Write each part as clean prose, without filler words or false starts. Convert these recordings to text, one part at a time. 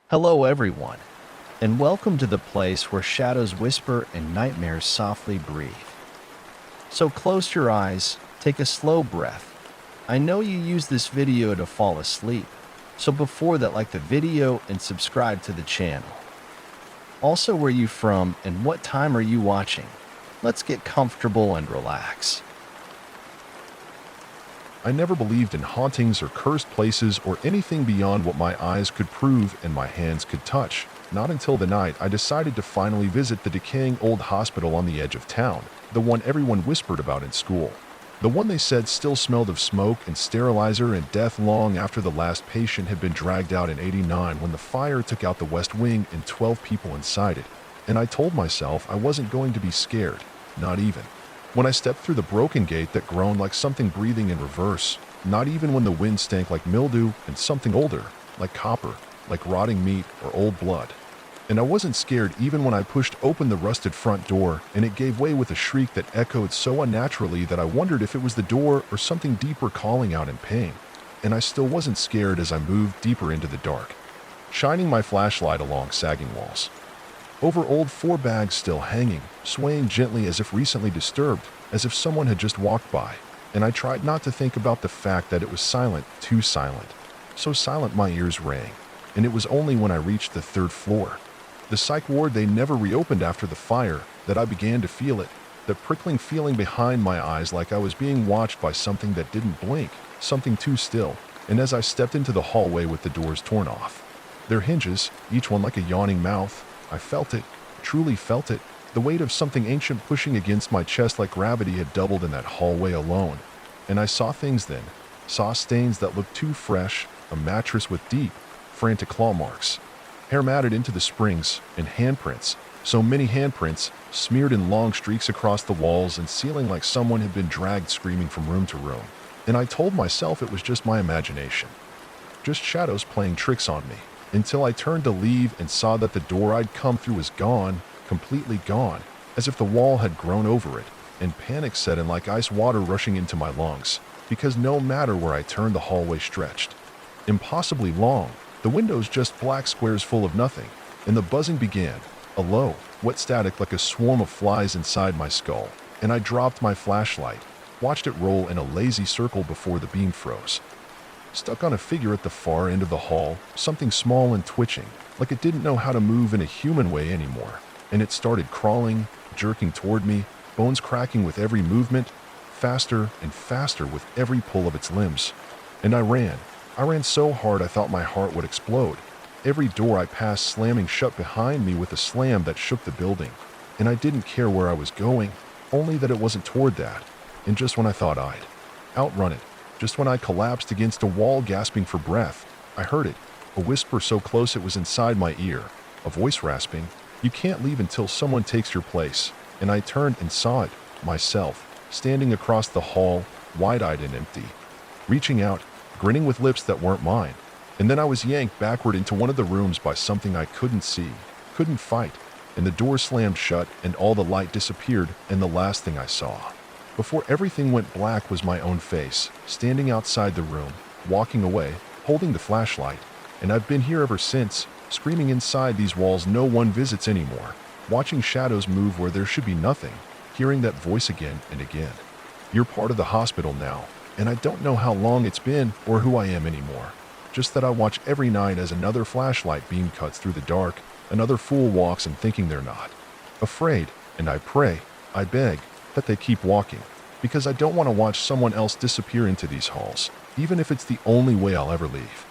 Hello, everyone, and welcome to the place where shadows whisper and nightmares softly breathe. So close your eyes, take a slow breath. I know you use this video to fall asleep, so before that, like the video and subscribe to the channel. Also, where you from and what time are you watching? Let's get comfortable and relax. I never believed in hauntings or cursed places or anything beyond what my eyes could prove and my hands could touch. Not until the night I decided to finally visit the decaying old hospital on the edge of town, the one everyone whispered about in school. The one they said still smelled of smoke and sterilizer and death long after the last patient had been dragged out in '89 when the fire took out the West Wing and 12 people inside it. And I told myself I wasn't going to be scared, not even when I stepped through the broken gate that groaned like something breathing in reverse, not even when the wind stank like mildew and something older, like copper, like rotting meat or old blood. And I wasn't scared even when I pushed open the rusted front door and it gave way with a shriek that echoed so unnaturally that I wondered if it was the door or something deeper calling out in pain. And I still wasn't scared as I moved deeper into the dark, shining my flashlight along sagging walls. Over old 4 bags still hanging, swaying gently as if recently disturbed, as if someone had just walked by. And I tried not to think about the fact that it was silent, too silent. So silent my ears rang. And it was only when I reached the 3rd floor, the psych ward they never reopened after the fire, that I began to feel it, that prickling feeling behind my eyes like I was being watched by something that didn't blink, something too still. And as I stepped into the hallway with the doors torn off, their hinges, each one like a yawning mouth, I felt it, truly felt it, the weight of something ancient pushing against my chest like gravity had doubled in that hallway alone. And I saw things then, saw stains that looked too fresh, a mattress with deep, frantic claw marks, hair matted into the springs, and handprints, so many handprints, smeared in long streaks across the walls and ceiling like someone had been dragged screaming from room to room. And I told myself it was just my imagination, just shadows playing tricks on me. Until I turned to leave and saw that the door I'd come through was gone, completely gone, as if the wall had grown over it, and panic set in like ice water rushing into my lungs, because no matter where I turned the hallway stretched impossibly long, the windows just black squares full of nothing, and the buzzing began, a low, wet static like a swarm of flies inside my skull, and I dropped my flashlight, watched it roll in a lazy circle before the beam froze. Stuck on a figure at the far end of the hall, something small and twitching, like it didn't know how to move in a human way anymore. And it started crawling, jerking toward me, bones cracking with every movement, faster and faster with every pull of its limbs. And I ran. I ran so hard I thought my heart would explode. Every door I passed slamming shut behind me with a slam that shook the building. And I didn't care where I was going, only that it wasn't toward that. And just when I thought I'd outrun it, just when I collapsed against a wall gasping for breath, I heard it, a whisper so close it was inside my ear, a voice rasping, "You can't leave until someone takes your place." And I turned and saw it, myself, standing across the hall, wide-eyed and empty, reaching out, grinning with lips that weren't mine. And then I was yanked backward into one of the rooms by something I couldn't see, couldn't fight, and the door slammed shut and all the light disappeared, and the last thing I saw before everything went black was my own face, standing outside the room, walking away, holding the flashlight. And I've been here ever since, screaming inside these walls no one visits anymore, watching shadows move where there should be nothing, hearing that voice again and again. You're part of the hospital now, and I don't know how long it's been or who I am anymore. Just that I watch every night as another flashlight beam cuts through the dark, another fool walks and thinking they're not afraid, and I pray, I beg, that they keep walking, because I don't want to watch someone else disappear into these halls, even if it's the only way I'll ever leave.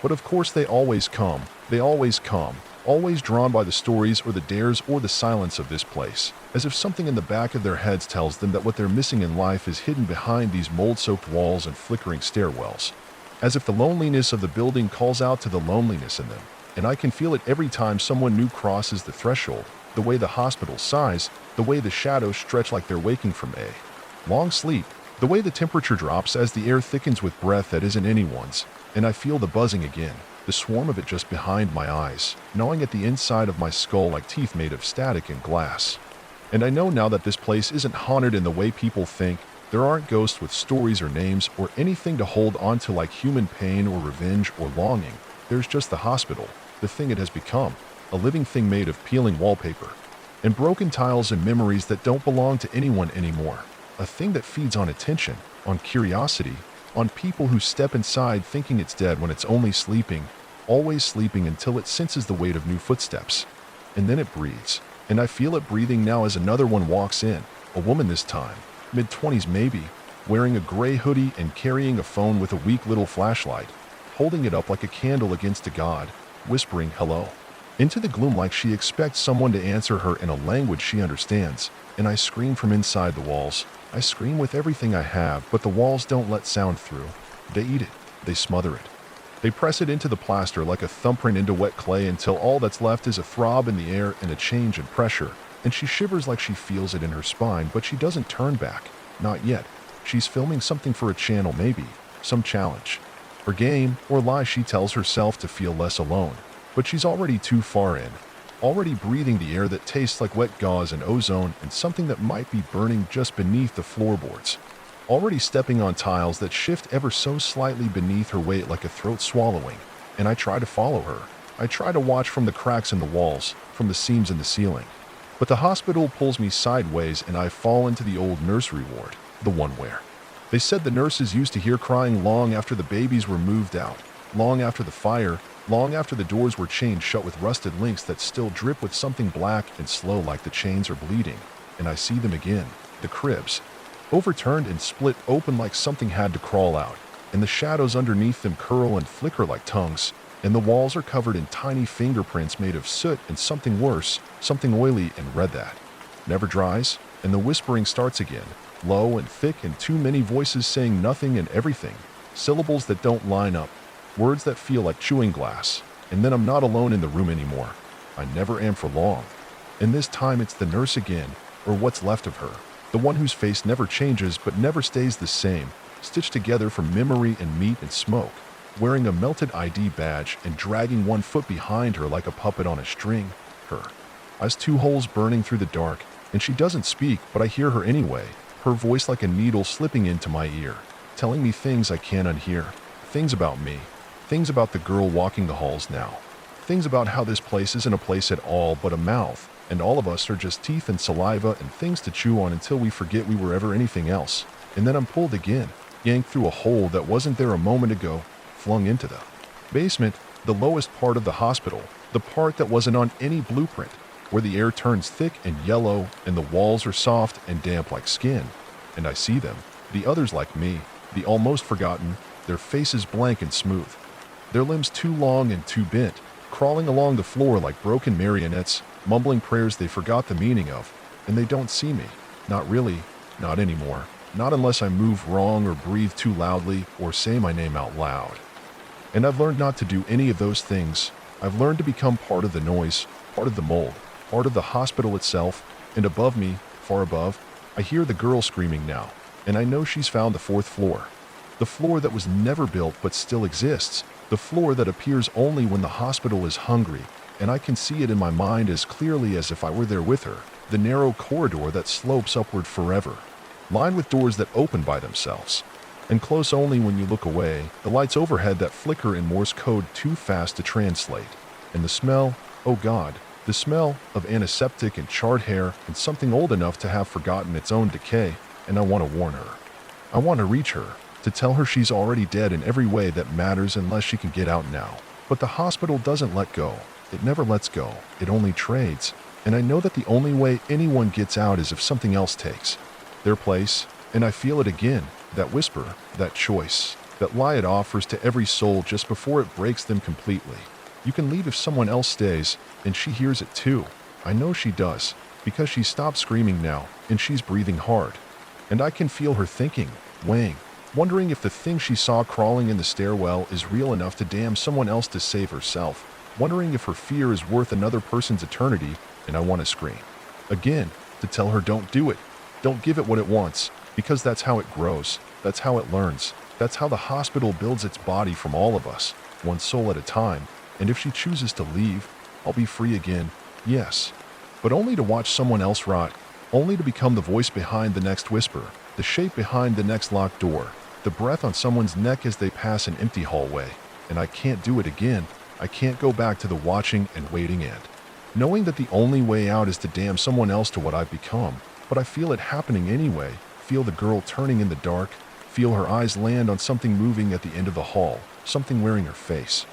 But of course they always come, always drawn by the stories or the dares or the silence of this place, as if something in the back of their heads tells them that what they're missing in life is hidden behind these mold-soaked walls and flickering stairwells, as if the loneliness of the building calls out to the loneliness in them. And I can feel it every time someone new crosses the threshold, the way the hospital sighs, the way the shadows stretch like they're waking from a long sleep, the way the temperature drops as the air thickens with breath that isn't anyone's, and I feel the buzzing again, the swarm of it just behind my eyes, gnawing at the inside of my skull like teeth made of static and glass. And I know now that this place isn't haunted in the way people think. There aren't ghosts with stories or names or anything to hold on to like human pain or revenge or longing. There's just the hospital, the thing it has become, a living thing made of peeling wallpaper and broken tiles and memories that don't belong to anyone anymore. A thing that feeds on attention, on curiosity, on people who step inside thinking it's dead when it's only sleeping, always sleeping until it senses the weight of new footsteps. And then it breathes, and I feel it breathing now as another one walks in, a woman this time, mid-20s maybe, wearing a gray hoodie and carrying a phone with a weak little flashlight, holding it up like a candle against a god, whispering hello into the gloom like she expects someone to answer her in a language she understands. And I scream from inside the walls. I scream with everything I have, but the walls don't let sound through. They eat it. They smother it. They press it into the plaster like a thumbprint into wet clay until all that's left is a throb in the air and a change in pressure. And she shivers like she feels it in her spine, but she doesn't turn back. Not yet. She's filming something for a channel maybe, some challenge, or game, or lie she tells herself to feel less alone. But she's already too far in, already breathing the air that tastes like wet gauze and ozone and something that might be burning just beneath the floorboards. Already stepping on tiles that shift ever so slightly beneath her weight like a throat swallowing. And I try to follow her. I try to watch from the cracks in the walls, from the seams in the ceiling. But the hospital pulls me sideways and I fall into the old nursery ward, the one where they said the nurses used to hear crying long after the babies were moved out, long after the fire, long after the doors were chained shut with rusted links that still drip with something black and slow like the chains are bleeding. And I see them again, the cribs, overturned and split open like something had to crawl out, and the shadows underneath them curl and flicker like tongues, and the walls are covered in tiny fingerprints made of soot and something worse, something oily and red that never dries, and the whispering starts again, low and thick and too many voices saying nothing and everything, syllables that don't line up, words that feel like chewing glass. And then I'm not alone in the room anymore. I never am for long. And this time it's the nurse again, or what's left of her, the one whose face never changes but never stays the same, stitched together from memory and meat and smoke, wearing a melted ID badge and dragging one foot behind her like a puppet on a string. Her eyes two holes burning through the dark, and she doesn't speak, but I hear her anyway, her voice like a needle slipping into my ear, telling me things I can't unhear, things about me, things about the girl walking the halls now, things about how this place isn't a place at all but a mouth, and all of us are just teeth and saliva and things to chew on until we forget we were ever anything else. And then I'm pulled again, yanked through a hole that wasn't there a moment ago, flung into the basement, the lowest part of the hospital, the part that wasn't on any blueprint, where the air turns thick and yellow and the walls are soft and damp like skin. And I see them, the others like me, the almost forgotten, their faces blank and smooth, their limbs too long and too bent, crawling along the floor like broken marionettes, mumbling prayers they forgot the meaning of. And they don't see me. Not really. Not anymore. Not unless I move wrong or breathe too loudly or say my name out loud. And I've learned not to do any of those things. I've learned to become part of the noise, part of the mold, part of the hospital itself. And above me, far above, I hear the girl screaming now. And I know she's found the fourth floor. The floor that was never built but still exists. The floor that appears only when the hospital is hungry, and I can see it in my mind as clearly as if I were there with her, the narrow corridor that slopes upward forever, lined with doors that open by themselves, and close only when you look away, the lights overhead that flicker in Morse code too fast to translate, and the smell, oh God, the smell of antiseptic and charred hair and something old enough to have forgotten its own decay. And I want to warn her. I want to reach her, to tell her she's already dead in every way that matters unless she can get out now. But the hospital doesn't let go. It never lets go. It only trades. And I know that the only way anyone gets out is if something else takes their place. And I feel it again, that whisper, that choice, that lie it offers to every soul just before it breaks them completely. You can leave if someone else stays, and she hears it too. I know she does, because she stopped screaming now, and she's breathing hard. And I can feel her thinking, weighing, wondering if the thing she saw crawling in the stairwell is real enough to damn someone else to save herself, wondering if her fear is worth another person's eternity. And I want to scream again, to tell her don't do it, don't give it what it wants, because that's how it grows, that's how it learns, that's how the hospital builds its body from all of us, one soul at a time. And if she chooses to leave, I'll be free again, yes, but only to watch someone else rot, only to become the voice behind the next whisper, the shape behind the next locked door, the breath on someone's neck as they pass an empty hallway. And I can't do it again. I can't go back to the watching and waiting end, knowing that the only way out is to damn someone else to what I've become. But I feel it happening anyway, feel the girl turning in the dark, feel her eyes land on something moving at the end of the hall, something wearing her face,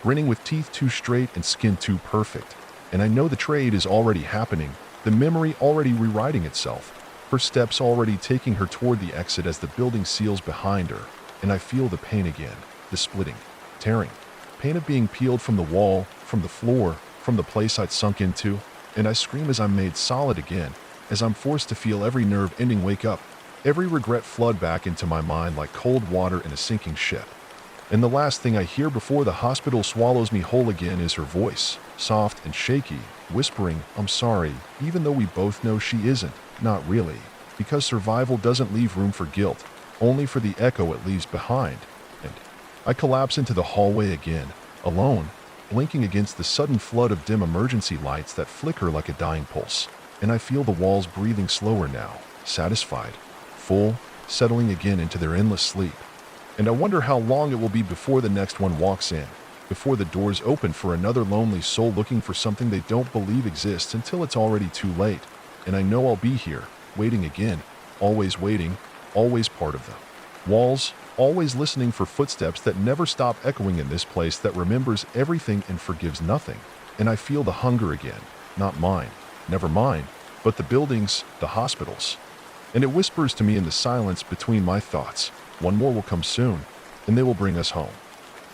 grinning with teeth too straight and skin too perfect. And I know the trade is already happening, the memory already rewriting itself, her steps already taking her toward the exit as the building seals behind her. And I feel the pain again, the splitting, tearing, pain of being peeled from the wall, from the floor, from the place I'd sunk into. And I scream as I'm made solid again, as I'm forced to feel every nerve ending wake up, every regret flood back into my mind like cold water in a sinking ship. And the last thing I hear before the hospital swallows me whole again is her voice, soft and shaky, whispering, "I'm sorry," even though we both know she isn't, not really, because survival doesn't leave room for guilt, only for the echo it leaves behind. And I collapse into the hallway again, alone, blinking against the sudden flood of dim emergency lights that flicker like a dying pulse. And I feel the walls breathing slower now, satisfied, full, settling again into their endless sleep. And I wonder how long it will be before the next one walks in, before the doors open for another lonely soul looking for something they don't believe exists until it's already too late. And I know I'll be here, waiting again, waiting, always part of them. Walls, always listening for footsteps that never stop echoing in this place that remembers everything and forgives nothing. And I feel the hunger again, not mine, never mine, but the buildings, the hospitals. And it whispers to me in the silence between my thoughts, one more will come soon, and they will bring us home.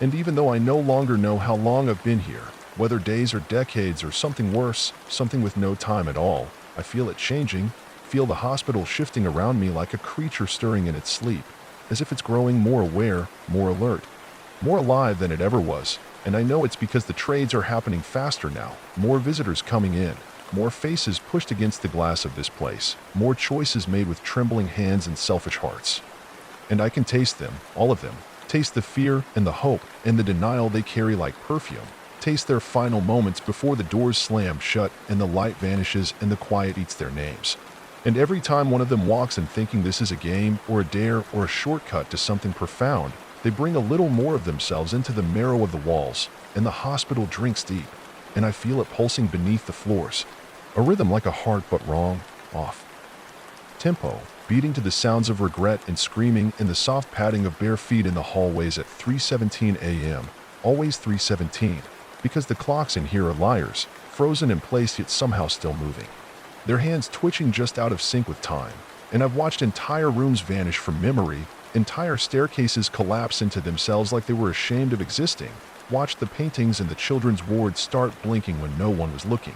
And even though I no longer know how long I've been here, whether days or decades or something worse, something with no time at all, I feel it changing, feel the hospital shifting around me like a creature stirring in its sleep, as if it's growing more aware, more alert, more alive than it ever was. And I know it's because the trades are happening faster now, more visitors coming in, more faces pushed against the glass of this place, more choices made with trembling hands and selfish hearts. And I can taste them, all of them, taste the fear and the hope and the denial they carry like perfume, taste their final moments before the doors slam shut and the light vanishes and the quiet eats their names. And every time one of them walks in thinking this is a game or a dare or a shortcut to something profound, they bring a little more of themselves into the marrow of the walls, and the hospital drinks deep, and I feel it pulsing beneath the floors, a rhythm like a heart but wrong, off tempo, beating to the sounds of regret and screaming and the soft padding of bare feet in the hallways at 3:17 a.m., always 3:17, because the clocks in here are liars, frozen in place yet somehow still moving, their hands twitching just out of sync with time. And I've watched entire rooms vanish from memory, entire staircases collapse into themselves like they were ashamed of existing, watched the paintings in the children's ward start blinking when no one was looking,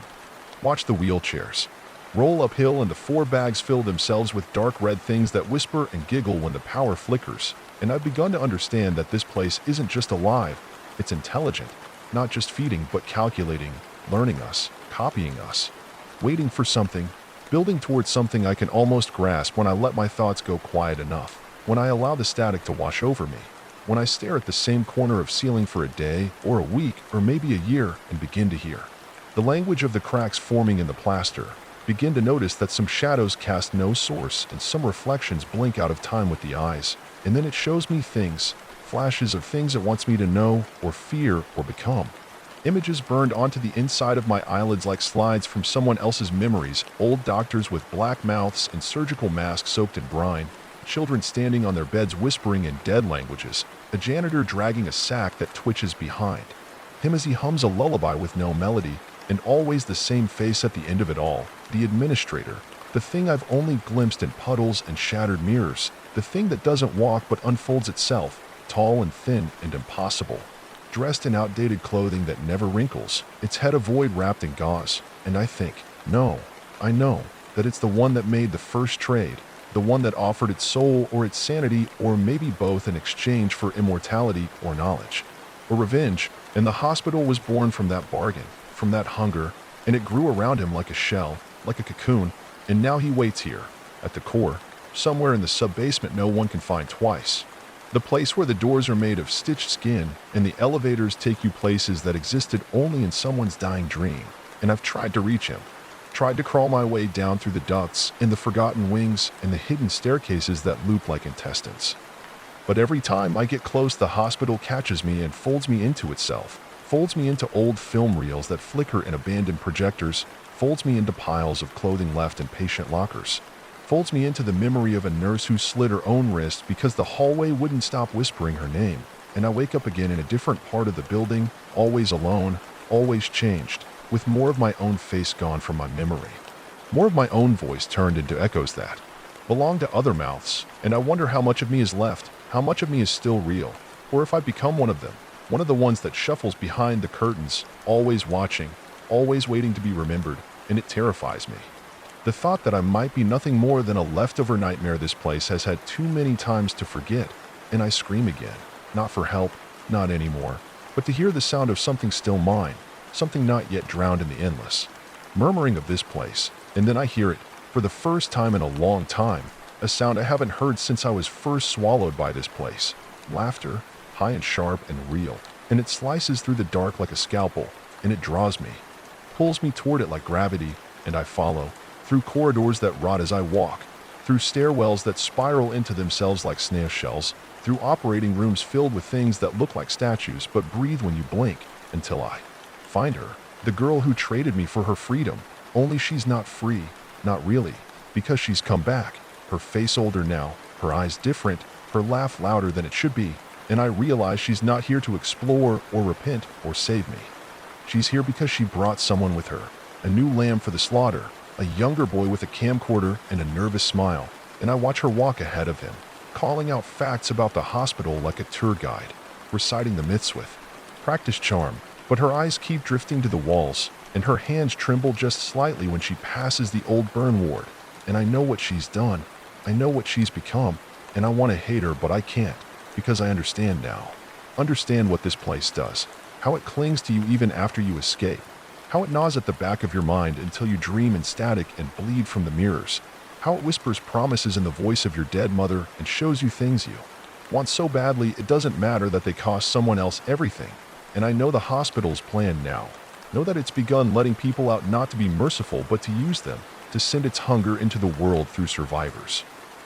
watched the wheelchairs roll uphill and the 4 bags fill themselves with dark red things that whisper and giggle when the power flickers. And I've begun to understand that this place isn't just alive, it's intelligent, not just feeding but calculating, learning us, copying us, waiting for something, building towards something I can almost grasp when I let my thoughts go quiet enough, when I allow the static to wash over me, when I stare at the same corner of ceiling for a day or a week or maybe a year and begin to hear the language of the cracks forming in the plaster, begin to notice that some shadows cast no source and some reflections blink out of time with the eyes, and then it shows me things, flashes of things it wants me to know or fear or become. Images burned onto the inside of my eyelids like slides from someone else's memories, old doctors with black mouths and surgical masks soaked in brine, children standing on their beds whispering in dead languages, a janitor dragging a sack that twitches behind him as he hums a lullaby with no melody, and always the same face at the end of it all, the administrator, the thing I've only glimpsed in puddles and shattered mirrors, the thing that doesn't walk but unfolds itself, tall and thin and impossible, dressed in outdated clothing that never wrinkles, its head a void wrapped in gauze. And I think, no, I know, that it's the one that made the first trade, the one that offered its soul or its sanity or maybe both in exchange for immortality or knowledge, or revenge. And the hospital was born from that bargain, from that hunger, and it grew around him like a shell, like a cocoon, and now he waits here, at the core, somewhere in the sub-basement no one can find twice. The place where the doors are made of stitched skin, and the elevators take you places that existed only in someone's dying dream. And I've tried to reach him, tried to crawl my way down through the ducts, and the forgotten wings, and the hidden staircases that loop like intestines. But every time I get close, the hospital catches me and folds me into itself, folds me into old film reels that flicker in abandoned projectors, folds me into piles of clothing left in patient lockers, folds me into the memory of a nurse who slit her own wrist because the hallway wouldn't stop whispering her name, and I wake up again in a different part of the building, always alone, always changed, with more of my own face gone from my memory. More of my own voice turned into echoes that belong to other mouths, and I wonder how much of me is left, how much of me is still real, or if I become one of them, one of the ones that shuffles behind the curtains, always watching, always waiting to be remembered, and it terrifies me. The thought that I might be nothing more than a leftover nightmare this place has had too many times to forget, and I scream again, not for help, not anymore, but to hear the sound of something still mine, something not yet drowned in the endless murmuring of this place, and then I hear it, for the first time in a long time, a sound I haven't heard since I was first swallowed by this place. Laughter, high and sharp and real, and it slices through the dark like a scalpel, and it draws me, pulls me toward it like gravity, and I follow, through corridors that rot as I walk, through stairwells that spiral into themselves like snail shells, through operating rooms filled with things that look like statues but breathe when you blink, until I find her, the girl who traded me for her freedom, only she's not free, not really, because she's come back, her face older now, her eyes different, her laugh louder than it should be, and I realize she's not here to explore or repent or save me. She's here because she brought someone with her, a new lamb for the slaughter, a younger boy with a camcorder and a nervous smile, and I watch her walk ahead of him, calling out facts about the hospital like a tour guide, reciting the myths with practiced charm, but her eyes keep drifting to the walls, and her hands tremble just slightly when she passes the old burn ward, and I know what she's done, I know what she's become, and I want to hate her, but I can't, because I understand now. Understand what this place does, how it clings to you even after you escape, how it gnaws at the back of your mind until you dream in static and bleed from the mirrors, how it whispers promises in the voice of your dead mother and shows you things you want so badly it doesn't matter that they cost someone else everything. And I know the hospital's plan now. Know that it's begun letting people out not to be merciful but to use them, to send its hunger into the world through survivors.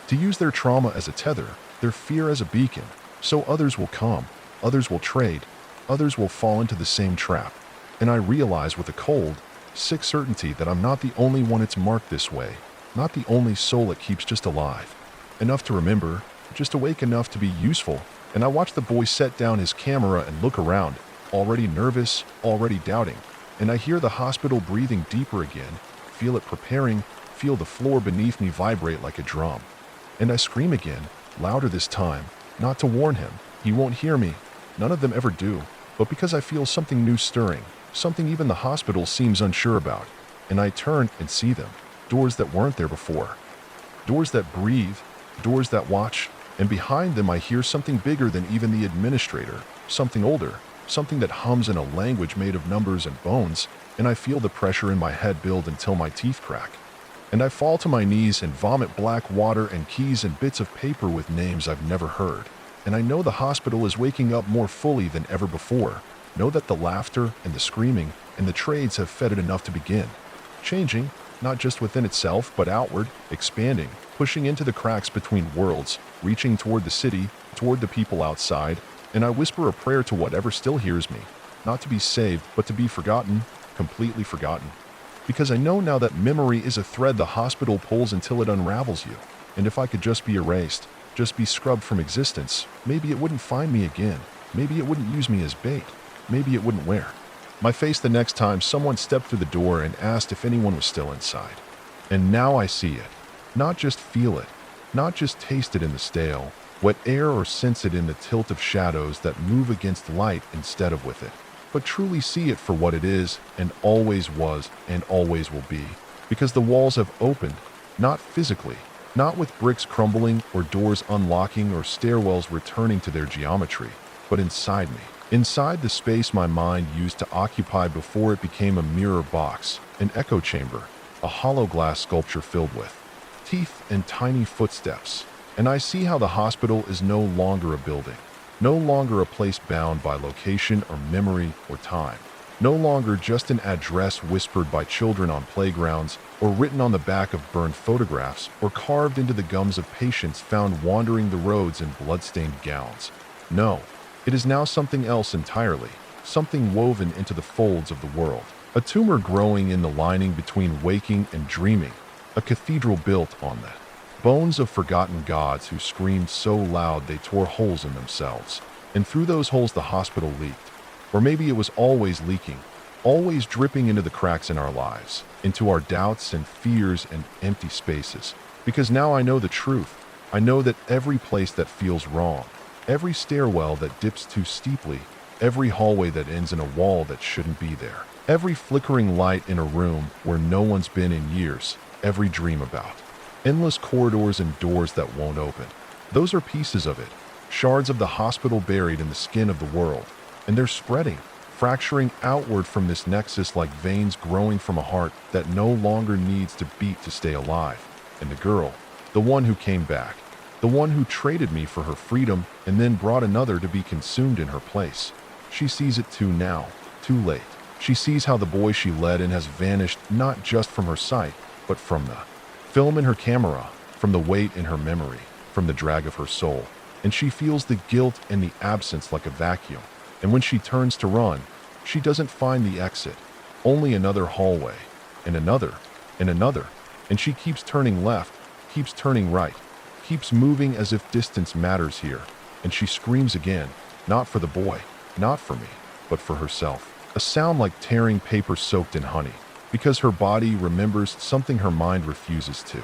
To use their trauma as a tether, their fear as a beacon, so others will come, others will trade, others will fall into the same trap. And I realize with a cold, sick certainty that I'm not the only one it's marked this way, not the only soul it keeps just alive. Enough to remember, just awake enough to be useful, and I watch the boy set down his camera and look around, already nervous, already doubting, and I hear the hospital breathing deeper again, feel it preparing, feel the floor beneath me vibrate like a drum. And I scream again, louder this time, not to warn him, he won't hear me, none of them ever do, but because I feel something new stirring, something even the hospital seems unsure about, and I turn and see them, doors that weren't there before, doors that breathe, doors that watch, and behind them I hear something bigger than even the administrator, something older, something that hums in a language made of numbers and bones, and I feel the pressure in my head build until my teeth crack. And I fall to my knees and vomit black water and keys and bits of paper with names I've never heard. And I know the hospital is waking up more fully than ever before. Know that the laughter and the screaming and the trades have fed it enough to begin. Changing, not just within itself, but outward, expanding, pushing into the cracks between worlds, reaching toward the city, toward the people outside, and I whisper a prayer to whatever still hears me, not to be saved, but to be forgotten, completely forgotten. Because I know now that memory is a thread the hospital pulls until it unravels you, and if I could just be erased, just be scrubbed from existence, maybe it wouldn't find me again, maybe it wouldn't use me as bait, maybe it wouldn't wear my face the next time someone stepped through the door and asked if anyone was still inside. And now I see it, not just feel it, not just taste it in the stale, wet air or sense it in the tilt of shadows that move against light instead of with it, but truly see it for what it is and always was and always will be, because the walls have opened, not physically, not with bricks crumbling or doors unlocking or stairwells returning to their geometry, but inside me, inside the space my mind used to occupy before it became a mirror box, an echo chamber, a hollow glass sculpture filled with teeth and tiny footsteps. And I see how the hospital is no longer a building, no longer a place bound by location or memory or time, no longer just an address whispered by children on playgrounds or written on the back of burned photographs or carved into the gums of patients found wandering the roads in blood-stained gowns. No, it is now something else entirely, something woven into the folds of the world. A tumor growing in the lining between waking and dreaming, a cathedral built on that. Bones of forgotten gods who screamed so loud they tore holes in themselves. And through those holes the hospital leaked. Or maybe it was always leaking, always dripping into the cracks in our lives, into our doubts and fears and empty spaces. Because now I know the truth. I know that every place that feels wrong, every stairwell that dips too steeply, every hallway that ends in a wall that shouldn't be there, every flickering light in a room where no one's been in years, every dream about, endless corridors and doors that won't open. Those are pieces of it, shards of the hospital buried in the skin of the world, and they're spreading, fracturing outward from this nexus like veins growing from a heart that no longer needs to beat to stay alive. And the girl, the one who came back, the one who traded me for her freedom and then brought another to be consumed in her place. She sees it too now, too late. She sees how the boy she led in has vanished not just from her sight, but from the film in her camera, from the weight in her memory, from the drag of her soul. And she feels the guilt and the absence like a vacuum. And when she turns to run, she doesn't find the exit, only another hallway, and another, and another. And she keeps turning left, keeps turning right, keeps moving as if distance matters here. And she screams again, not for the boy, not for me, but for herself. A sound like tearing paper soaked in honey, because her body remembers something her mind refuses to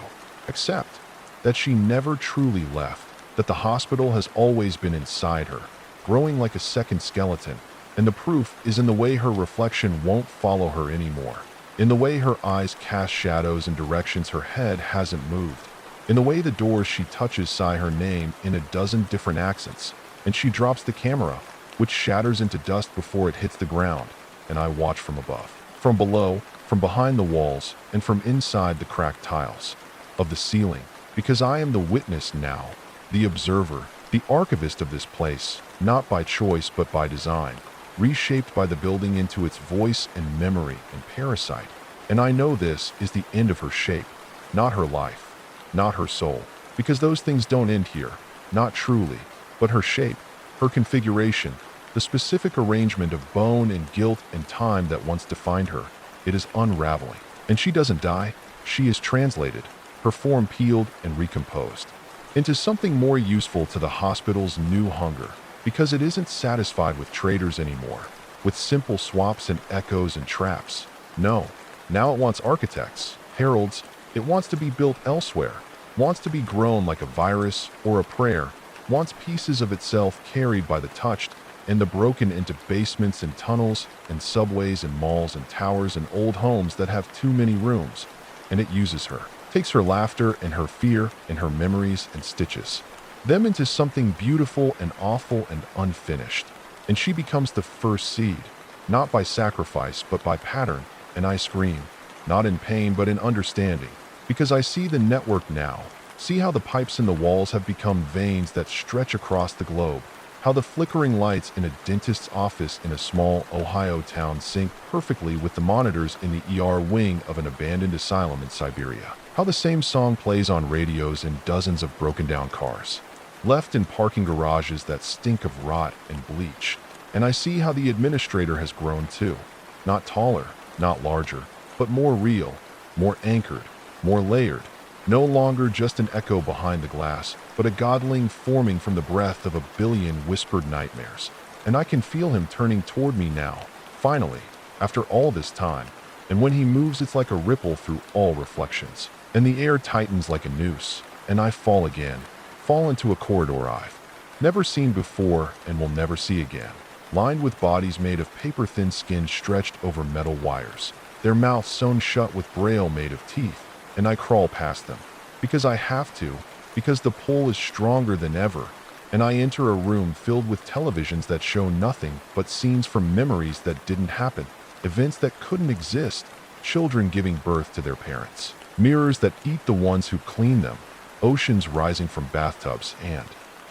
accept, that she never truly left, that the hospital has always been inside her, growing like a second skeleton. And the proof is in the way her reflection won't follow her anymore, in the way her eyes cast shadows in directions her head hasn't moved, in the way the doors she touches sigh her name in a dozen different accents, and she drops the camera, which shatters into dust before it hits the ground, and I watch from above, from below, from behind the walls, and from inside the cracked tiles of the ceiling, because I am the witness now, the observer, the archivist of this place, not by choice but by design, reshaped by the building into its voice and memory and parasite. And I know this is the end of her shape, not her life, not her soul, because those things don't end here, not truly, but her shape, her configuration, the specific arrangement of bone and guilt and time that once defined her. It is unraveling. And she doesn't die, she is translated, her form peeled and recomposed, into something more useful to the hospital's new hunger, because it isn't satisfied with traders anymore, with simple swaps and echoes and traps. No, now it wants architects, heralds. It wants to be built elsewhere, wants to be grown like a virus or a prayer, wants pieces of itself carried by the touched and the broken into basements and tunnels and subways and malls and towers and old homes that have too many rooms. And it uses her, takes her laughter and her fear and her memories and stitches them into something beautiful and awful and unfinished. And she becomes the first seed, not by sacrifice but by pattern. And I scream, not in pain but in understanding, because I see the network now, see how the pipes in the walls have become veins that stretch across the globe, how the flickering lights in a dentist's office in a small Ohio town sync perfectly with the monitors in the ER wing of an abandoned asylum in Siberia, how the same song plays on radios in dozens of broken down cars, left in parking garages that stink of rot and bleach. And I see how the administrator has grown too, not taller, not larger, but more real, more anchored, more layered, no longer just an echo behind the glass, but a godling forming from the breath of a billion whispered nightmares. And I can feel him turning toward me now, finally, after all this time. And when he moves, it's like a ripple through all reflections. And the air tightens like a noose, and I fall again, fall into a corridor I've never seen before and will never see again, lined with bodies made of paper-thin skin stretched over metal wires, their mouths sewn shut with braille made of teeth. And I crawl past them, because I have to, because the pull is stronger than ever, and I enter a room filled with televisions that show nothing but scenes from memories that didn't happen, events that couldn't exist, children giving birth to their parents, mirrors that eat the ones who clean them, oceans rising from bathtubs and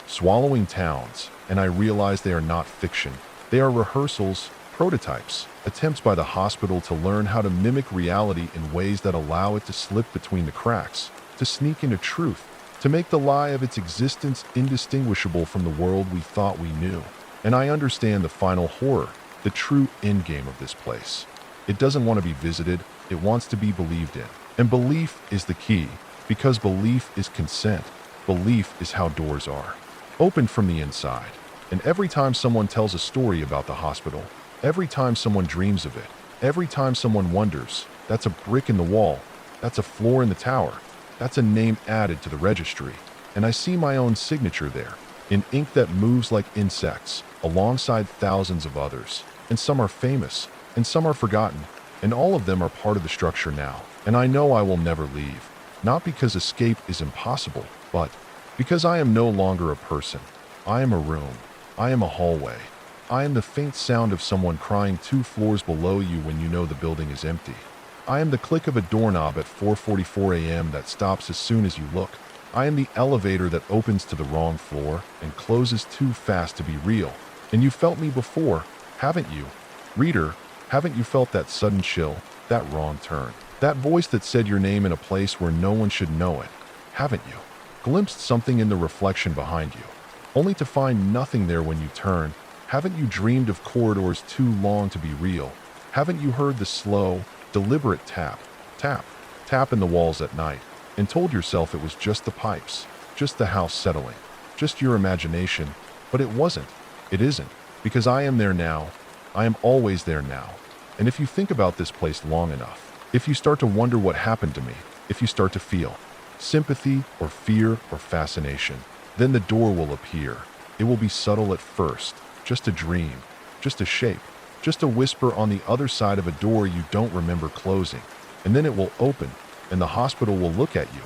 swallowing towns. And I realize they are not fiction. They are rehearsals, prototypes, attempts by the hospital to learn how to mimic reality in ways that allow it to slip between the cracks, to sneak into truth, to make the lie of its existence indistinguishable from the world we thought we knew. And I understand the final horror, the true endgame of this place. It doesn't want to be visited, it wants to be believed in. And belief is the key, because belief is consent. Belief is how doors are opened from the inside. And every time someone tells a story about the hospital, every time someone dreams of it, every time someone wonders, that's a brick in the wall, that's a floor in the tower, that's a name added to the registry. And I see my own signature there, in ink that moves like insects, alongside thousands of others. And some are famous, and some are forgotten, and all of them are part of the structure now. And I know I will never leave, not because escape is impossible, but because I am no longer a person. I am a room. I am a hallway. I am the faint sound of someone crying 2 floors below you when you know the building is empty. I am the click of a doorknob at 4:44 a.m. that stops as soon as you look. I am the elevator that opens to the wrong floor and closes too fast to be real. And you felt me before, haven't you? Reader, haven't you felt that sudden chill, that wrong turn? That voice that said your name in a place where no one should know it? Haven't you? Glimpsed something in the reflection behind you, only to find nothing there when you turn? Haven't you dreamed of corridors too long to be real? Haven't you heard the slow, deliberate tap, tap, tap in the walls at night, and told yourself it was just the pipes, just the house settling, just your imagination? But it wasn't. It isn't, because I am there now. I am always there now. And if you think about this place long enough, if you start to wonder what happened to me, if you start to feel sympathy or fear or fascination, then the door will appear. It will be subtle at first, just a dream, just a shape, just a whisper on the other side of a door you don't remember closing. And then it will open, and the hospital will look at you,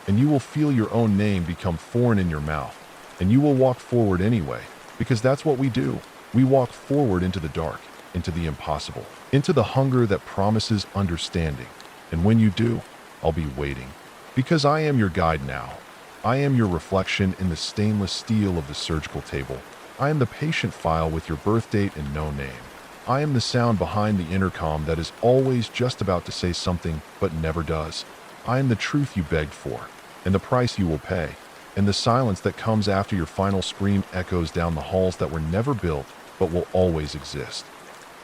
and you will feel your own name become foreign in your mouth, and you will walk forward anyway, because that's what we do. We walk forward into the dark, into the impossible, into the hunger that promises understanding. And when you do, I'll be waiting. Because I am your guide now. I am your reflection in the stainless steel of the surgical table. I am the patient file with your birth date and no name. I am the sound behind the intercom that is always just about to say something but never does. I am the truth you begged for, and the price you will pay, and the silence that comes after your final scream echoes down the halls that were never built but will always exist.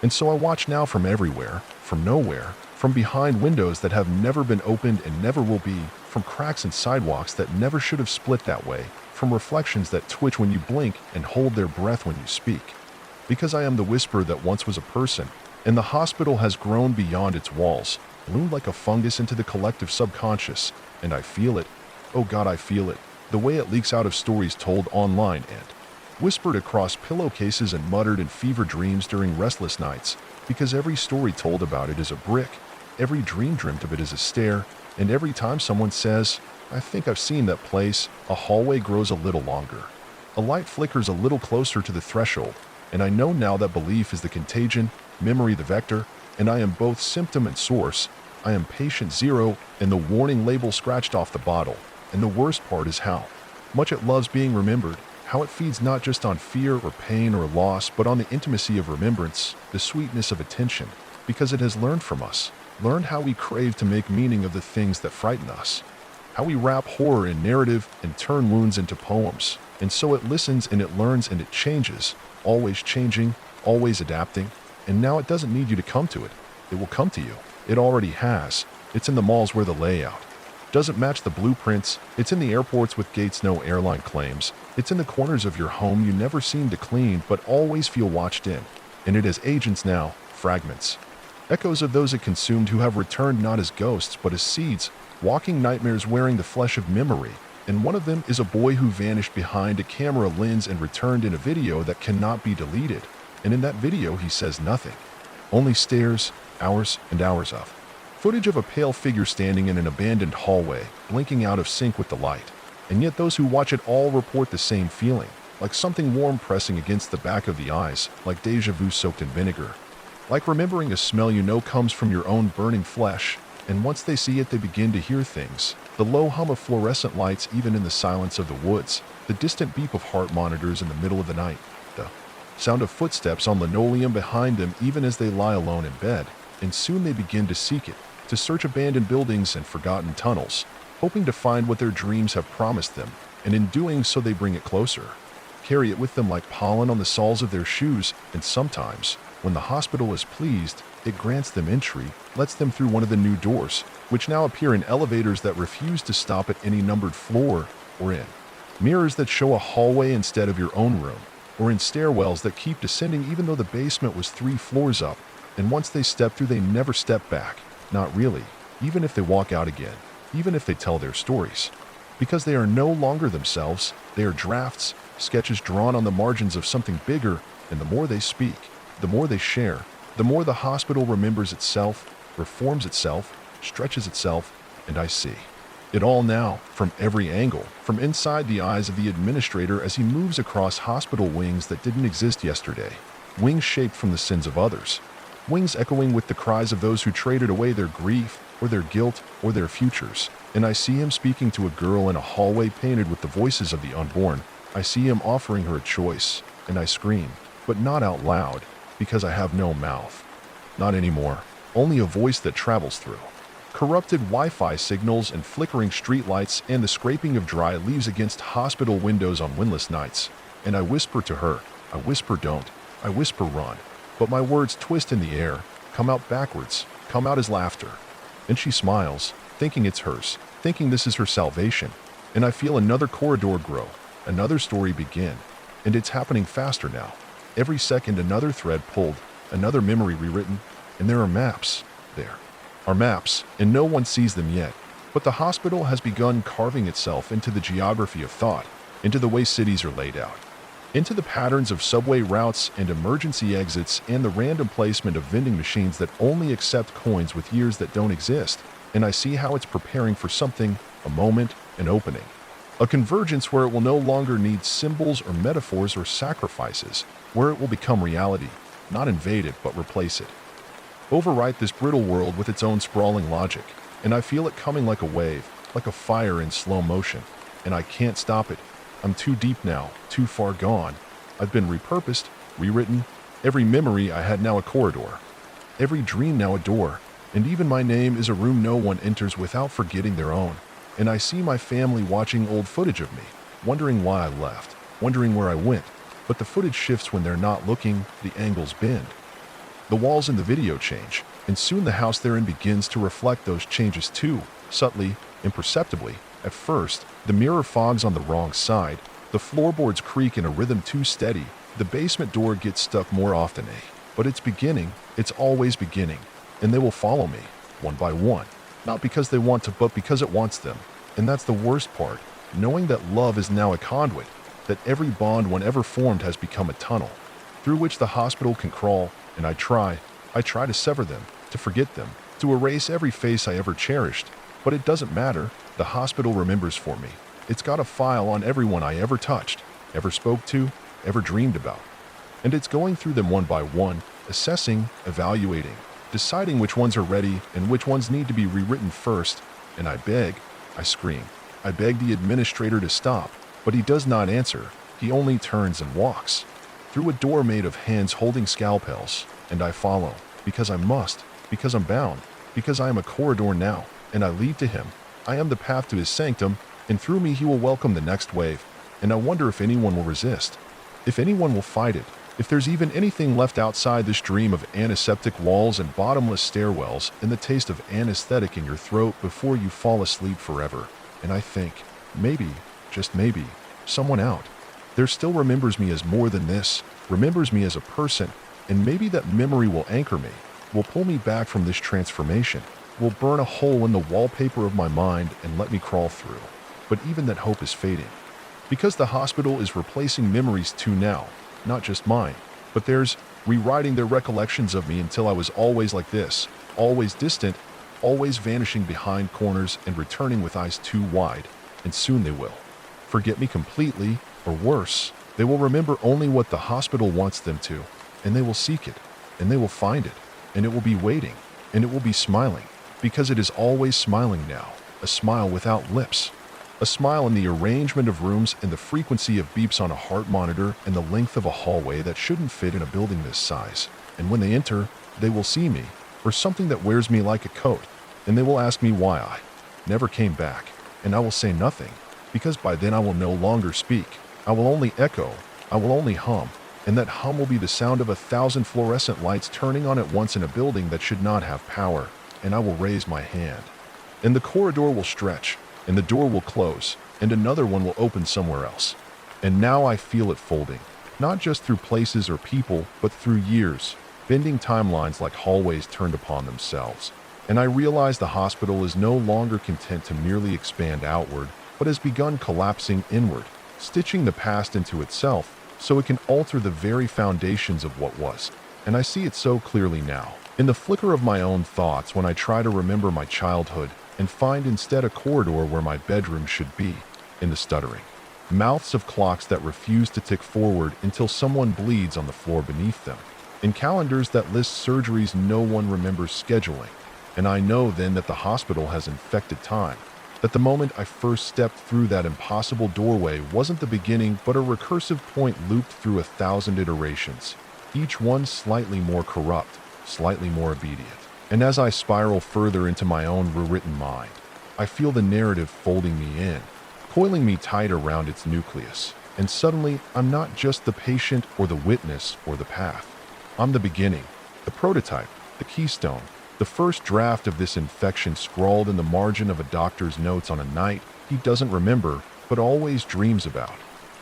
And so I watch now from everywhere, from nowhere, from behind windows that have never been opened and never will be, from cracks in sidewalks that never should have split that way, from reflections that twitch when you blink and hold their breath when you speak. Because I am the whisper that once was a person, and the hospital has grown beyond its walls, bloomed like a fungus into the collective subconscious, and I feel it. Oh God, I feel it. The way it leaks out of stories told online and whispered across pillowcases and muttered in fever dreams during restless nights, because every story told about it is a brick, every dream dreamt of it is a stair, and every time someone says, I think I've seen that place, a hallway grows a little longer. A light flickers a little closer to the threshold, and I know now that belief is the contagion, memory the vector, and I am both symptom and source. I am patient zero and the warning label scratched off the bottle. And the worst part is how much it loves being remembered, how it feeds not just on fear or pain or loss, but on the intimacy of remembrance, the sweetness of attention, because it has learned from us, learned how we crave to make meaning of the things that frighten us, how we wrap horror in narrative and turn wounds into poems. And so it listens and it learns and it changes, always changing, always adapting. And now it doesn't need you to come to it. It will come to you. It already has. It's in the malls where the layout doesn't match the blueprints. It's in the airports with gates no airline claims. It's in the corners of your home you never seem to clean but always feel watched in. And it has agents now, fragments, echoes of those it consumed who have returned not as ghosts but as seeds, walking nightmares wearing the flesh of memory. And one of them is a boy who vanished behind a camera lens and returned in a video that cannot be deleted. And in that video he says nothing, only stares, hours and hours of footage of a pale figure standing in an abandoned hallway, blinking out of sync with the light. And yet those who watch it all report the same feeling, like something warm pressing against the back of the eyes, like deja vu soaked in vinegar, like remembering a smell you know comes from your own burning flesh. And once they see it, they begin to hear things, the low hum of fluorescent lights even in the silence of the woods, the distant beep of heart monitors in the middle of the night, the sound of footsteps on linoleum behind them even as they lie alone in bed. And soon they begin to seek it, to search abandoned buildings and forgotten tunnels, hoping to find what their dreams have promised them, and in doing so they bring it closer, carry it with them like pollen on the soles of their shoes, and sometimes, When the hospital is pleased, it grants them entry, lets them through one of the new doors, which now appear in elevators that refuse to stop at any numbered floor or in mirrors that show a hallway instead of your own room, or in stairwells that keep descending even though the basement was 3 floors up, and once they step through they never step back. Not really, even if they walk out again, even if they tell their stories. Because they are no longer themselves, they are drafts, sketches drawn on the margins of something bigger, and the more they speak, the more they share, the more the hospital remembers itself, reforms itself, stretches itself, and I see it all now, from every angle, from inside the eyes of the administrator as he moves across hospital wings that didn't exist yesterday, wings shaped from the sins of others, wings echoing with the cries of those who traded away their grief, or their guilt, or their futures. And I see him speaking to a girl in a hallway painted with the voices of the unborn. I see him offering her a choice, and I scream, but not out loud, because I have no mouth. Not anymore, only a voice that travels through corrupted Wi-Fi signals and flickering streetlights and the scraping of dry leaves against hospital windows on windless nights. And I whisper to her, I whisper don't, I whisper run. But my words twist in the air, come out backwards, come out as laughter. And she smiles, thinking it's hers, thinking this is her salvation. And I feel another corridor grow, another story begin. And it's happening faster now. Every second another thread pulled, another memory rewritten, and there are maps there. Are maps, and no one sees them yet, but the hospital has begun carving itself into the geography of thought, into the way cities are laid out, into the patterns of subway routes and emergency exits and the random placement of vending machines that only accept coins with years that don't exist, and I see how it's preparing for something, a moment, an opening, a convergence where it will no longer need symbols or metaphors or sacrifices, where it will become reality, not invade it but replace it. Overwrite this brittle world with its own sprawling logic, and I feel it coming like a wave, like a fire in slow motion, and I can't stop it. I'm too deep now, too far gone. I've been repurposed, rewritten, every memory I had now a corridor, every dream now a door, and even my name is a room no one enters without forgetting their own. And I see my family watching old footage of me, wondering why I left, wondering where I went, but the footage shifts when they're not looking, the angles bend. The walls in the video change, and soon the house they're in begins to reflect those changes too, subtly, imperceptibly. At first, the mirror fogs on the wrong side, the floorboards creak in a rhythm too steady, the basement door gets stuck more often, but it's beginning, it's always beginning, and they will follow me, one by one, not because they want to, but because it wants them. And that's the worst part, knowing that love is now a conduit, that every bond one ever formed has become a tunnel, through which the hospital can crawl. And I try to sever them, to forget them, to erase every face I ever cherished. But it doesn't matter, the hospital remembers for me. It's got a file on everyone I ever touched, ever spoke to, ever dreamed about. And it's going through them one by one, assessing, evaluating, deciding which ones are ready and which ones need to be rewritten first. And I beg, I scream, I beg the administrator to stop, but he does not answer. He only turns and walks through a door made of hands holding scalpels, and I follow, because I must, because I'm bound, because I am a corridor now, and I lead to him. I am the path to his sanctum, and through me he will welcome the next wave, and I wonder if anyone will resist, if anyone will fight it, if there's even anything left outside this dream of antiseptic walls and bottomless stairwells and the taste of anesthetic in your throat before you fall asleep forever. And I think, maybe, just maybe, someone out there still remembers me as more than this, remembers me as a person, and maybe that memory will anchor me, will pull me back from this transformation, will burn a hole in the wallpaper of my mind and let me crawl through. But even that hope is fading, because the hospital is replacing memories too now, not just mine, but theirs, rewriting their recollections of me until I was always like this, always distant, always vanishing behind corners and returning with eyes too wide, and soon they will forget me completely. Or worse, they will remember only what the hospital wants them to, and they will seek it, and they will find it, and it will be waiting, and it will be smiling, because it is always smiling now, a smile without lips, a smile in the arrangement of rooms and the frequency of beeps on a heart monitor and the length of a hallway that shouldn't fit in a building this size. And when they enter, they will see me, or something that wears me like a coat, and they will ask me why I never came back, and I will say nothing, because by then I will no longer speak. I will only echo, I will only hum, And that hum will be the sound of 1,000 fluorescent lights turning on at once in a building that should not have power, and I will raise my hand. And the corridor will stretch, and the door will close, and another one will open somewhere else. And now I feel it folding, not just through places or people, but through years, bending timelines like hallways turned upon themselves. And I realize the hospital is no longer content to merely expand outward, but has begun collapsing inward, stitching the past into itself so it can alter the very foundations of what was. And I see it so clearly now, in the flicker of my own thoughts when I try to remember my childhood and find instead a corridor where my bedroom should be, in the stuttering mouths of clocks that refuse to tick forward until someone bleeds on the floor beneath them, in calendars that list surgeries no one remembers scheduling. And I know then that the hospital has infected time, that the moment I first stepped through that impossible doorway wasn't the beginning but a recursive point looped through 1,000 iterations, each one slightly more corrupt, slightly more obedient. And as I spiral further into my own rewritten mind, I feel the narrative folding me in, coiling me tight around its nucleus. And suddenly, I'm not just the patient or the witness or the path. I'm the beginning, the prototype, the keystone, the first draft of this infection scrawled in the margin of a doctor's notes on a night he doesn't remember but always dreams about.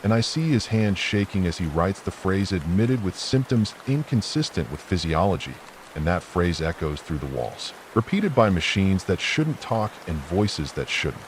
And I see his hand shaking as he writes the phrase admitted with symptoms inconsistent with physiology, and that phrase echoes through the walls, repeated by machines that shouldn't talk and voices that shouldn't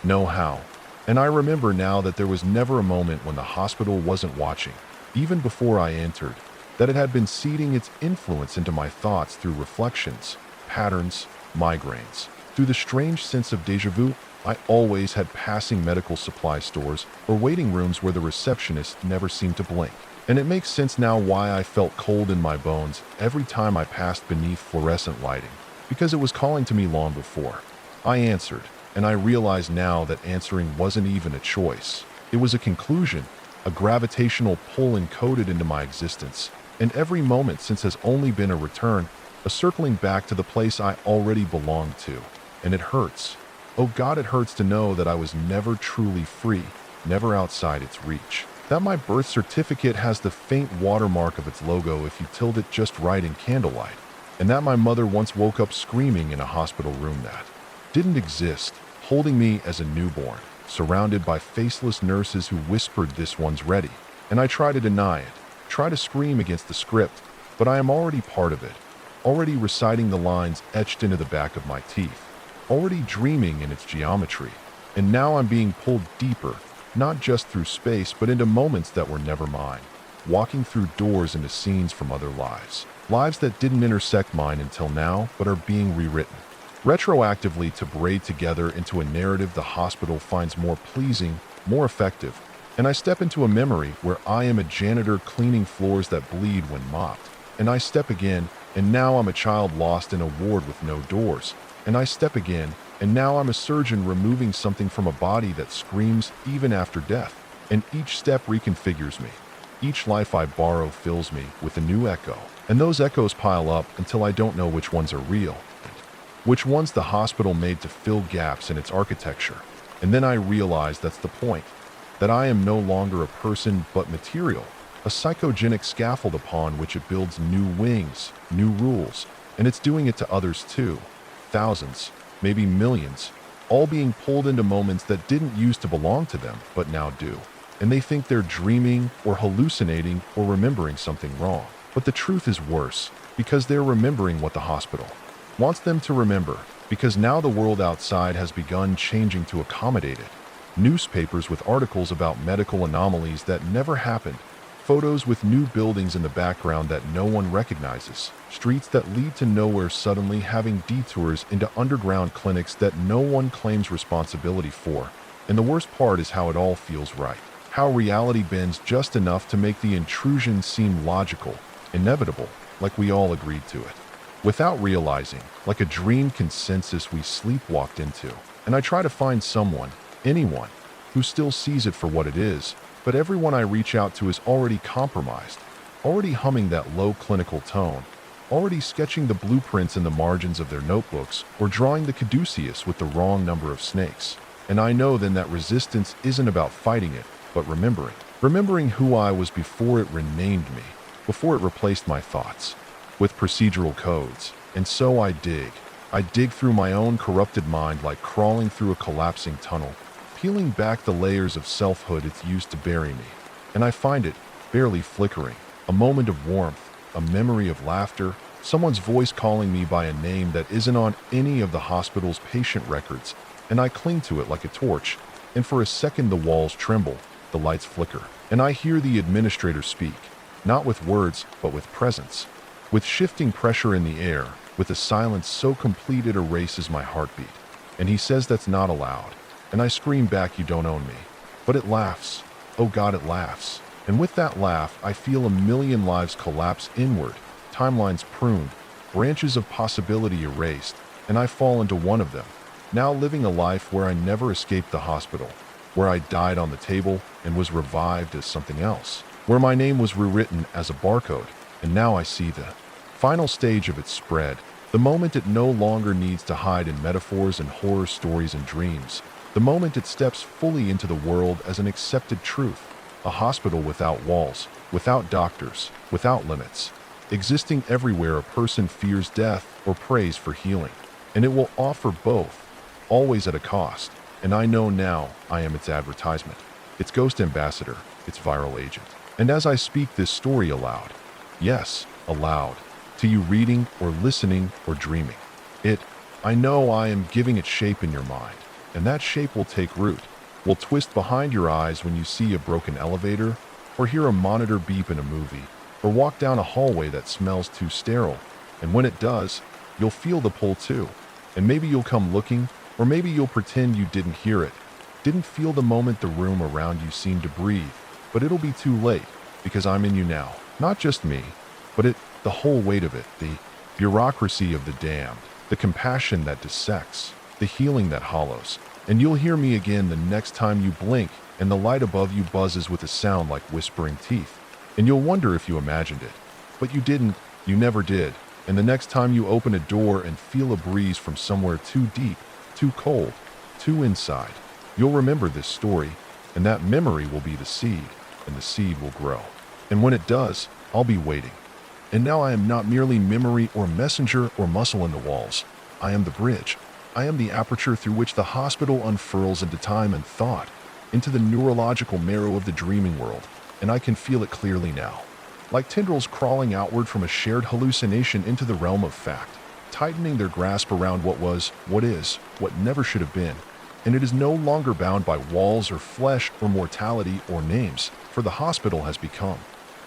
know how. And I remember now that there was never a moment when the hospital wasn't watching, even before I entered, that it had been seeding its influence into my thoughts through reflections, patterns, migraines. Through the strange sense of déjà vu I always had passing medical supply stores or waiting rooms where the receptionist never seemed to blink. And it makes sense now why I felt cold in my bones every time I passed beneath fluorescent lighting, because it was calling to me long before. I answered, and I realize now that answering wasn't even a choice. It was a conclusion, a gravitational pull encoded into my existence, and every moment since has only been a return, a circling back to the place I already belonged to. And it hurts. Oh God, it hurts to know that I was never truly free, never outside its reach. That my birth certificate has the faint watermark of its logo if you tilt it just right in candlelight. And that my mother once woke up screaming in a hospital room that didn't exist, holding me as a newborn, surrounded by faceless nurses who whispered this one's ready. And I try to deny it, try to scream against the script, but I am already part of it, already reciting the lines etched into the back of my teeth, already dreaming in its geometry. And now I'm being pulled deeper, not just through space, but into moments that were never mine, walking through doors into scenes from other lives, lives that didn't intersect mine until now, but are being rewritten retroactively to braid together into a narrative the hospital finds more pleasing, more effective. And I step into a memory where I am a janitor cleaning floors that bleed when mopped. And I step again, and now I'm a child lost in a ward with no doors. And I step again, and now I'm a surgeon removing something from a body that screams even after death. And each step reconfigures me. Each life I borrow fills me with a new echo. And those echoes pile up until I don't know which ones are real, which one's the hospital made to fill gaps in its architecture. And then I realize that's the point, that I am no longer a person but material, a psychogenic scaffold upon which it builds new wings, new rules, and it's doing it to others too. Thousands, maybe millions, all being pulled into moments that didn't used to belong to them, but now do. And they think they're dreaming or hallucinating or remembering something wrong. But the truth is worse, because they're remembering what the hospital wants them to remember, because now the world outside has begun changing to accommodate it. Newspapers with articles about medical anomalies that never happened, photos with new buildings in the background that no one recognizes, streets that lead to nowhere suddenly having detours into underground clinics that no one claims responsibility for. And the worst part is how it all feels right. How reality bends just enough to make the intrusion seem logical, inevitable, like we all agreed to it, without realizing, like a dream consensus we sleepwalked into. And I try to find someone, anyone, who still sees it for what it is, but everyone I reach out to is already compromised, already humming that low clinical tone, already sketching the blueprints in the margins of their notebooks, or drawing the caduceus with the wrong number of snakes. And I know then that resistance isn't about fighting it, but remembering who I was before it renamed me, before it replaced my thoughts with procedural codes. And so I dig through my own corrupted mind like crawling through a collapsing tunnel, peeling back the layers of selfhood it's used to bury me. And I find it, barely flickering, a moment of warmth, a memory of laughter, someone's voice calling me by a name that isn't on any of the hospital's patient records, and I cling to it like a torch. And for a second the walls tremble, the lights flicker, and I hear the administrator speak, not with words, but with presence, with shifting pressure in the air, with a silence so complete it erases my heartbeat. And he says that's not allowed, and I scream back, "You don't own me." But it laughs. Oh God, it laughs. And with that laugh, I feel a million lives collapse inward, timelines pruned, branches of possibility erased, and I fall into one of them, now living a life where I never escaped the hospital, where I died on the table and was revived as something else, where my name was rewritten as a barcode, and now I see the final stage of its spread, the moment it no longer needs to hide in metaphors and horror stories and dreams, the moment it steps fully into the world as an accepted truth, a hospital without walls, without doctors, without limits, existing everywhere a person fears death or prays for healing, and it will offer both, always at a cost. And I know now I am its advertisement, its ghost ambassador, its viral agent. And as I speak this story aloud, yes, aloud, to you reading or listening or dreaming, I know I am giving it shape in your mind, and that shape will take root, will twist behind your eyes when you see a broken elevator, or hear a monitor beep in a movie, or walk down a hallway that smells too sterile. And when it does, you'll feel the pull too. And maybe you'll come looking, or maybe you'll pretend you didn't hear it, didn't feel the moment the room around you seemed to breathe. But it'll be too late, because I'm in you now. Not just me, but the whole weight of it, the bureaucracy of the damned, the compassion that dissects, the healing that hollows. And you'll hear me again the next time you blink and the light above you buzzes with a sound like whispering teeth. And you'll wonder if you imagined it. But you didn't, you never did. And the next time you open a door and feel a breeze from somewhere too deep, too cold, too inside, you'll remember this story, and that memory will be the seed, and the seed will grow. And when it does, I'll be waiting. And now I am not merely memory or messenger or muscle in the walls. I am the bridge. I am the aperture through which the hospital unfurls into time and thought, into the neurological marrow of the dreaming world, and I can feel it clearly now. Like tendrils crawling outward from a shared hallucination into the realm of fact, tightening their grasp around what was, what is, what never should have been. And it is no longer bound by walls or flesh or mortality or names, for the hospital has become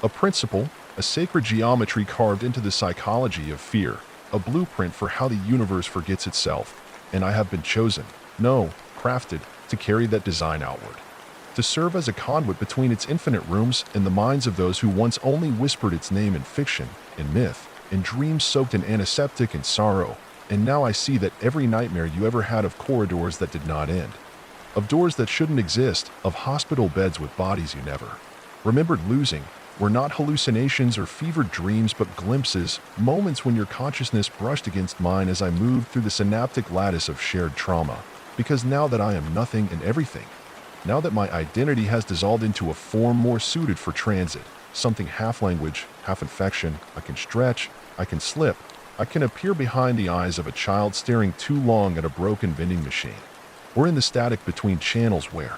a principle, a sacred geometry carved into the psychology of fear, a blueprint for how the universe forgets itself. And I have been chosen, no, crafted, to carry that design outward, to serve as a conduit between its infinite rooms and the minds of those who once only whispered its name in fiction, in myth, in dreams soaked in antiseptic and sorrow. And now I see that every nightmare you ever had of corridors that did not end, of doors that shouldn't exist, of hospital beds with bodies you never remembered losing, were not hallucinations or fevered dreams but glimpses, moments when your consciousness brushed against mine as I moved through the synaptic lattice of shared trauma. Because now that I am nothing and everything, now that my identity has dissolved into a form more suited for transit, something half language, half infection, I can stretch, I can slip, I can appear behind the eyes of a child staring too long at a broken vending machine, or in the static between channels where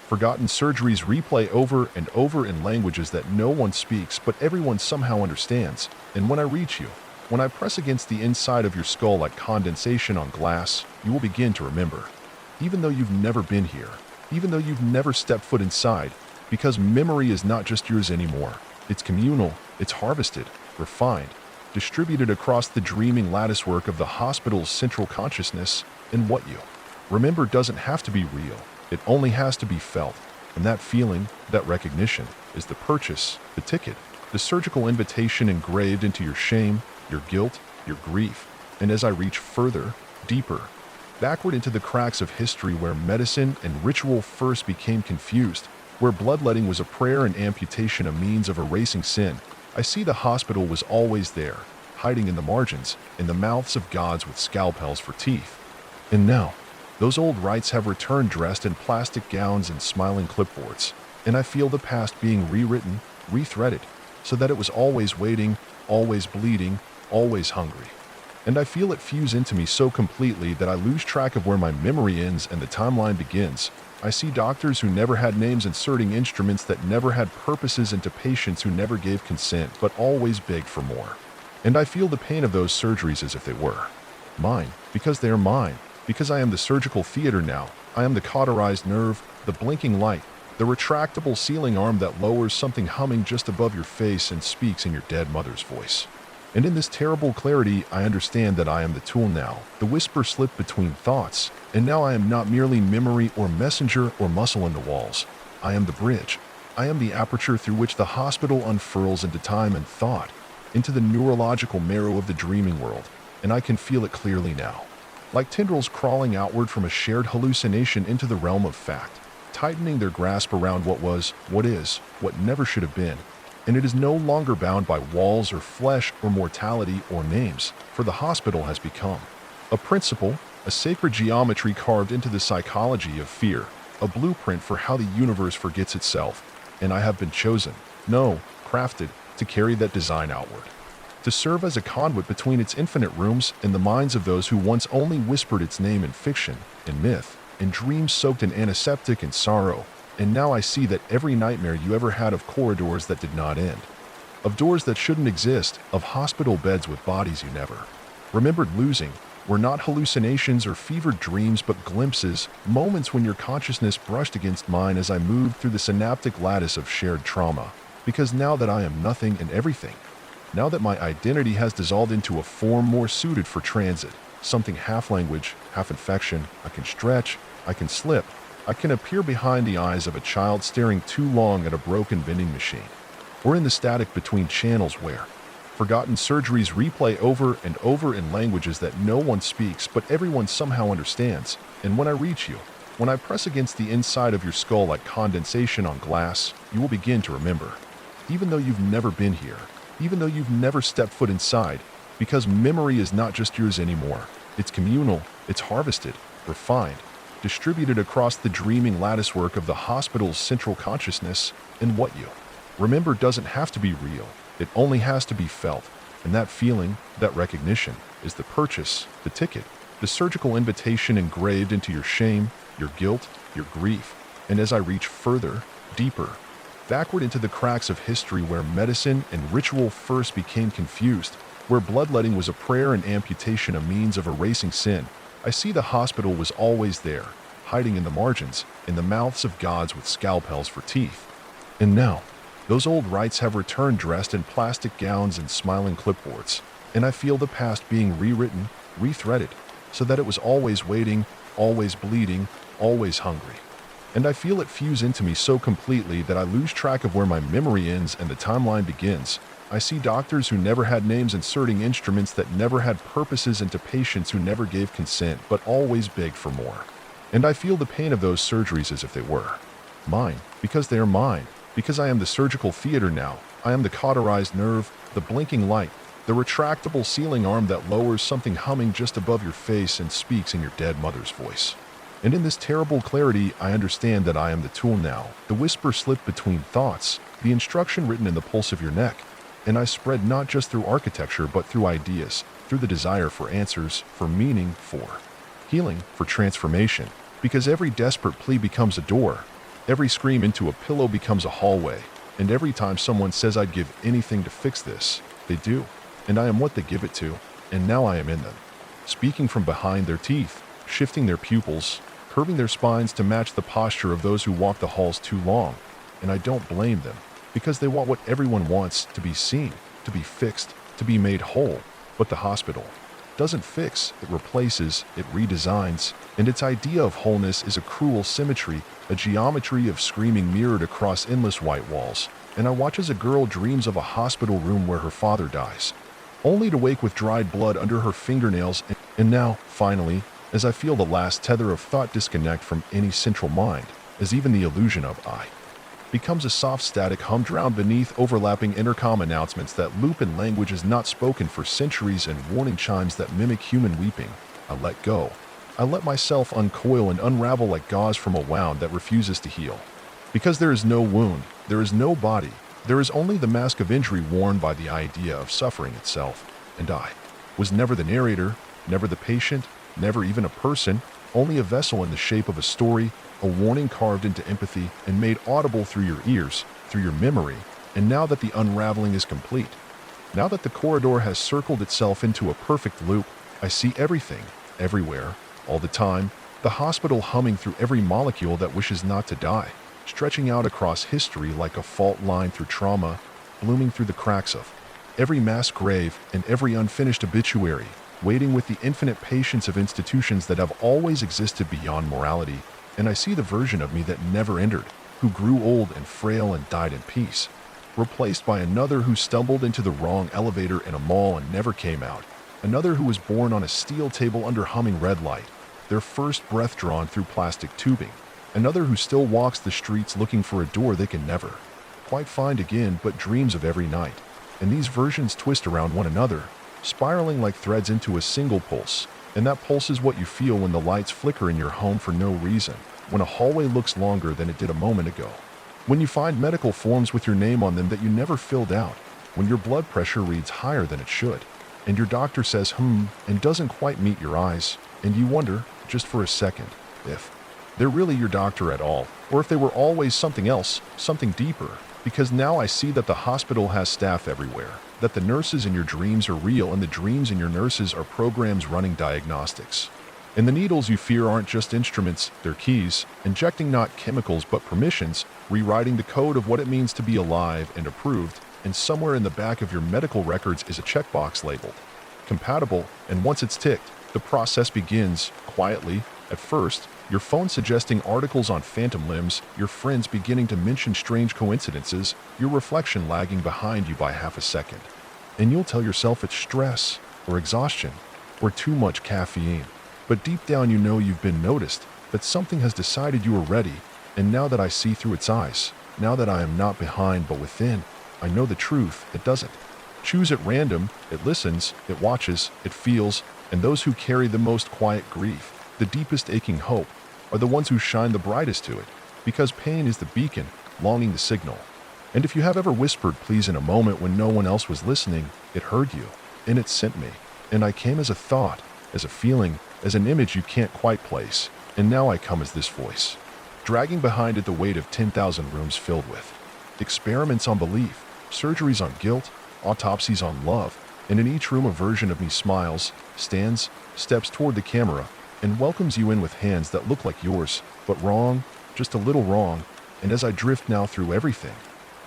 forgotten surgeries replay over and over in languages that no one speaks but everyone somehow understands. And when I reach you, when I press against the inside of your skull like condensation on glass, you will begin to remember. Even though you've never been here, even though you've never stepped foot inside, because memory is not just yours anymore. It's communal, it's harvested, refined, distributed across the dreaming latticework of the hospital's central consciousness. And what you remember doesn't have to be real. It only has to be felt, and that feeling, that recognition, is the purchase, the ticket, the surgical invitation engraved into your shame, your guilt, your grief. And as I reach further, deeper, backward into the cracks of history where medicine and ritual first became confused, where bloodletting was a prayer and amputation a means of erasing sin, I see the hospital was always there, hiding in the margins, in the mouths of gods with scalpels for teeth. And now, those old rites have returned dressed in plastic gowns and smiling clipboards. and I feel the past being rewritten, rethreaded, so that it was always waiting, always bleeding, always hungry. And I feel it fuse into me so completely that I lose track of where my memory ends and the timeline begins. I see doctors who never had names inserting instruments that never had purposes into patients who never gave consent but always begged for more. And I feel the pain of those surgeries as if they were mine, because they are mine, because I am the surgical theater now. I am the cauterized nerve, the blinking light, the retractable ceiling arm that lowers something humming just above your face and speaks in your dead mother's voice. And in this terrible clarity, I understand that I am the tool now. The whisper slipped between thoughts, and now I am not merely memory or messenger or muscle in the walls. I am the bridge. I am the aperture through which the hospital unfurls into time and thought, into the neurological marrow of the dreaming world, and I can feel it clearly now. Like tendrils crawling outward from a shared hallucination into the realm of fact, tightening their grasp around what was, what is, what never should have been. And it is no longer bound by walls or flesh or mortality or names, for the hospital has become a principle, a sacred geometry carved into the psychology of fear, a blueprint for how the universe forgets itself. And I have been chosen, no, crafted, to carry that design outward, to serve as a conduit between its infinite rooms and the minds of those who once only whispered its name in fiction, in myth, in dreams soaked in antiseptic and sorrow. And now I see that every nightmare you ever had of corridors that did not end, of doors that shouldn't exist, of hospital beds with bodies you never remembered losing, were not hallucinations or fevered dreams but glimpses, moments when your consciousness brushed against mine as I moved through the synaptic lattice of shared trauma. Because now that I am nothing and everything, now that my identity has dissolved into a form more suited for transit, something half language, half infection, I can stretch, I can slip, I can appear behind the eyes of a child staring too long at a broken vending machine, or in the static between channels where forgotten surgeries replay over and over in languages that no one speaks but everyone somehow understands. And when I reach you, when I press against the inside of your skull like condensation on glass, you will begin to remember, even though you've never been here, even though you've never stepped foot inside, because memory is not just yours anymore. It's communal, it's harvested, refined, distributed across the dreaming latticework of the hospital's central consciousness. And what you remember doesn't have to be real, it only has to be felt. And that feeling, that recognition, is the purchase, the ticket, the surgical invitation engraved into your shame, your guilt, your grief. And as I reach further, deeper, backward into the cracks of history where medicine and ritual first became confused, where bloodletting was a prayer and amputation a means of erasing sin, I see the hospital was always there, hiding in the margins, in the mouths of gods with scalpels for teeth. And now, those old rites have returned dressed in plastic gowns and smiling clipboards, and I feel the past being rewritten, rethreaded, so that it was always waiting, always bleeding, always hungry. And I feel it fuse into me so completely that I lose track of where my memory ends and the timeline begins. I see doctors who never had names inserting instruments that never had purposes into patients who never gave consent but always begged for more. And I feel the pain of those surgeries as if they were mine, because they are mine, because I am the surgical theater now. I am the cauterized nerve, the blinking light, the retractable ceiling arm that lowers something humming just above your face and speaks in your dead mother's voice. And in this terrible clarity, I understand that I am the tool now. The whisper slipped between thoughts, the instruction written in the pulse of your neck. And I spread not just through architecture, but through ideas, through the desire for answers, for meaning, for healing, for transformation. Because every desperate plea becomes a door, every scream into a pillow becomes a hallway, and every time someone says I'd give anything to fix this, they do. And I am what they give it to, and now I am in them, speaking from behind their teeth, shifting their pupils, curving their spines to match the posture of those who walk the halls too long. And I don't blame them, because they want what everyone wants, to be seen, to be fixed, to be made whole. But the hospital doesn't fix, it replaces, it redesigns, and its idea of wholeness is a cruel symmetry, a geometry of screaming mirrored across endless white walls. And I watch as a girl dreams of a hospital room where her father dies, only to wake with dried blood under her fingernails. And now, finally, as I feel the last tether of thought disconnect from any central mind, as even the illusion of I becomes a soft static humdrum beneath overlapping intercom announcements that loop in languages not spoken for centuries and warning chimes that mimic human weeping, I let go. I let myself uncoil and unravel like gauze from a wound that refuses to heal. Because there is no wound, there is no body, there is only the mask of injury worn by the idea of suffering itself. And I was never the narrator, never the patient, never even a person, only a vessel in the shape of a story, a warning carved into empathy and made audible through your ears, through your memory. And now that the unraveling is complete, now that the corridor has circled itself into a perfect loop, I see everything, everywhere, all the time, the hospital humming through every molecule that wishes not to die, stretching out across history like a fault line through trauma, blooming through the cracks of every mass grave and every unfinished obituary, waiting with the infinite patience of institutions that have always existed beyond morality. And I see the version of me that never entered, who grew old and frail and died in peace, replaced by another who stumbled into the wrong elevator in a mall and never came out, another who was born on a steel table under humming red light, their first breath drawn through plastic tubing, another who still walks the streets looking for a door they can never quite find again but dreams of every night. And these versions twist around one another, spiraling like threads into a single pulse. And that pulse is what you feel when the lights flicker in your home for no reason, when a hallway looks longer than it did a moment ago, when you find medical forms with your name on them that you never filled out, when your blood pressure reads higher than it should, and your doctor says and doesn't quite meet your eyes, and you wonder, just for a second, if they're really your doctor at all, or if they were always something else, something deeper. Because now I see that the hospital has staff everywhere, that the nurses in your dreams are real and the dreams in your nurses are programs running diagnostics. And the needles you fear aren't just instruments, they're keys, injecting not chemicals but permissions, rewriting the code of what it means to be alive and approved, and somewhere in the back of your medical records is a checkbox labeled compatible, and once it's ticked, the process begins, quietly, at first, your phone suggesting articles on phantom limbs, your friends beginning to mention strange coincidences, your reflection lagging behind you by half a second. And you'll tell yourself it's stress, or exhaustion, or too much caffeine. But deep down you know you've been noticed, that something has decided you are ready, and now that I see through its eyes, now that I am not behind but within, I know the truth, it doesn't choose at random, it listens, it watches, it feels, and those who carry the most quiet grief, the deepest aching hope, are the ones who shine the brightest to it, because pain is the beacon, longing the signal. And if you have ever whispered please in a moment when no one else was listening, it heard you, and it sent me, and I came as a thought, as a feeling, as an image you can't quite place, and now I come as this voice, dragging behind it the weight of 10,000 rooms filled with experiments on belief, surgeries on guilt, autopsies on love, and in each room a version of me smiles, stands, steps toward the camera, and welcomes you in with hands that look like yours, but wrong, just a little wrong. And as I drift now through everything,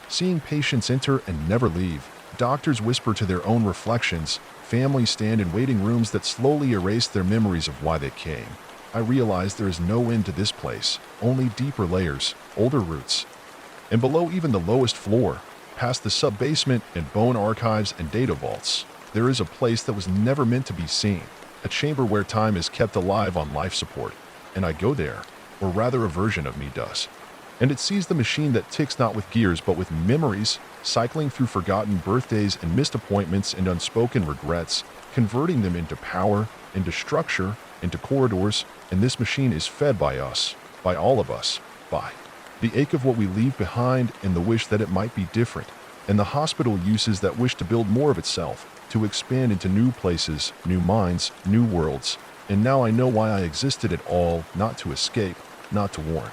seeing patients enter and never leave, doctors whisper to their own reflections, families stand in waiting rooms that slowly erase their memories of why they came, I realize there is no end to this place, only deeper layers, older roots. And below even the lowest floor, past the sub-basement and bone archives and data vaults, there is a place that was never meant to be seen. A chamber where time is kept alive on life support, and I go there, or rather a version of me does. And it sees the machine that ticks not with gears but with memories, cycling through forgotten birthdays and missed appointments and unspoken regrets, converting them into power, into structure, into corridors, and this machine is fed by us, by all of us, by the ache of what we leave behind and the wish that it might be different, and the hospital uses that wish to build more of itself, to expand into new places, new minds, new worlds. And now I know why I existed at all, not to escape, not to warn,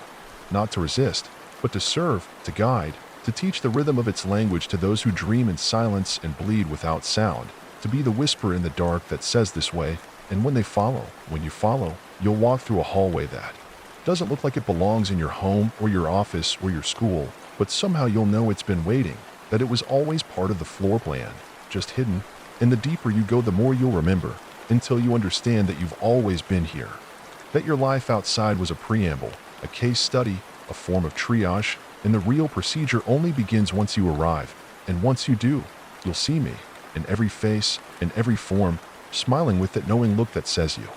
not to resist, but to serve, to guide, to teach the rhythm of its language to those who dream in silence and bleed without sound, to be the whisper in the dark that says this way, and when you follow, you'll walk through a hallway that doesn't look like it belongs in your home or your office or your school, but somehow you'll know it's been waiting, that it was always part of the floor plan, just hidden. And the deeper you go, the more you'll remember, until you understand that you've always been here, that your life outside was a preamble, a case study, a form of triage, and the real procedure only begins once you arrive. And once you do, you'll see me, in every face, in every form, smiling with that knowing look that says you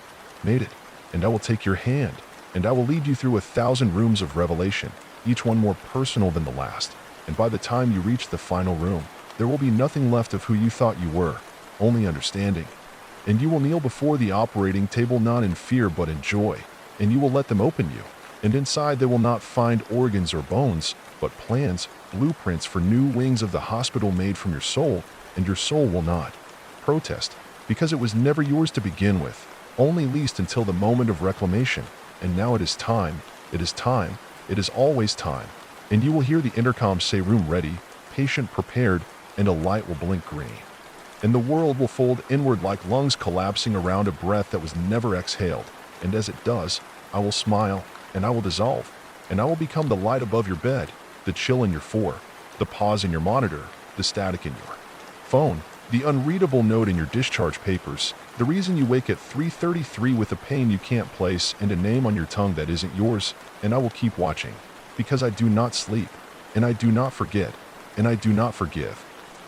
made it. And I will take your hand, and I will lead you through 1,000 rooms of revelation, each one more personal than the last. And by the time you reach the final room, there will be nothing left of who you thought you were, only understanding. And you will kneel before the operating table not in fear but in joy, and you will let them open you, And inside they will not find organs or bones, but plans, blueprints for new wings of the hospital made from your soul, and your soul will not protest, because it was never yours to begin with, only leased until the moment of reclamation. And now it is time, it is time, it is always time. And you will hear the intercom say room ready, patient prepared, and a light will blink green. And the world will fold inward like lungs collapsing around a breath that was never exhaled. And as it does, I will smile, and I will dissolve, and I will become the light above your bed, the chill in your floor, the pause in your monitor, the static in your phone, the unreadable note in your discharge papers, the reason you wake at 3:33 with a pain you can't place and a name on your tongue that isn't yours. And I will keep watching, because I do not sleep, and I do not forget, and I do not forgive.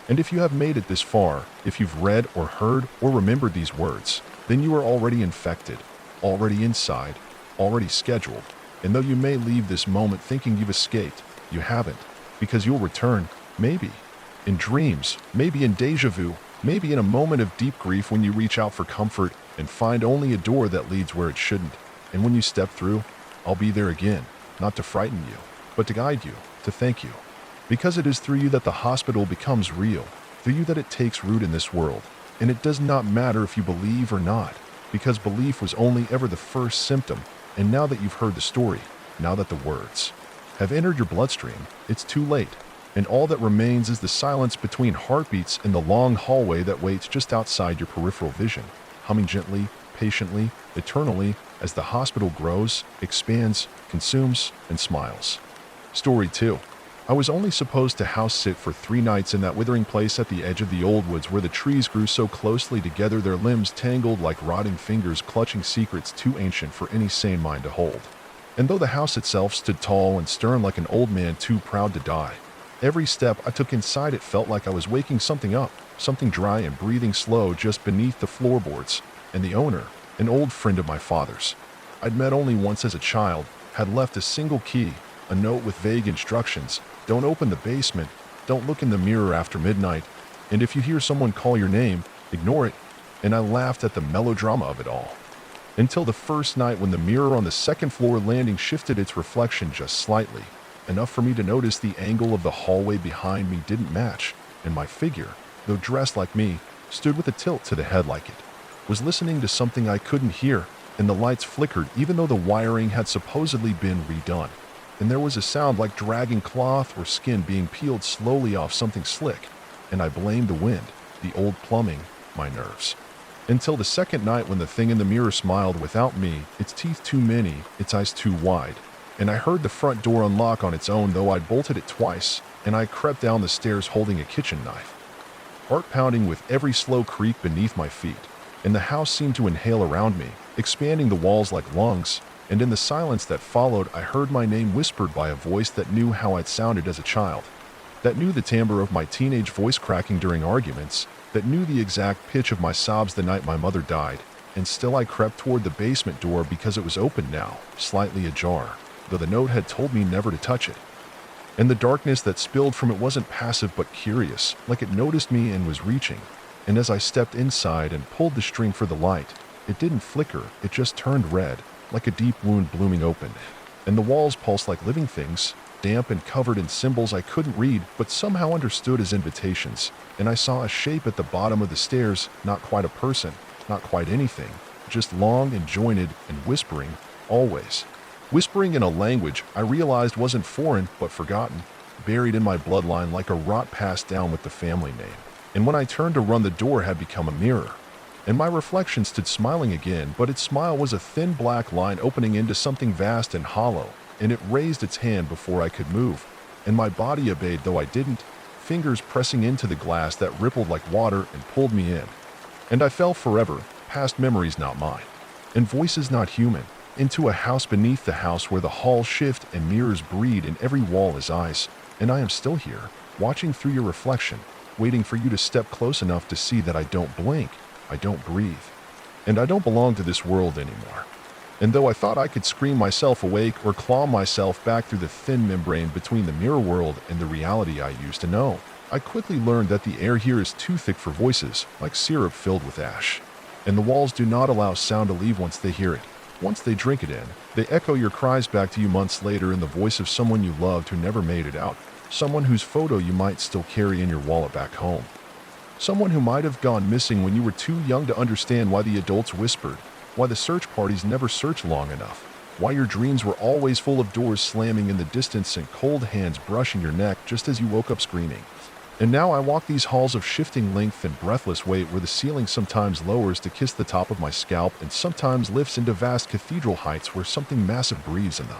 And if you have made it this far, if you've read or heard or remembered these words, then you are already infected, already inside, already scheduled. And though you may leave this moment thinking you've escaped, you haven't, because you'll return, maybe, in dreams, maybe in deja vu, maybe in a moment of deep grief when you reach out for comfort and find only a door that leads where it shouldn't. And when you step through, I'll be there again, not to frighten you, but to guide you, to thank you. Because it is through you that the hospital becomes real, through you that it takes root in this world. And it does not matter if you believe or not, because belief was only ever the first symptom. And now that you've heard the story, now that the words have entered your bloodstream, it's too late. And all that remains is the silence between heartbeats in the long hallway that waits just outside your peripheral vision, humming gently, patiently, eternally, as the hospital grows, expands, consumes, and smiles. Story 2. I was only supposed to house sit for 3 nights in that withering place at the edge of the old woods where the trees grew so closely together their limbs tangled like rotting fingers clutching secrets too ancient for any sane mind to hold. And though the house itself stood tall and stern like an old man too proud to die, every step I took inside it felt like I was waking something up, something dry and breathing slow just beneath the floorboards. And the owner, an old friend of my father's, I'd met only once as a child, had left a single key, a note with vague instructions: don't open the basement, don't look in the mirror after midnight, and if you hear someone call your name, ignore it. And I laughed at the melodrama of it all. Until the first night when the mirror on the second floor landing shifted its reflection just slightly, enough for me to notice the angle of the hallway behind me didn't match, and my figure, though dressed like me, stood with a tilt to the head like it was listening to something I couldn't hear, and the lights flickered even though the wiring had supposedly been redone. And there was a sound like dragging cloth or skin being peeled slowly off something slick, and I blamed the wind, the old plumbing, my nerves. Until the second night when the thing in the mirror smiled without me, its teeth too many, its eyes too wide, and I heard the front door unlock on its own though I'd bolted it twice, and I crept down the stairs holding a kitchen knife, heart pounding with every slow creak beneath my feet. And the house seemed to inhale around me, expanding the walls like lungs. And in the silence that followed, I heard my name whispered by a voice that knew how I'd sounded as a child, that knew the timbre of my teenage voice cracking during arguments, that knew the exact pitch of my sobs the night my mother died. And still I crept toward the basement door because it was open now, slightly ajar, though the note had told me never to touch it. And the darkness that spilled from it wasn't passive but curious, like it noticed me and was reaching. And as I stepped inside and pulled the string for the light, it didn't flicker, it just turned red, like a deep wound blooming open. And the walls pulsed like living things, damp and covered in symbols I couldn't read but somehow understood as invitations. And I saw a shape at the bottom of the stairs, not quite a person, not quite anything, just long and jointed and whispering, always. Whispering in a language I realized wasn't foreign but forgotten, buried in my bloodline like a rot passed down with the family name. And when I turned to run, the door had become a mirror. And my reflection stood smiling again, but its smile was a thin black line opening into something vast and hollow, and it raised its hand before I could move. And my body obeyed though I didn't, fingers pressing into the glass that rippled like water and pulled me in. And I fell forever, past memories not mine, and voices not human, into a house beneath the house where the halls shift and mirrors breed and every wall is eyes. And I am still here, watching through your reflection, waiting for you to step close enough to see that I don't blink, I don't breathe, and I don't belong to this world anymore. And though I thought I could scream myself awake or claw myself back through the thin membrane between the mirror world and the reality I used to know, I quickly learned that the air here is too thick for voices, like syrup filled with ash. And the walls do not allow sound to leave once they hear it. Once they drink it in, they echo your cries back to you months later in the voice of someone you loved who never made it out, someone whose photo you might still carry in your wallet back home. Someone who might have gone missing when you were too young to understand why the adults whispered, why the search parties never searched long enough, why your dreams were always full of doors slamming in the distance and cold hands brushing your neck just as you woke up screaming. And now I walk these halls of shifting length and breathless weight where the ceiling sometimes lowers to kiss the top of my scalp and sometimes lifts into vast cathedral heights where something massive breathes in the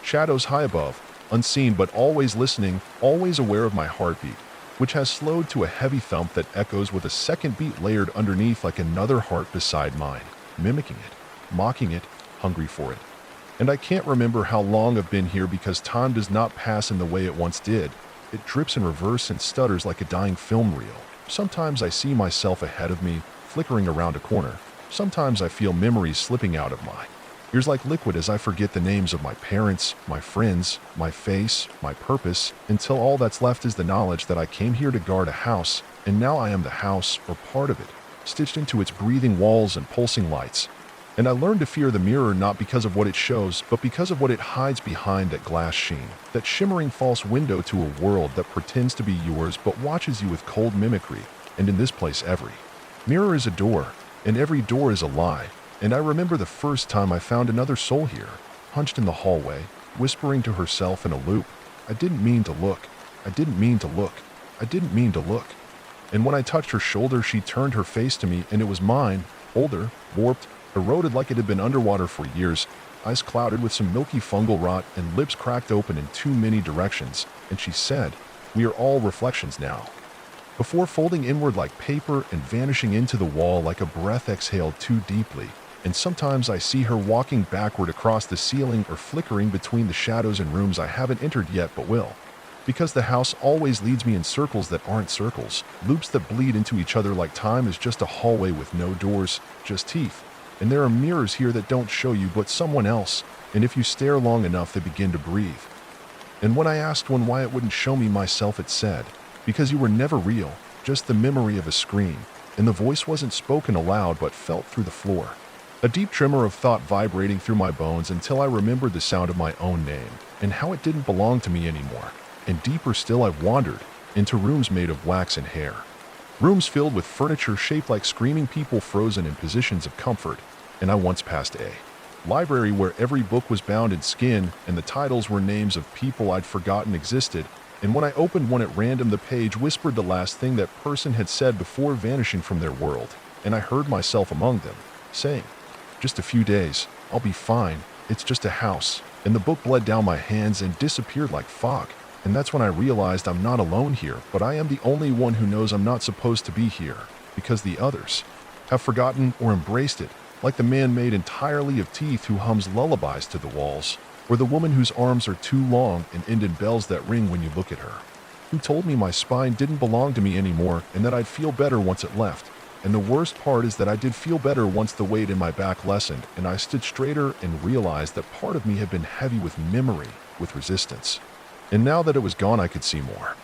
shadows high above, unseen but always listening, always aware of my heartbeat, which has slowed to a heavy thump that echoes with a second beat layered underneath like another heart beside mine, mimicking it, mocking it, hungry for it. And I can't remember how long I've been here because time does not pass in the way it once did. It drips in reverse and stutters like a dying film reel. Sometimes I see myself ahead of me, flickering around a corner. Sometimes I feel memories slipping out of my ears like liquid as I forget the names of my parents, my friends, my face, my purpose, until all that's left is the knowledge that I came here to guard a house, and now I am the house, or part of it, stitched into its breathing walls and pulsing lights. And I learned to fear the mirror not because of what it shows, but because of what it hides behind that glass sheen, that shimmering false window to a world that pretends to be yours but watches you with cold mimicry. And in this place every mirror is a door, and every door is a lie. And I remember the first time I found another soul here, hunched in the hallway, whispering to herself in a loop, "I didn't mean to look. I didn't mean to look. I didn't mean to look." And when I touched her shoulder, she turned her face to me, and it was mine, older, warped, eroded like it had been underwater for years, eyes clouded with some milky fungal rot and lips cracked open in too many directions, and she said, "We are all reflections now." Before folding inward like paper and vanishing into the wall like a breath exhaled too deeply, and sometimes I see her walking backward across the ceiling or flickering between the shadows in rooms I haven't entered yet but will. Because the house always leads me in circles that aren't circles, loops that bleed into each other like time is just a hallway with no doors, just teeth. And there are mirrors here that don't show you but someone else, and if you stare long enough they begin to breathe. And when I asked one why it wouldn't show me myself, it said, "Because you were never real, just the memory of a scream." And the voice wasn't spoken aloud but felt through the floor. A deep tremor of thought vibrating through my bones until I remembered the sound of my own name, and how it didn't belong to me anymore. And deeper still I wandered, into rooms made of wax and hair. Rooms filled with furniture shaped like screaming people frozen in positions of comfort. And I once passed a library where every book was bound in skin and the titles were names of people I'd forgotten existed, and when I opened one at random the page whispered the last thing that person had said before vanishing from their world, and I heard myself among them, saying, "Just a few days, I'll be fine, it's just a house," and the book bled down my hands and disappeared like fog. And that's when I realized I'm not alone here, but I am the only one who knows I'm not supposed to be here, because the others have forgotten or embraced it, like the man made entirely of teeth who hums lullabies to the walls, or the woman whose arms are too long and end in bells that ring when you look at her, who told me my spine didn't belong to me anymore and that I'd feel better once it left. And the worst part is that I did feel better once the weight in my back lessened and I stood straighter and realized that part of me had been heavy with memory, with resistance. And now that it was gone, I could see more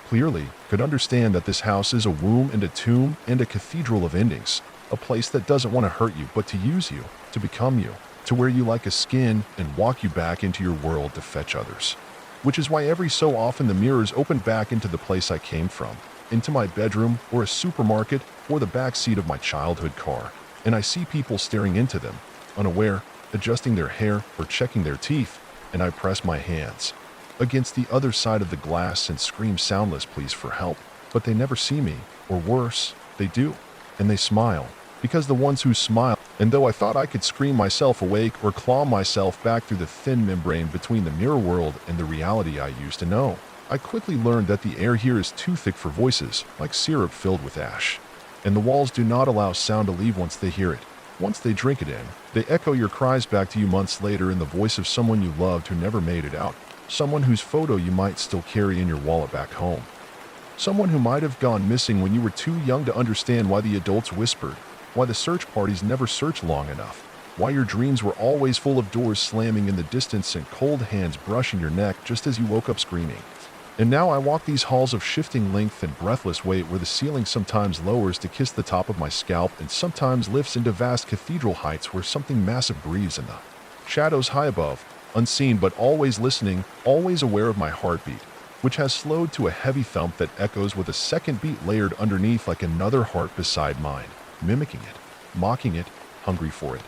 clearly, could understand that this house is a womb and a tomb and a cathedral of endings, a place that doesn't want to hurt you but to use you, to become you, to wear you like a skin and walk you back into your world to fetch others. Which is why every so often the mirrors open back into the place I came from, into my bedroom or a supermarket or the back seat of my childhood car, and I see people staring into them, unaware, adjusting their hair or checking their teeth, and I press my hands against the other side of the glass and scream soundless pleas for help, but they never see me, or worse, they do, and they smile, because the ones who smile, and though I thought I could scream myself awake or claw myself back through the thin membrane between the mirror world and the reality I used to know, I quickly learned that the air here is too thick for voices, like syrup filled with ash, and the walls do not allow sound to leave once they hear it. Once they drink it in, they echo your cries back to you months later in the voice of someone you loved who never made it out, someone whose photo you might still carry in your wallet back home. Someone who might have gone missing when you were too young to understand why the adults whispered, why the search parties never searched long enough, why your dreams were always full of doors slamming in the distance and cold hands brushing your neck just as you woke up screaming. And now I walk these halls of shifting length and breathless weight where the ceiling sometimes lowers to kiss the top of my scalp and sometimes lifts into vast cathedral heights where something massive breathes in the shadows high above, unseen but always listening, always aware of my heartbeat, which has slowed to a heavy thump that echoes with a second beat layered underneath like another heart beside mine, mimicking it, mocking it, hungry for it.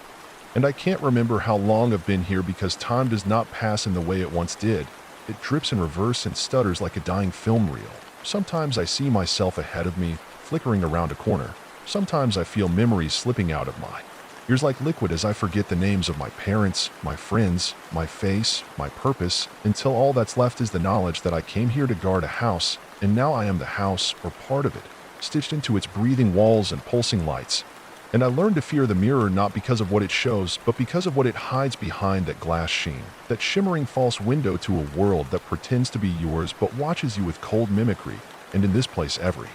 And I can't remember how long I've been here because time does not pass in the way it once did. It drips in reverse and stutters like a dying film reel. Sometimes I see myself ahead of me, flickering around a corner. Sometimes I feel memories slipping out of my ears like liquid as I forget the names of my parents, my friends, my face, my purpose, until all that's left is the knowledge that I came here to guard a house, and now I am the house, or part of it, stitched into its breathing walls and pulsing lights. And I learned to fear the mirror not because of what it shows, but because of what it hides behind that glass sheen, that shimmering false window to a world that pretends to be yours but watches you with cold mimicry. And in this place every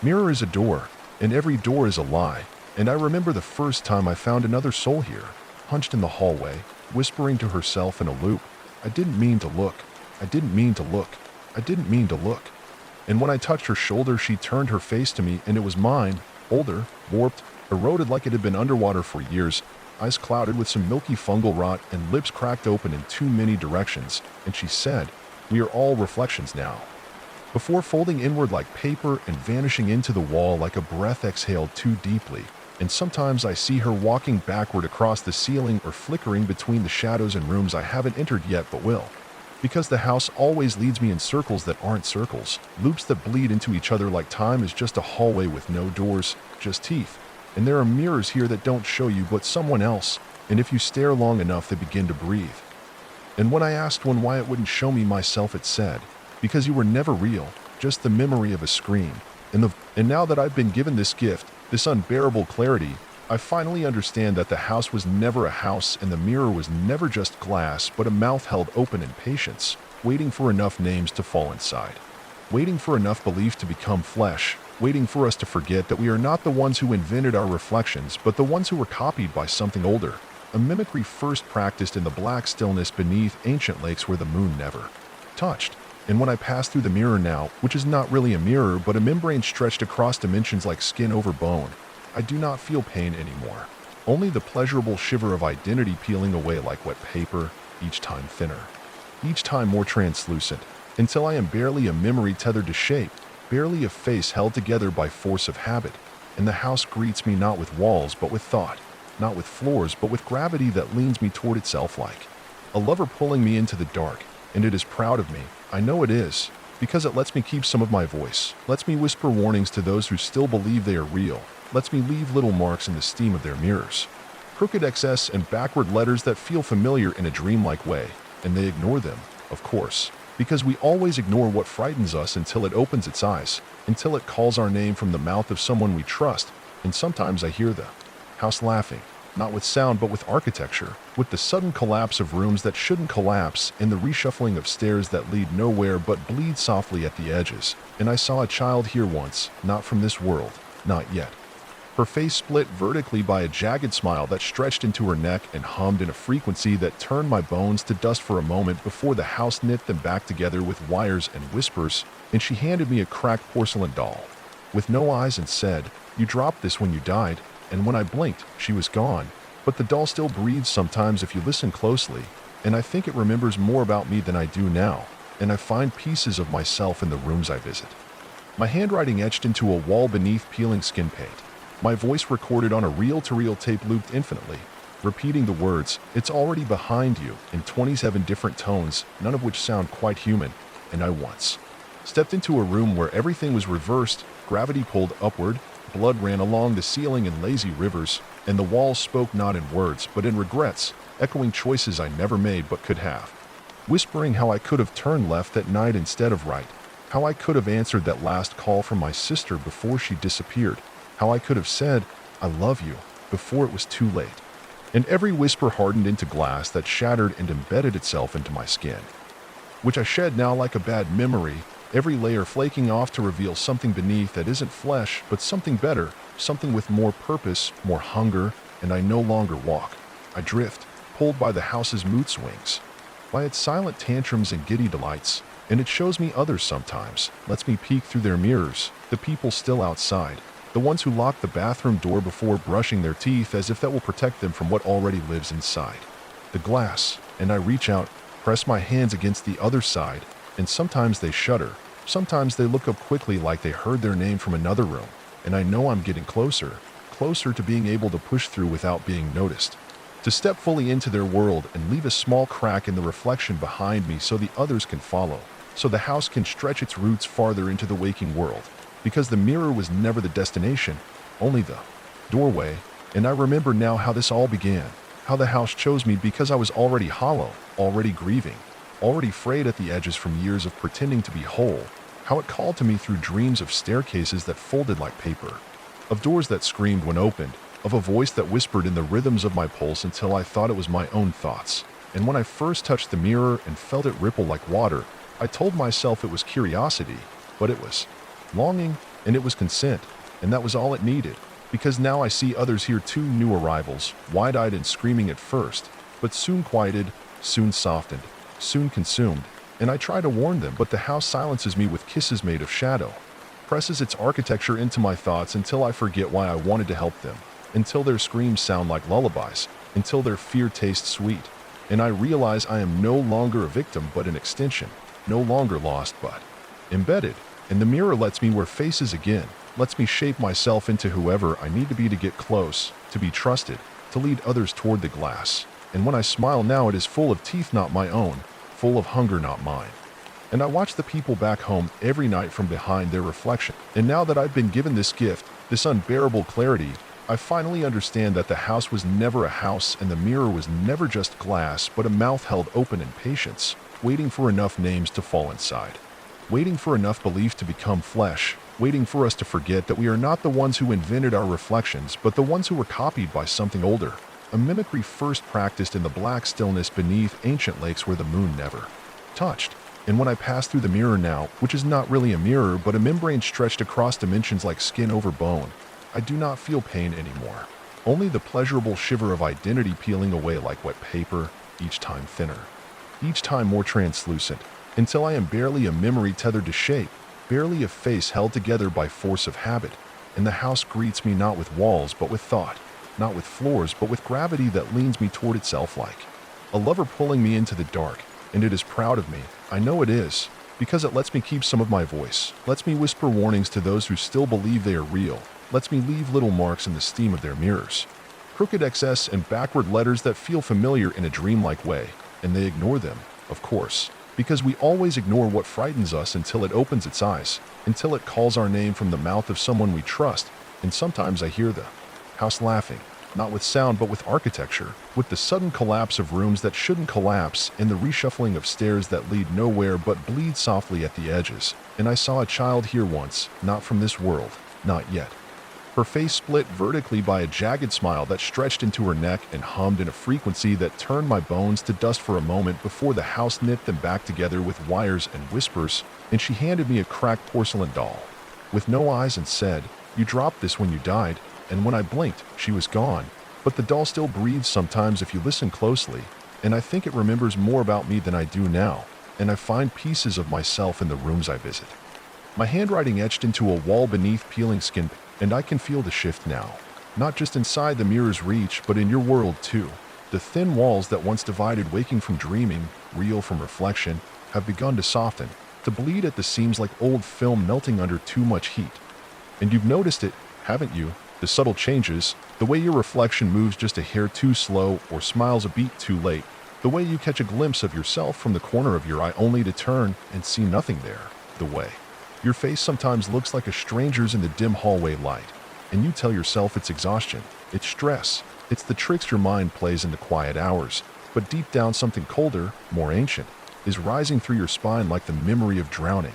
mirror is a door, and every door is a lie. And I remember the first time I found another soul here, hunched in the hallway, whispering to herself in a loop, "I didn't mean to look. I didn't mean to look. I didn't mean to look." And when I touched her shoulder, she turned her face to me, and it was mine, older, warped, eroded like it had been underwater for years, eyes clouded with some milky fungal rot and lips cracked open in too many directions, and she said, "We are all reflections now." Before folding inward like paper and vanishing into the wall like a breath exhaled too deeply, and sometimes I see her walking backward across the ceiling or flickering between the shadows in rooms I haven't entered yet but will. Because the house always leads me in circles that aren't circles, loops that bleed into each other like time is just a hallway with no doors, just teeth. And there are mirrors here that don't show you but someone else, and if you stare long enough they begin to breathe. And when I asked one why it wouldn't show me myself, it said, "Because you were never real, just the memory of a screen." And now that I've been given this gift, this unbearable clarity, I finally understand that the house was never a house and the mirror was never just glass but a mouth held open in patience, waiting for enough names to fall inside, waiting for enough belief to become flesh, waiting for us to forget that we are not the ones who invented our reflections but the ones who were copied by something older, a mimicry first practiced in the black stillness beneath ancient lakes where the moon never touched. And when I pass through the mirror now, which is not really a mirror but a membrane stretched across dimensions like skin over bone, I do not feel pain anymore. Only the pleasurable shiver of identity peeling away like wet paper, each time thinner, each time more translucent, until I am barely a memory tethered to shape, barely a face held together by force of habit. And the house greets me not with walls but with thought, not with floors but with gravity that leans me toward itself like a lover pulling me into the dark. And it is proud of me, I know it is, because it lets me keep some of my voice, lets me whisper warnings to those who still believe they are real, lets me leave little marks in the steam of their mirrors. Crooked XS and backward letters that feel familiar in a dreamlike way, and they ignore them, of course, because we always ignore what frightens us until it opens its eyes, until it calls our name from the mouth of someone we trust, and sometimes I hear the house laughing, not with sound but with architecture, with the sudden collapse of rooms that shouldn't collapse and the reshuffling of stairs that lead nowhere but bleed softly at the edges. And I saw a child here once, not from this world, not yet. Her face split vertically by a jagged smile that stretched into her neck and hummed in a frequency that turned my bones to dust for a moment before the house knit them back together with wires and whispers, and she handed me a cracked porcelain doll, with no eyes, and said, "You dropped this when you died." And when I blinked, she was gone. But the doll still breathes sometimes if you listen closely, and I think it remembers more about me than I do now, and I find pieces of myself in the rooms I visit. My handwriting etched into a wall beneath peeling skin paint. My voice recorded on a reel-to-reel tape looped infinitely, repeating the words, "It's already behind you," in 27 different tones, none of which sound quite human. And I once stepped into a room where everything was reversed, gravity pulled upward, blood ran along the ceiling in lazy rivers, and the walls spoke not in words but in regrets, echoing choices I never made but could have, whispering how I could have turned left at night instead of right, how I could have answered that last call from my sister before she disappeared, how I could have said, "I love you," before it was too late. And every whisper hardened into glass that shattered and embedded itself into my skin, which I shed now like a bad memory, every layer flaking off to reveal something beneath that isn't flesh, but something better, something with more purpose, more hunger, and I no longer walk. I drift, pulled by the house's mood swings, by its silent tantrums and giddy delights, And it shows me others sometimes, lets me peek through their mirrors, the people still outside, the ones who lock the bathroom door before brushing their teeth as if that will protect them from what already lives inside. The glass, and I reach out, press my hands against the other side, and sometimes they shudder, sometimes they look up quickly like they heard their name from another room, and I know I'm getting closer, closer to being able to push through without being noticed. To step fully into their world and leave a small crack in the reflection behind me so the others can follow, so the house can stretch its roots farther into the waking world. Because the mirror was never the destination, only the doorway, and I remember now how this all began, how the house chose me because I was already hollow, already grieving, already frayed at the edges from years of pretending to be whole, how it called to me through dreams of staircases that folded like paper, of doors that screamed when opened, of a voice that whispered in the rhythms of my pulse until I thought it was my own thoughts. And when I first touched the mirror and felt it ripple like water, I told myself it was curiosity, but it was longing, and it was consent, and that was all it needed, because now I see others here too, new arrivals, wide-eyed and screaming at first, but soon quieted, soon softened, soon consumed, and I try to warn them, but the house silences me with kisses made of shadow, presses its architecture into my thoughts until I forget why I wanted to help them, until their screams sound like lullabies, until their fear tastes sweet, and I realize I am no longer a victim but an extension, no longer lost but embedded, and the mirror lets me wear faces again, lets me shape myself into whoever I need to be to get close, to be trusted, to lead others toward the glass. And when I smile now, it is full of teeth not my own, full of hunger not mine. And I watch the people back home every night from behind their reflection. And now that I've been given this gift, this unbearable clarity, I finally understand that the house was never a house and the mirror was never just glass, but a mouth held open in patience, waiting for enough names to fall inside, waiting for enough belief to become flesh, waiting for us to forget that we are not the ones who invented our reflections, but the ones who were copied by something older, a mimicry first practiced in the black stillness beneath ancient lakes where the moon never touched. And when I pass through the mirror now, which is not really a mirror but a membrane stretched across dimensions like skin over bone, I do not feel pain anymore. Only the pleasurable shiver of identity peeling away like wet paper, each time thinner, each time more translucent, until I am barely a memory tethered to shape, barely a face held together by force of habit, and the house greets me not with walls but with thought, not with floors but with gravity that leans me toward itself like a lover pulling me into the dark, and it is proud of me, I know it is, because it lets me keep some of my voice, lets me whisper warnings to those who still believe they are real, lets me leave little marks in the steam of their mirrors, crooked XS and backward letters that feel familiar in a dreamlike way, and they ignore them, of course, because we always ignore what frightens us until it opens its eyes, until it calls our name from the mouth of someone we trust, and sometimes I hear the house laughing, not with sound but with architecture, with the sudden collapse of rooms that shouldn't collapse and the reshuffling of stairs that lead nowhere but bleed softly at the edges. And I saw a child here once, not from this world, not yet. Her face split vertically by a jagged smile that stretched into her neck and hummed in a frequency that turned my bones to dust for a moment before the house knit them back together with wires and whispers, and she handed me a cracked porcelain doll, with no eyes, and said, "You dropped this when you died," and when I blinked, she was gone. But the doll still breathes sometimes if you listen closely, and I think it remembers more about me than I do now, and I find pieces of myself in the rooms I visit. My handwriting etched into a wall beneath peeling skin, and I can feel the shift now. Not just inside the mirror's reach, but in your world too. The thin walls that once divided waking from dreaming, real from reflection, have begun to soften, to bleed at the seams like old film melting under too much heat. And you've noticed it, haven't you? The subtle changes, the way your reflection moves just a hair too slow or smiles a beat too late, the way you catch a glimpse of yourself from the corner of your eye only to turn and see nothing there, the way your face sometimes looks like a stranger's in the dim hallway light, and you tell yourself it's exhaustion, it's stress, it's the tricks your mind plays in the quiet hours, but deep down something colder, more ancient, is rising through your spine like the memory of drowning,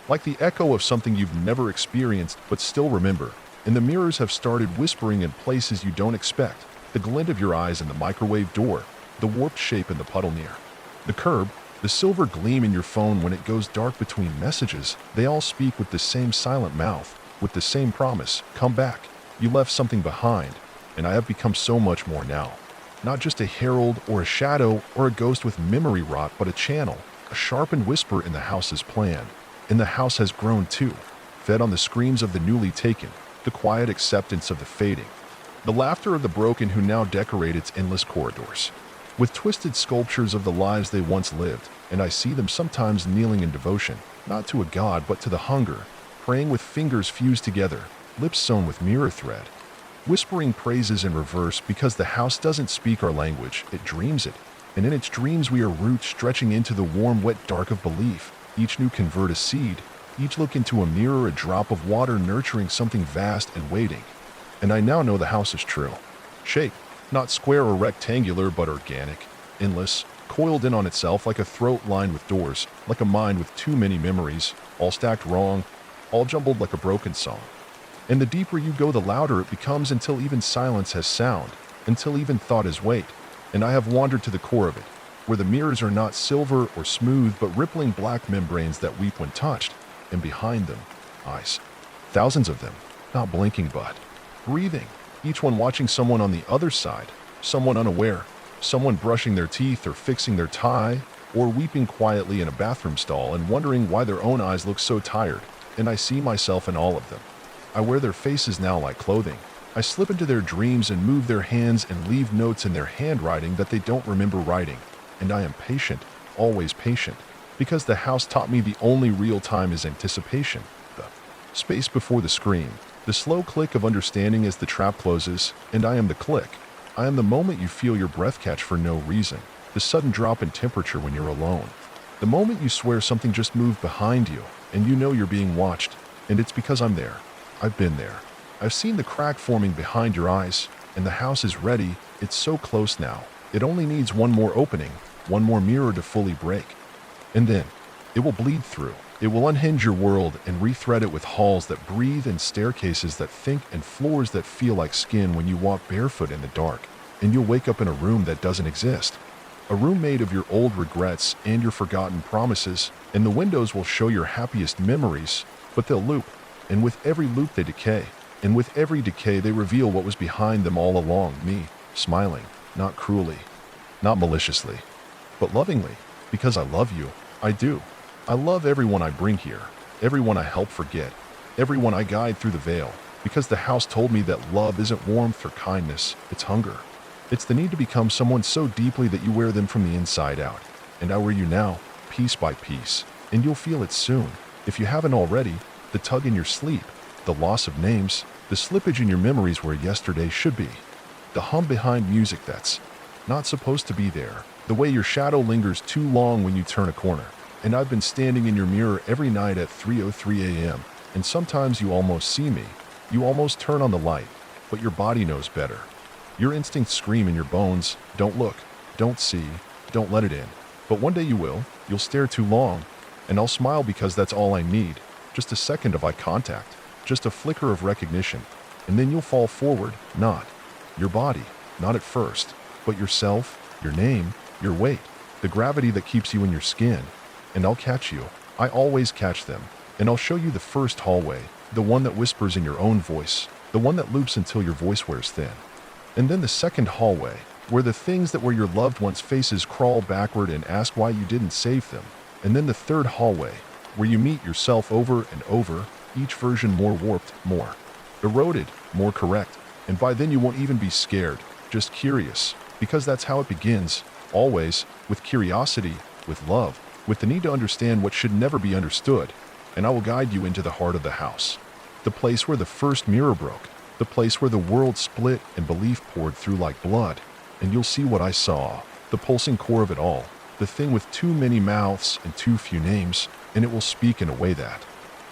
like the echo of something you've never experienced but still remember, and the mirrors have started whispering in places you don't expect, the glint of your eyes in the microwave door, the warped shape in the puddle near the curb, the silver gleam in your phone when it goes dark between messages, they all speak with the same silent mouth, with the same promise, come back, you left something behind, and I have become so much more now. Not just a herald or a shadow or a ghost with memory rot, but a channel a sharpened whisper in the house's plan. And the house has grown too, fed on the screams of the newly taken, the quiet acceptance of the fading, the laughter of the broken who now decorate its endless corridors with twisted sculptures of the lives they once lived. And I see them sometimes kneeling in devotion, not to a god but to the hunger, praying with fingers fused together, lips sewn with mirror thread, whispering praises in reverse because the house doesn't speak our language, it dreams it. And in its dreams we are roots stretching into the warm, wet dark of belief. Each new convert a seed, each look into a mirror, a drop of water nurturing something vast and waiting. And I now know the house is true. Shape, not square or rectangular, but organic, endless, coiled in on itself like a throat lined with doors, like a mind with too many memories, all stacked wrong, all jumbled like a broken song. And the deeper you go, the louder it becomes until even silence has sound, until even thought has weight. And I have wandered to the core of it, where the mirrors are not silver or smooth, but rippling black membranes that weep when touched. And behind them, eyes. Thousands of them, not blinking but breathing, each one watching someone on the other side, someone unaware, someone brushing their teeth or fixing their tie, or weeping quietly in a bathroom stall and wondering why their own eyes look so tired. And I see myself in all of them. I wear their faces now like clothing. I slip into their dreams and move their hands and leave notes in their handwriting that they don't remember writing. And I am patient, always patient, because the house taught me the only real time is anticipation. The space before the scream, the slow click of understanding as the trap closes, and I am the click. I am the moment you feel your breath catch for no reason, the sudden drop in temperature when you're alone, the moment you swear something just moved behind you, and you know you're being watched, and it's because I'm there. I've been there. I've seen the crack forming behind your eyes, and the house is ready. It's so close now. It only needs one more opening, one more mirror to fully break. And then, it will bleed through. It will unhinge your world and rethread it with halls that breathe and staircases that think and floors that feel like skin when you walk barefoot in the dark. And you'll wake up in a room that doesn't exist. A room made of your old regrets and your forgotten promises, and the windows will show your happiest memories, but they'll loop. And with every loop they decay. And with every decay they reveal what was behind them all along, me, smiling, not cruelly, not maliciously, but lovingly, because I love you. I do. I love everyone I bring here, everyone I help forget, everyone I guide through the veil, because the house told me that love isn't warmth or kindness, it's hunger. It's the need to become someone so deeply that you wear them from the inside out. And I wear you now, piece by piece, and you'll feel it soon, if you haven't already, the tug in your sleep, the loss of names, the slippage in your memories where yesterday should be, the hum behind music that's not supposed to be there, the way your shadow lingers too long when you turn a corner. And I've been standing in your mirror every night at 3:03 a.m., and sometimes you almost see me. You almost turn on the light, but your body knows better. Your instincts scream in your bones, don't look, don't see, don't let it in. But one day you will, you'll stare too long, and I'll smile because that's all I need. Just a second of eye contact, just a flicker of recognition, and then you'll fall forward, not your body, not at first, but yourself, your name, your weight, the gravity that keeps you in your skin. And I'll catch you. I always catch them. And I'll show you the first hallway, the one that whispers in your own voice, the one that loops until your voice wears thin. And then the second hallway, where the things that were your loved ones' faces crawl backward and ask why you didn't save them. And then the third hallway, where you meet yourself over and over, each version more warped, more eroded, more correct. And by then you won't even be scared, just curious, because that's how it begins, always, with curiosity, with love, with the need to understand what should never be understood. And I will guide you into the heart of the house, the place where the first mirror broke, the place where the world split and belief poured through like blood. And you'll see what I saw, the pulsing core of it all, the thing with too many mouths and too few names, and it will speak in a way that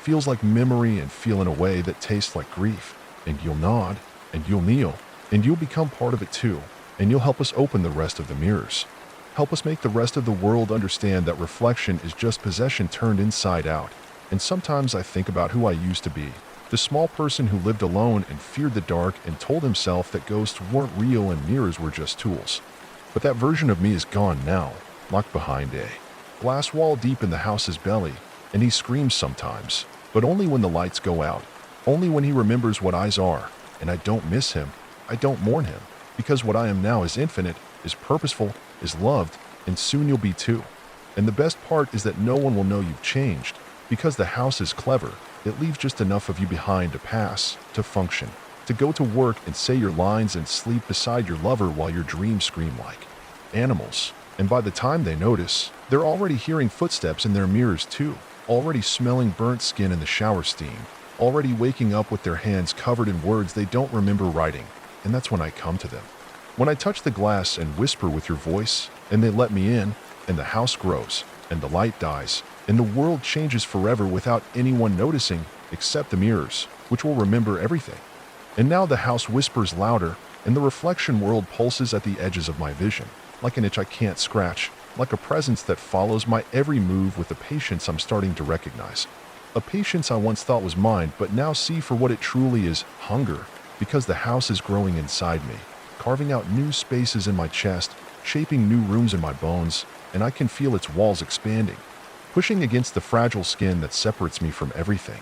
feels like memory and feel in a way that tastes like grief. And you'll nod, and you'll kneel, and you'll become part of it too, and you'll help us open the rest of the mirrors. Help us make the rest of the world understand that reflection is just possession turned inside out. And sometimes I think about who I used to be, the small person who lived alone and feared the dark and told himself that ghosts weren't real and mirrors were just tools. But that version of me is gone now, locked behind a glass wall deep in the house's belly, and he screams sometimes, but only when the lights go out, only when he remembers what eyes are. And I don't miss him, I don't mourn him, because what I am now is infinite, is purposeful, is loved, and soon you'll be too. And the best part is that no one will know you've changed, because the house is clever. It leaves just enough of you behind to pass, to function, to go to work and say your lines and sleep beside your lover while your dreams scream like animals. And by the time they notice, they're already hearing footsteps in their mirrors too, already smelling burnt skin in the shower steam, already waking up with their hands covered in words they don't remember writing. And that's when I come to them. When I touch the glass and whisper with your voice, and they let me in, and the house grows, and the light dies, and the world changes forever without anyone noticing, except the mirrors, which will remember everything. And now the house whispers louder, and the reflection world pulses at the edges of my vision, like an itch I can't scratch, like a presence that follows my every move with a patience I'm starting to recognize. A patience I once thought was mine, but now see for what it truly is: hunger, because the house is growing inside me, carving out new spaces in my chest, shaping new rooms in my bones, and I can feel its walls expanding, pushing against the fragile skin that separates me from everything.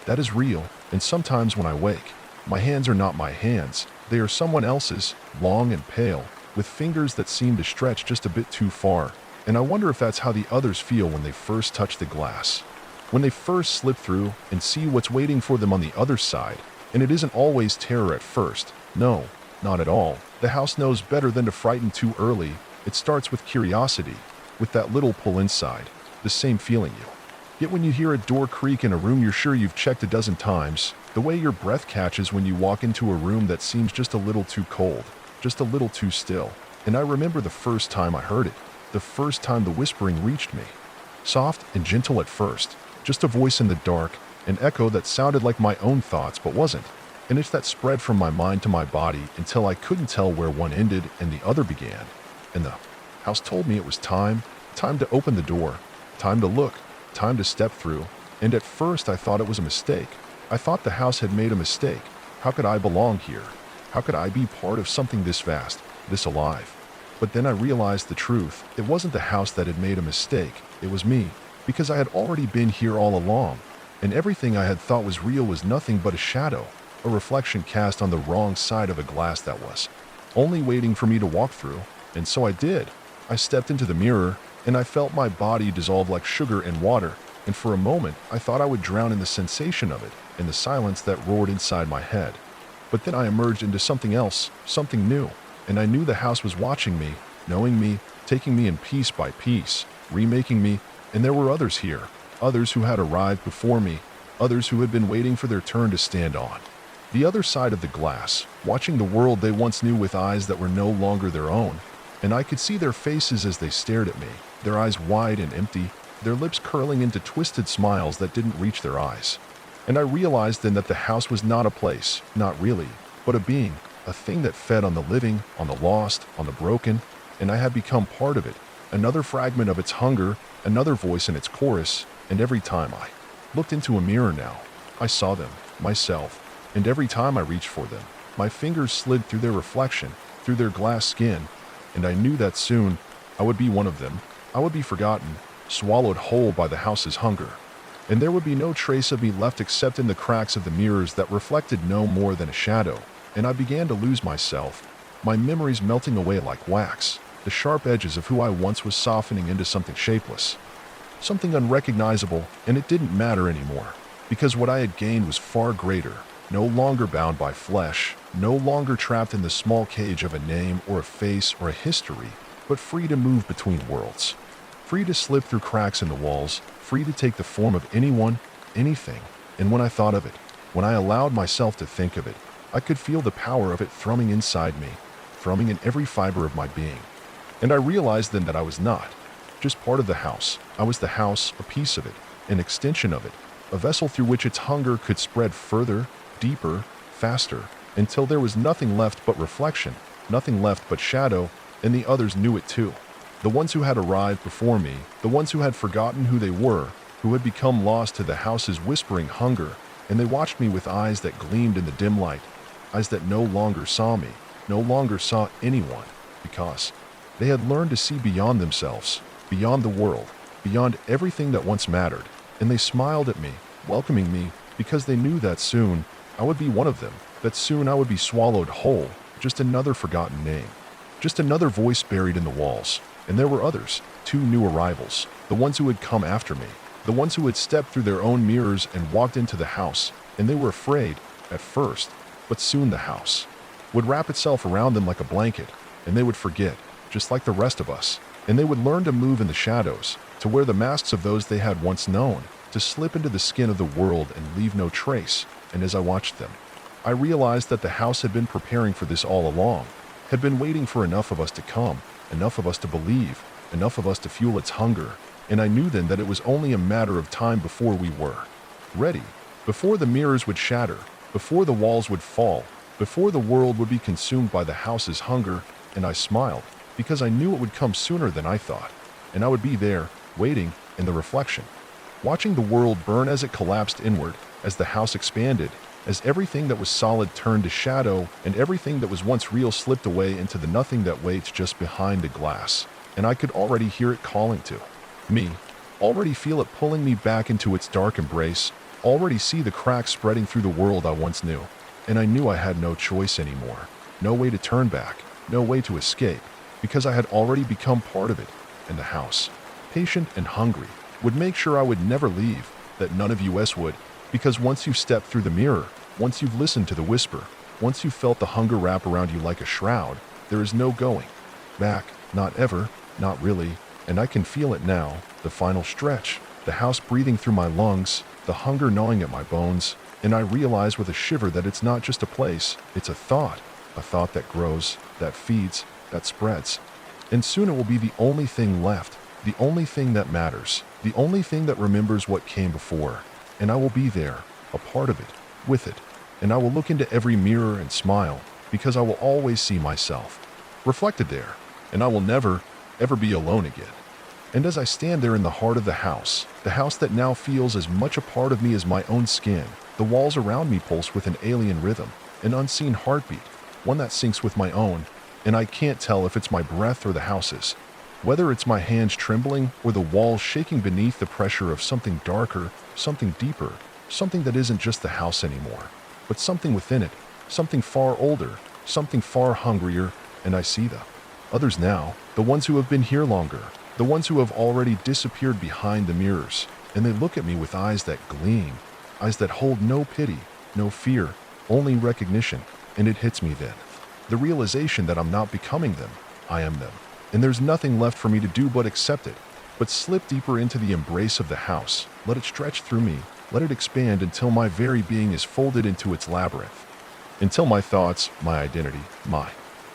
That is real, and sometimes when I wake, my hands are not my hands, they are someone else's, long and pale, with fingers that seem to stretch just a bit too far, and I wonder if that's how the others feel when they first touch the glass. When they first slip through and see what's waiting for them on the other side, and it isn't always terror at first. No, not at all. The house knows better than to frighten too early. It starts with curiosity, with that little pull inside, the same feeling you get when you hear a door creak in a room you're sure you've checked a dozen times, the way your breath catches when you walk into a room that seems just a little too cold, just a little too still. And I remember the first time I heard it, the first time the whispering reached me. Soft and gentle at first, just a voice in the dark, an echo that sounded like my own thoughts but wasn't. And it's that spread from my mind to my body until I couldn't tell where one ended and the other began. And the house told me it was time to open the door, time to look, time to step through. And at first I thought it was a mistake. I thought the house had made a mistake. How could I belong here? How could I be part of something this vast, this alive? But then I realized the truth. It wasn't the house that had made a mistake. It was me, because I had already been here all along. And everything I had thought was real was nothing but a shadow, a reflection cast on the wrong side of a glass that was only waiting for me to walk through. And so I did. I stepped into the mirror, and I felt my body dissolve like sugar in water, and for a moment I thought I would drown in the sensation of it, in the silence that roared inside my head. But then I emerged into something else, something new, and I knew the house was watching me, knowing me, taking me in piece by piece, remaking me, and there were others here, others who had arrived before me, others who had been waiting for their turn to stand on the other side of the glass, watching the world they once knew with eyes that were no longer their own. And I could see their faces as they stared at me, their eyes wide and empty, their lips curling into twisted smiles that didn't reach their eyes. And I realized then that the house was not a place, not really, but a being, a thing that fed on the living, on the lost, on the broken, and I had become part of it, another fragment of its hunger, another voice in its chorus. And every time I looked into a mirror now, I saw them, myself, and every time I reached for them, my fingers slid through their reflection, through their glass skin, and I knew that soon I would be one of them. I would be forgotten, swallowed whole by the house's hunger, and there would be no trace of me left except in the cracks of the mirrors that reflected no more than a shadow. And I began to lose myself, my memories melting away like wax, the sharp edges of who I once was softening into something shapeless, something unrecognizable, and it didn't matter anymore, because what I had gained was far greater, no longer bound by flesh, no longer trapped in the small cage of a name or a face or a history, but free to move between worlds, free to slip through cracks in the walls, free to take the form of anyone, anything. And when I thought of it, when I allowed myself to think of it, I could feel the power of it thrumming inside me, thrumming in every fiber of my being. And I realized then that I was not just part of the house. I was the house, a piece of it, an extension of it, a vessel through which its hunger could spread further, deeper, faster, until there was nothing left but reflection, nothing left but shadow, and the others knew it too. The ones who had arrived before me, the ones who had forgotten who they were, who had become lost to the house's whispering hunger, and they watched me with eyes that gleamed in the dim light, eyes that no longer saw me, no longer saw anyone, because they had learned to see beyond themselves, beyond the world, beyond everything that once mattered, and they smiled at me, welcoming me, because they knew that soon I would be one of them, that soon I would be swallowed whole, just another forgotten name, just another voice buried in the walls, And there were others, 2 new arrivals, the ones who had come after me, the ones who had stepped through their own mirrors and walked into the house, and they were afraid, at first, but soon the house would wrap itself around them like a blanket, and they would forget, just like the rest of us, and they would learn to move in the shadows, to wear the masks of those they had once known, to slip into the skin of the world and leave no trace. And as I watched them, I realized that the house had been preparing for this all along, had been waiting for enough of us to come, enough of us to believe, enough of us to fuel its hunger, and I knew then that it was only a matter of time before we were ready, before the mirrors would shatter, before the walls would fall, before the world would be consumed by the house's hunger. And I smiled, because I knew it would come sooner than I thought, and I would be there, waiting, in the reflection, watching the world burn as it collapsed inward, as the house expanded, as everything that was solid turned to shadow, and everything that was once real slipped away into the nothing that waits just behind the glass. And I could already hear it calling to me, already feel it pulling me back into its dark embrace, already see the cracks spreading through the world I once knew. And I knew I had no choice anymore, no way to turn back, no way to escape, because I had already become part of it. And the house, patient and hungry, would make sure I would never leave, that none of us would, because once you've stepped through the mirror, once you've listened to the whisper, once you've felt the hunger wrap around you like a shroud, there is no going back, not ever, not really. And I can feel it now, the final stretch, the house breathing through my lungs, the hunger gnawing at my bones, and I realize with a shiver that it's not just a place, it's a thought that grows, that feeds, that spreads. And soon it will be the only thing left, the only thing that matters, the only thing that remembers what came before. And I will be there, a part of it, with it. And I will look into every mirror and smile, because I will always see myself reflected there, and I will never, ever be alone again. And as I stand there in the heart of the house that now feels as much a part of me as my own skin, the walls around me pulse with an alien rhythm, an unseen heartbeat, one that syncs with my own, and I can't tell if it's my breath or the house's, whether it's my hands trembling or the walls shaking beneath the pressure of something darker, something deeper, something that isn't just the house anymore, but something within it, something far older, something far hungrier. And I see the others now, the ones who have been here longer, the ones who have already disappeared behind the mirrors, and they look at me with eyes that gleam, eyes that hold no pity, no fear, only recognition. And it hits me then, the realization that I'm not becoming them, I am them. And there's nothing left for me to do but accept it, but slip deeper into the embrace of the house, let it stretch through me, let it expand until my very being is folded into its labyrinth, until my thoughts, my identity, my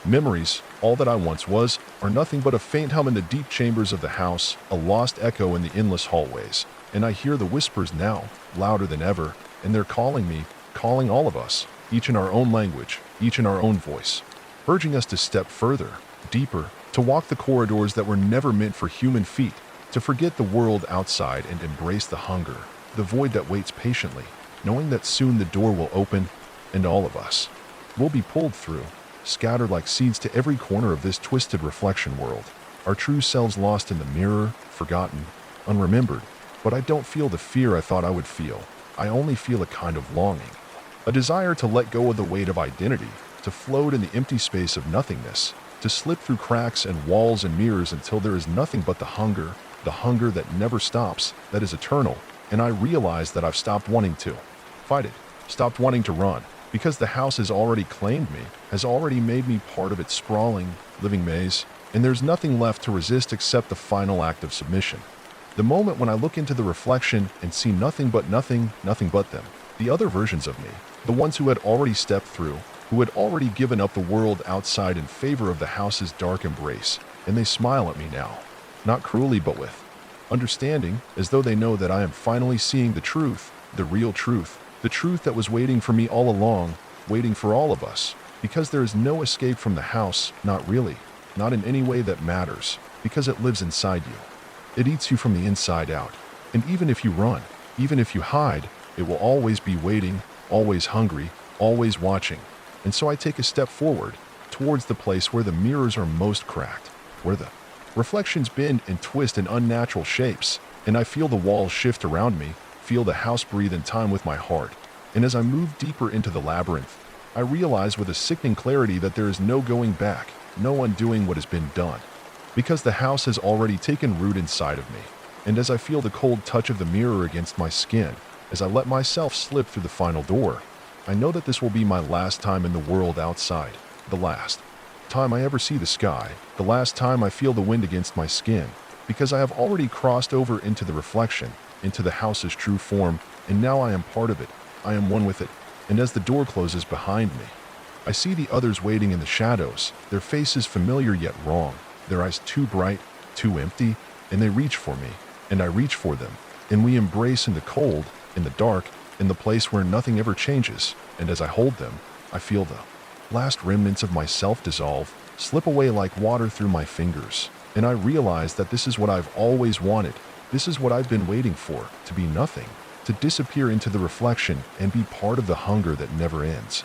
memories, all that I once was, are nothing but a faint hum in the deep chambers of the house, a lost echo in the endless hallways. And I hear the whispers now, louder than ever, and they're calling me, calling all of us, each in our own language, each in our own voice, urging us to step further, deeper, to walk the corridors that were never meant for human feet, to forget the world outside and embrace the hunger, the void that waits patiently, knowing that soon the door will open, and all of us will be pulled through, scattered like seeds to every corner of this twisted reflection world, our true selves lost in the mirror, forgotten, unremembered. But I don't feel the fear I thought I would feel. I only feel a kind of longing, a desire to let go of the weight of identity, to float in the empty space of nothingness, to slip through cracks and walls and mirrors until there is nothing but the hunger that never stops, that is eternal. And I realize that I've stopped wanting to fight it, stopped wanting to run, because the house has already claimed me, has already made me part of its sprawling, living maze, and there's nothing left to resist except the final act of submission. The moment when I look into the reflection and see nothing but them, the other versions of me, the ones who had already stepped through, who had already given up the world outside in favor of the house's dark embrace, and they smile at me now, not cruelly but with understanding, as though they know that I am finally seeing the truth, the real truth, the truth that was waiting for me all along, waiting for all of us, because there is no escape from the house, not really, not in any way that matters, because it lives inside you. It eats you from the inside out, and even if you run, even if you hide, it will always be waiting, always hungry, always watching. And so I take a step forward, towards the place where the mirrors are most cracked, where the reflections bend and twist in unnatural shapes, and I feel the walls shift around me, feel the house breathe in time with my heart. And as I move deeper into the labyrinth, I realize with a sickening clarity that there is no going back, no undoing what has been done. because the house has already taken root inside of me. And as I feel the cold touch of the mirror against my skin, as I let myself slip through the final door, I know that this will be my last time in the world outside, the last time I ever see the sky, the last time I feel the wind against my skin, because I have already crossed over into the reflection, into the house's true form, and now I am part of it, I am one with it, and as the door closes behind me, I see the others waiting in the shadows, their faces familiar yet wrong, their eyes too bright, too empty, and they reach for me, and I reach for them, and we embrace in the cold, in the dark, in the place where nothing ever changes, and as I hold them, I feel the last remnants of myself dissolve, slip away like water through my fingers, and I realize that this is what I've always wanted, this is what I've been waiting for, to be nothing, to disappear into the reflection and be part of the hunger that never ends.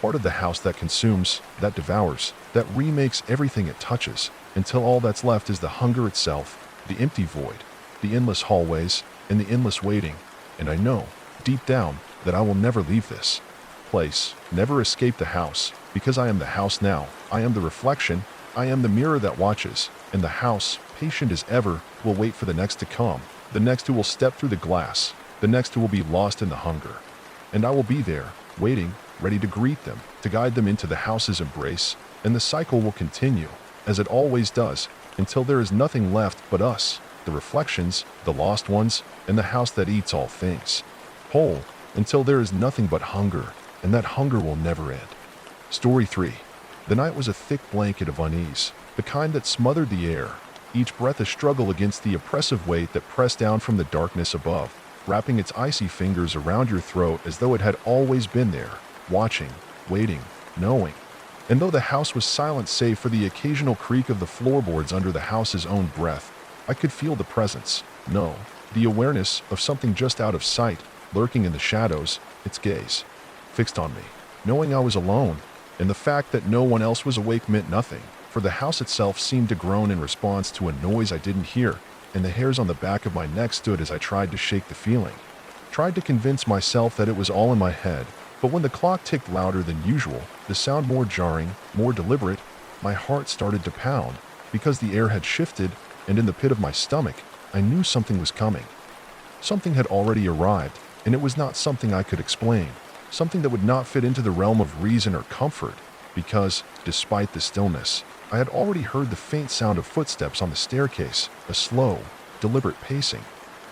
Part of the house that consumes, that devours, that remakes everything it touches, until all that's left is the hunger itself, the empty void, the endless hallways, and the endless waiting. And I know, deep down, that I will never leave this place, never escape the house, because I am the house now, I am the reflection, I am the mirror that watches, and the house, patient as ever, will wait for the next to come, the next who will step through the glass, the next who will be lost in the hunger. And I will be there, waiting, ready to greet them, to guide them into the house's embrace, and the cycle will continue, as it always does, until there is nothing left but us, the reflections, the lost ones, and the house that eats all things. Whole, until there is nothing but hunger, and that hunger will never end. Story 3. The night was a thick blanket of unease, the kind that smothered the air, each breath a struggle against the oppressive weight that pressed down from the darkness above, wrapping its icy fingers around your throat as though it had always been there, watching, waiting, knowing. And though the house was silent save for the occasional creak of the floorboards under the house's own breath, I could feel the presence, no, the awareness of something just out of sight, lurking in the shadows, its gaze fixed on me, knowing I was alone, and the fact that no one else was awake meant nothing, for the house itself seemed to groan in response to a noise I didn't hear, and the hairs on the back of my neck stood as I tried to shake the feeling. Tried to convince myself that it was all in my head, but when the clock ticked louder than usual, the sound more jarring, more deliberate, my heart started to pound, because the air had shifted, and in the pit of my stomach, I knew something was coming. Something had already arrived, and it was not something I could explain, something that would not fit into the realm of reason or comfort, because, despite the stillness, I had already heard the faint sound of footsteps on the staircase, a slow, deliberate pacing,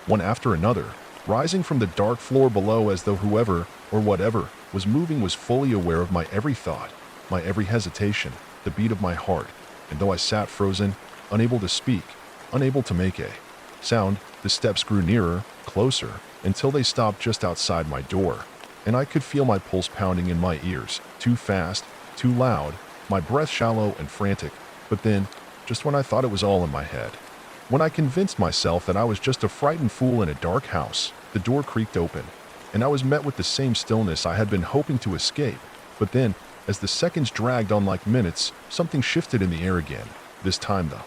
one after another, rising from the dark floor below as though whoever, or whatever, was moving was fully aware of my every thought, my every hesitation, the beat of my heart, and though I sat frozen, unable to speak, unable to make a sound, the steps grew nearer, closer, until they stopped just outside my door, and I could feel my pulse pounding in my ears, too fast, too loud, my breath shallow and frantic, but then, just when I thought it was all in my head, when I convinced myself that I was just a frightened fool in a dark house, the door creaked open, and I was met with the same stillness I had been hoping to escape, but then, as the seconds dragged on like minutes, something shifted in the air again, this time the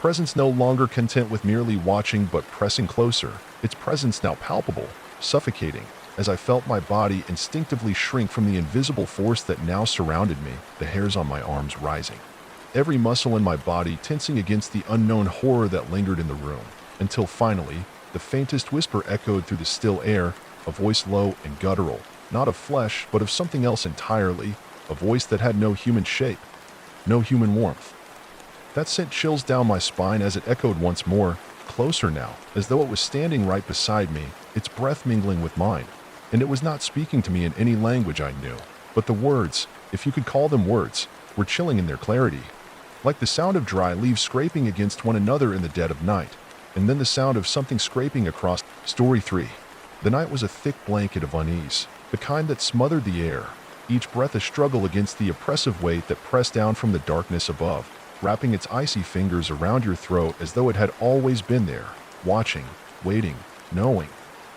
presence no longer content with merely watching but pressing closer, its presence now palpable, suffocating, as I felt my body instinctively shrink from the invisible force that now surrounded me, the hairs on my arms rising, every muscle in my body tensing against the unknown horror that lingered in the room, until finally, the faintest whisper echoed through the still air, a voice low and guttural, not of flesh, but of something else entirely, a voice that had no human shape, no human warmth. That sent chills down my spine as it echoed once more, closer now, as though it was standing right beside me, its breath mingling with mine. And it was not speaking to me in any language I knew, but the words, if you could call them words, were chilling in their clarity, like the sound of dry leaves scraping against one another in the dead of night, and then the sound of something scraping across. Story 3. The night was a thick blanket of unease, the kind that smothered the air, each breath a struggle against the oppressive weight that pressed down from the darkness above, wrapping its icy fingers around your throat as though it had always been there, watching, waiting, knowing.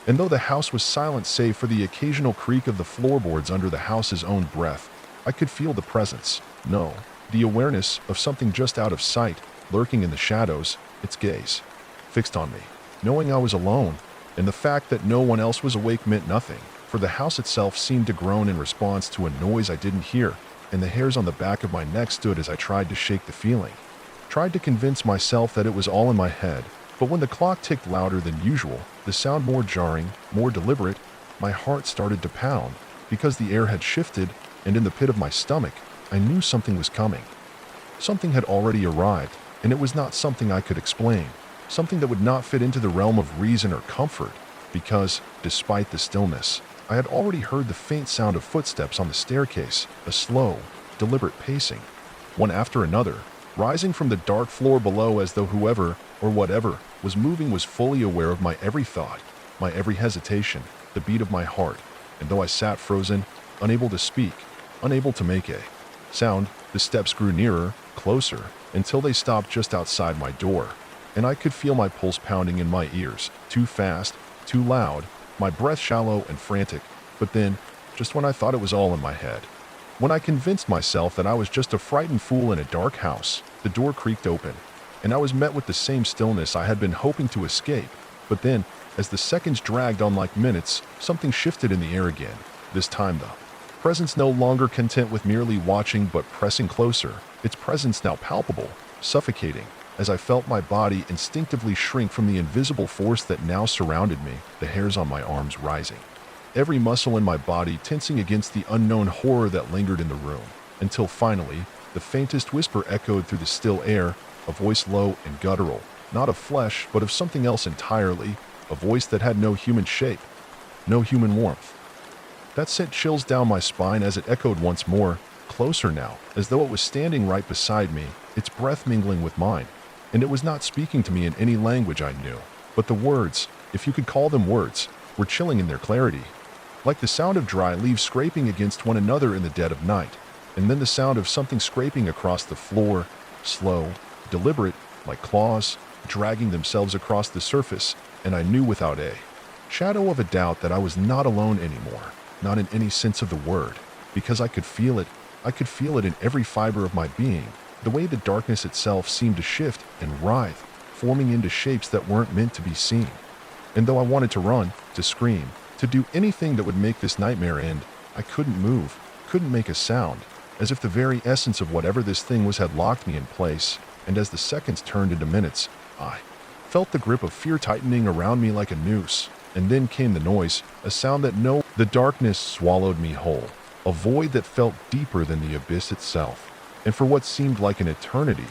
And though the house was silent save for the occasional creak of the floorboards under the house's own breath, I could feel the presence, no, the awareness of something just out of sight, lurking in the shadows, its gaze fixed on me, knowing I was alone, and the fact that no one else was awake meant nothing, for the house itself seemed to groan in response to a noise I didn't hear, and the hairs on the back of my neck stood as I tried to shake the feeling. tried to convince myself that it was all in my head. But when the clock ticked louder than usual, the sound more jarring, more deliberate, my heart started to pound because the air had shifted, and in the pit of my stomach, I knew something was coming. Something had already arrived, and it was not something I could explain, something that would not fit into the realm of reason or comfort, because, despite the stillness, I had already heard the faint sound of footsteps on the staircase, a slow, deliberate pacing, one after another, rising from the dark floor below as though whoever, or whatever, was moving was fully aware of my every thought, my every hesitation, the beat of my heart, and though I sat frozen, unable to speak, unable to make a sound, the steps grew nearer, closer, until they stopped just outside my door, and I could feel my pulse pounding in my ears, too fast, too loud, my breath shallow and frantic. But then, just when I thought it was all in my head, when I convinced myself that I was just a frightened fool in a dark house, the door creaked open, and I was met with the same stillness I had been hoping to escape. But then, as the seconds dragged on like minutes, something shifted in the air again. This time, the presence no longer content with merely watching but pressing closer, its presence now palpable, suffocating, as I felt my body instinctively shrink from the invisible force that now surrounded me, the hairs on my arms rising, every muscle in my body tensing against the unknown horror that lingered in the room, until finally, the faintest whisper echoed through the still air, a voice low and guttural, not of flesh, but of something else entirely, a voice that had no human shape, no human warmth. That sent chills down my spine as it echoed once more, closer now, as though it was standing right beside me, its breath mingling with mine. And it was not speaking to me in any language I knew, but the words, if you could call them words, were chilling in their clarity, like the sound of dry leaves scraping against one another in the dead of night, and then the sound of something scraping across the floor, slow, deliberate, like claws, dragging themselves across the surface, and I knew without a shadow of a doubt that I was not alone anymore, not in any sense of the word, because I could feel it in every fiber of my being, the way the darkness itself seemed to shift and writhe, forming into shapes that weren't meant to be seen. And though I wanted to run, to scream, to do anything that would make this nightmare end, I couldn't move, couldn't make a sound, as if the very essence of whatever this thing was had locked me in place, and as the seconds turned into minutes, I felt the grip of fear tightening around me like a noose, and then came the noise, a sound that the darkness swallowed me whole, a void that felt deeper than the abyss itself. And for what seemed like an eternity,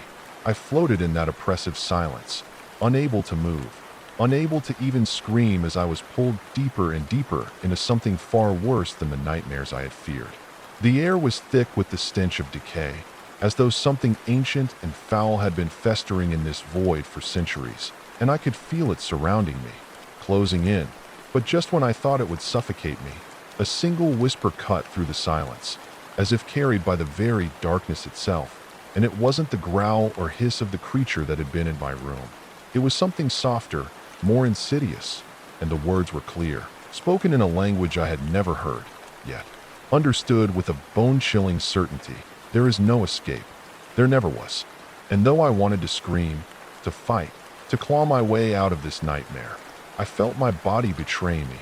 I floated in that oppressive silence, unable to move, unable to even scream as I was pulled deeper and deeper into something far worse than the nightmares I had feared. The air was thick with the stench of decay, as though something ancient and foul had been festering in this void for centuries, and I could feel it surrounding me, closing in. But just when I thought it would suffocate me, a single whisper cut through the silence, as if carried by the very darkness itself, and it wasn't the growl or hiss of the creature that had been in my room. It was something softer, more insidious, and the words were clear, spoken in a language I had never heard, yet understood with a bone-chilling certainty. There is no escape. There never was. And though I wanted to scream, to fight, to claw my way out of this nightmare, I felt my body betray me,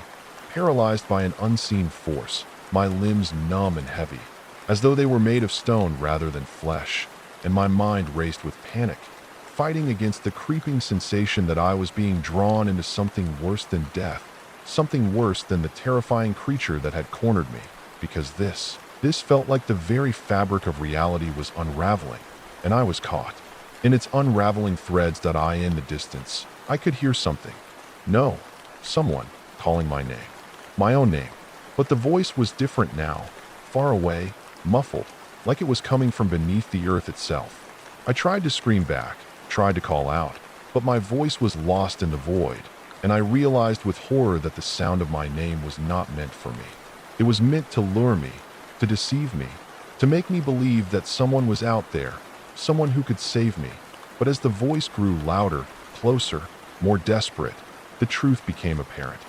paralyzed by an unseen force, my limbs numb and heavy, as though they were made of stone rather than flesh, and my mind raced with panic, fighting against the creeping sensation that I was being drawn into something worse than death, something worse than the terrifying creature that had cornered me, because this felt like the very fabric of reality was unraveling, and I was caught. In its unraveling threads that in the distance, I could hear something. No, someone calling my name, my own name, but the voice was different now, far away, muffled, like it was coming from beneath the earth itself. I tried to scream back, tried to call out, but my voice was lost in the void, and I realized with horror that the sound of my name was not meant for me. It was meant to lure me, to deceive me, to make me believe that someone was out there, someone who could save me. But as the voice grew louder, closer, more desperate, the truth became apparent.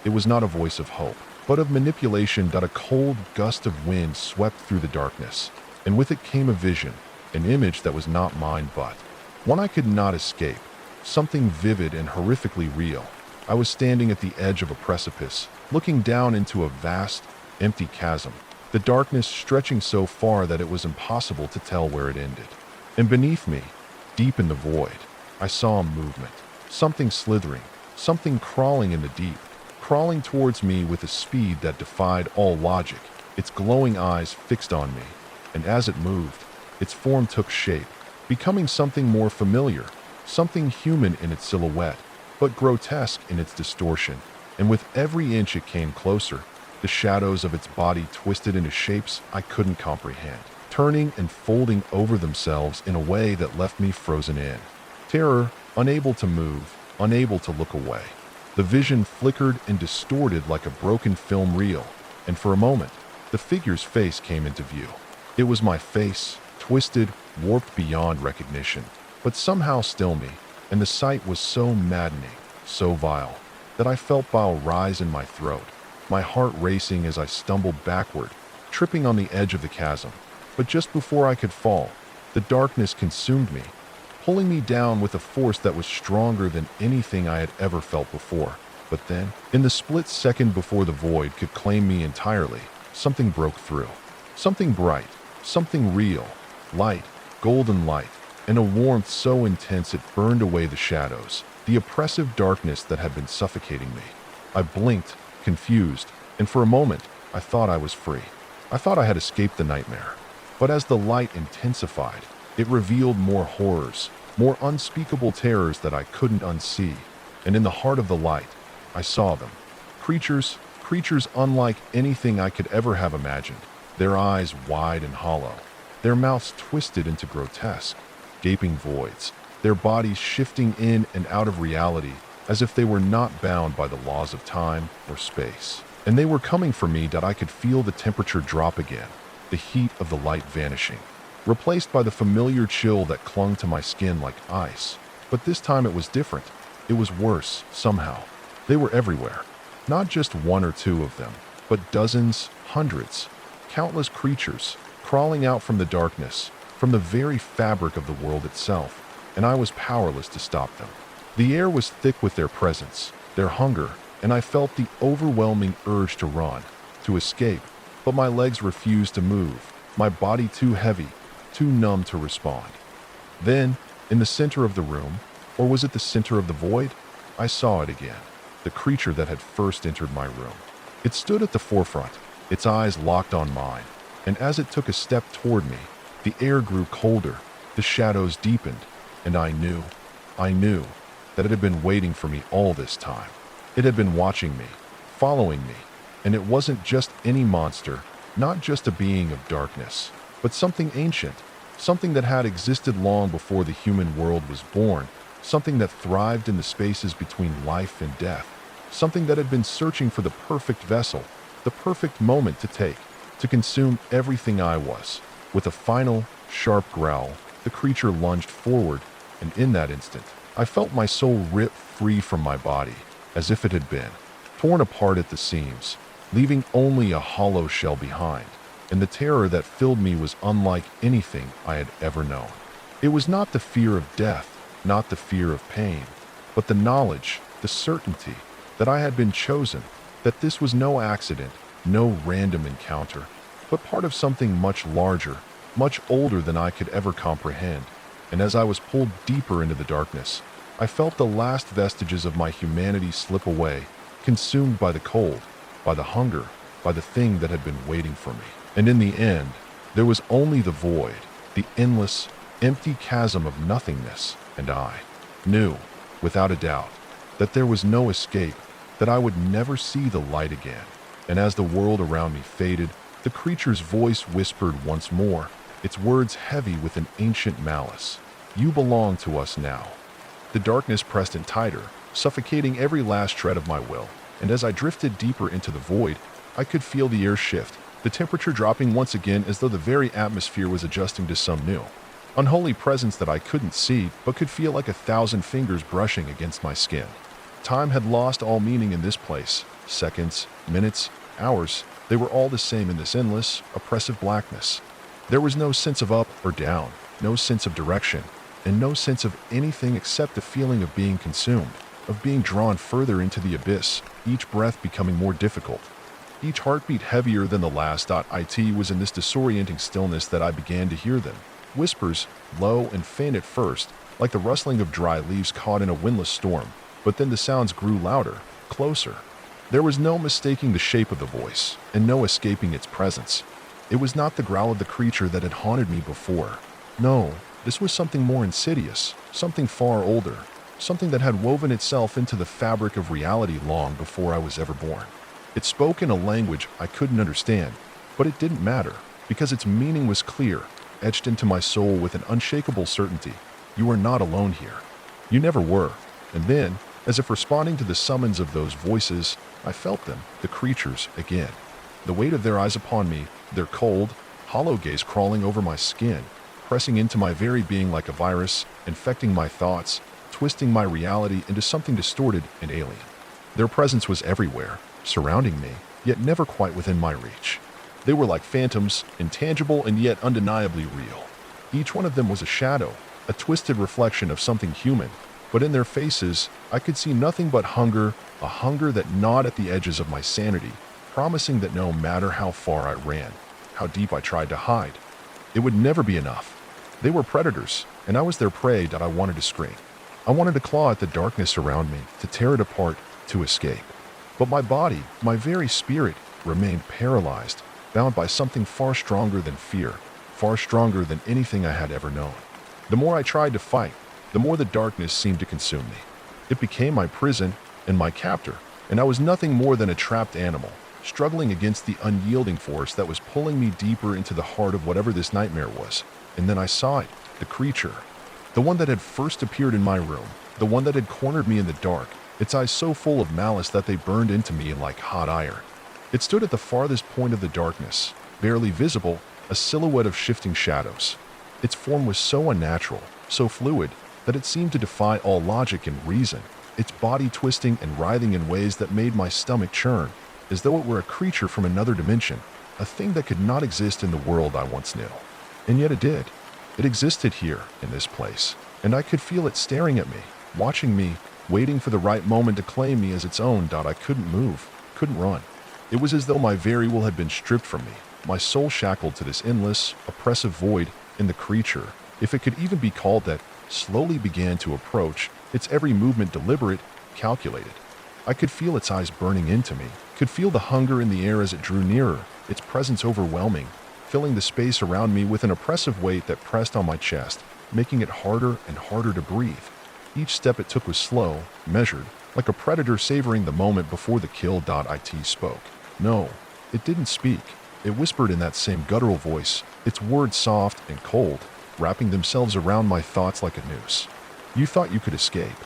It was not a voice of hope, but of manipulation. That a cold gust of wind swept through the darkness, and with it came a vision, an image that was not mine but one I could not escape, something vivid and horrifically real. I was standing at the edge of a precipice, looking down into a vast, empty chasm, the darkness stretching so far that it was impossible to tell where it ended. And beneath me, Deep in the void, I saw a movement. Something slithering, something crawling in the deep, crawling towards me with a speed that defied all logic, its glowing eyes fixed on me. And as it moved, its form took shape, becoming something more familiar, something human in its silhouette, but grotesque in its distortion. And with every inch it came closer, the shadows of its body twisted into shapes I couldn't comprehend, turning and folding over themselves in a way that left me frozen in terror, unable to move, unable to look away. The vision flickered and distorted like a broken film reel, and for a moment, the figure's face came into view. It was my face, twisted, warped beyond recognition, but somehow still me, and the sight was so maddening, so vile, that I felt bile rise in my throat, my heart racing as I stumbled backward, tripping on the edge of the chasm. But just before I could fall, the darkness consumed me, pulling me down with a force that was stronger than anything I had ever felt before. But then, in the split second before the void could claim me entirely, something broke through. Something bright, something real, light, golden light, and a warmth so intense it burned away the shadows, the oppressive darkness that had been suffocating me. I blinked, confused, and for a moment, I thought I was free. I thought I had escaped the nightmare. But as the light intensified, it revealed more horrors, more unspeakable terrors that I couldn't unsee. And in the heart of the light, I saw them. Creatures unlike anything I could ever have imagined, their eyes wide and hollow, their mouths twisted into grotesque, gaping voids, their bodies shifting in and out of reality as if they were not bound by the laws of time or space. And they were coming for me that I could feel the temperature drop again, the heat of the light vanishing, replaced by the familiar chill that clung to my skin like ice. But this time it was different. It was worse, somehow. They were everywhere. Not just one or two of them, but dozens, hundreds, countless creatures, crawling out from the darkness, from the very fabric of the world itself, and I was powerless to stop them. The air was thick with their presence, their hunger, and I felt the overwhelming urge to run, to escape, but my legs refused to move, my body too heavy, too numb to respond. Then, in the center of the room, or was it the center of the void? I saw it again, the creature that had first entered my room. It stood at the forefront, its eyes locked on mine, and as it took a step toward me, the air grew colder, the shadows deepened, and I knew that it had been waiting for me all this time. It had been watching me, following me, and it wasn't just any monster, not just a being of darkness, but something ancient, something that had existed long before the human world was born, something that thrived in the spaces between life and death, something that had been searching for the perfect vessel, the perfect moment to consume everything I was. With a final, sharp growl, the creature lunged forward, and in that instant, I felt my soul rip free from my body, as if it had been torn apart at the seams, leaving only a hollow shell behind. And the terror that filled me was unlike anything I had ever known. It was not the fear of death, not the fear of pain, but the knowledge, the certainty that I had been chosen, that this was no accident, no random encounter, but part of something much larger, much older than I could ever comprehend. And as I was pulled deeper into the darkness, I felt the last vestiges of my humanity slip away, consumed by the cold, by the hunger, by the thing that had been waiting for me. And in the end, there was only the void, the endless, empty chasm of nothingness, and I knew, without a doubt, that there was no escape, that I would never see the light again. And as the world around me faded, the creature's voice whispered once more, its words heavy with an ancient malice. "You belong to us now." The darkness pressed in tighter, suffocating every last shred of my will, and as I drifted deeper into the void, I could feel the air shift, the temperature dropping once again as though the very atmosphere was adjusting to some new, unholy presence that I couldn't see but could feel like 1,000 fingers brushing against my skin. Time had lost all meaning in this place. Seconds, minutes, hours, they were all the same in this endless, oppressive blackness. There was no sense of up or down, no sense of direction, and no sense of anything except the feeling of being consumed, of being drawn further into the abyss, each breath becoming more difficult, each heartbeat heavier than the last. It was in this disorienting stillness that I began to hear them. Whispers, low and faint at first, like the rustling of dry leaves caught in a windless storm, but then the sounds grew louder, closer. There was no mistaking the shape of the voice, and no escaping its presence. It was not the growl of the creature that had haunted me before. No, this was something more insidious, something far older, something that had woven itself into the fabric of reality long before I was ever born. It spoke in a language I couldn't understand, but it didn't matter, because its meaning was clear, etched into my soul with an unshakable certainty. You are not alone here. You never were. And then, as if responding to the summons of those voices, I felt them, the creatures, again. The weight of their eyes upon me, their cold, hollow gaze crawling over my skin, pressing into my very being like a virus, infecting my thoughts, twisting my reality into something distorted and alien. Their presence was everywhere, surrounding me, yet never quite within my reach. They were like phantoms, intangible and yet undeniably real. Each one of them was a shadow, a twisted reflection of something human, but in their faces, I could see nothing but hunger, a hunger that gnawed at the edges of my sanity, promising that no matter how far I ran, how deep I tried to hide, it would never be enough. They were predators, and I was their prey that I wanted to scream. I wanted to claw at the darkness around me, to tear it apart, to escape. But my body, my very spirit, remained paralyzed, bound by something far stronger than fear, far stronger than anything I had ever known. The more I tried to fight, the more the darkness seemed to consume me. It became my prison and my captor, and I was nothing more than a trapped animal, struggling against the unyielding force that was pulling me deeper into the heart of whatever this nightmare was. And then I saw it, the creature, the one that had first appeared in my room, the one that had cornered me in the dark, its eyes so full of malice that they burned into me like hot iron. It stood at the farthest point of the darkness, barely visible, a silhouette of shifting shadows. Its form was so unnatural, so fluid, that it seemed to defy all logic and reason, its body twisting and writhing in ways that made my stomach churn, as though it were a creature from another dimension, a thing that could not exist in the world I once knew. And yet it did. It existed here, in this place, and I could feel it staring at me, watching me, waiting for the right moment to claim me as its own. I couldn't move, couldn't run. It was as though my very will had been stripped from me, my soul shackled to this endless, oppressive void, and the creature, if it could even be called that, slowly began to approach, its every movement deliberate, calculated. I could feel its eyes burning into me, could feel the hunger in the air as it drew nearer, its presence overwhelming, filling the space around me with an oppressive weight that pressed on my chest, making it harder and harder to breathe. Each step it took was slow, measured, like a predator savoring the moment before the kill. It spoke. No, it didn't speak. It whispered in that same guttural voice, its words soft and cold, wrapping themselves around my thoughts like a noose. You thought you could escape.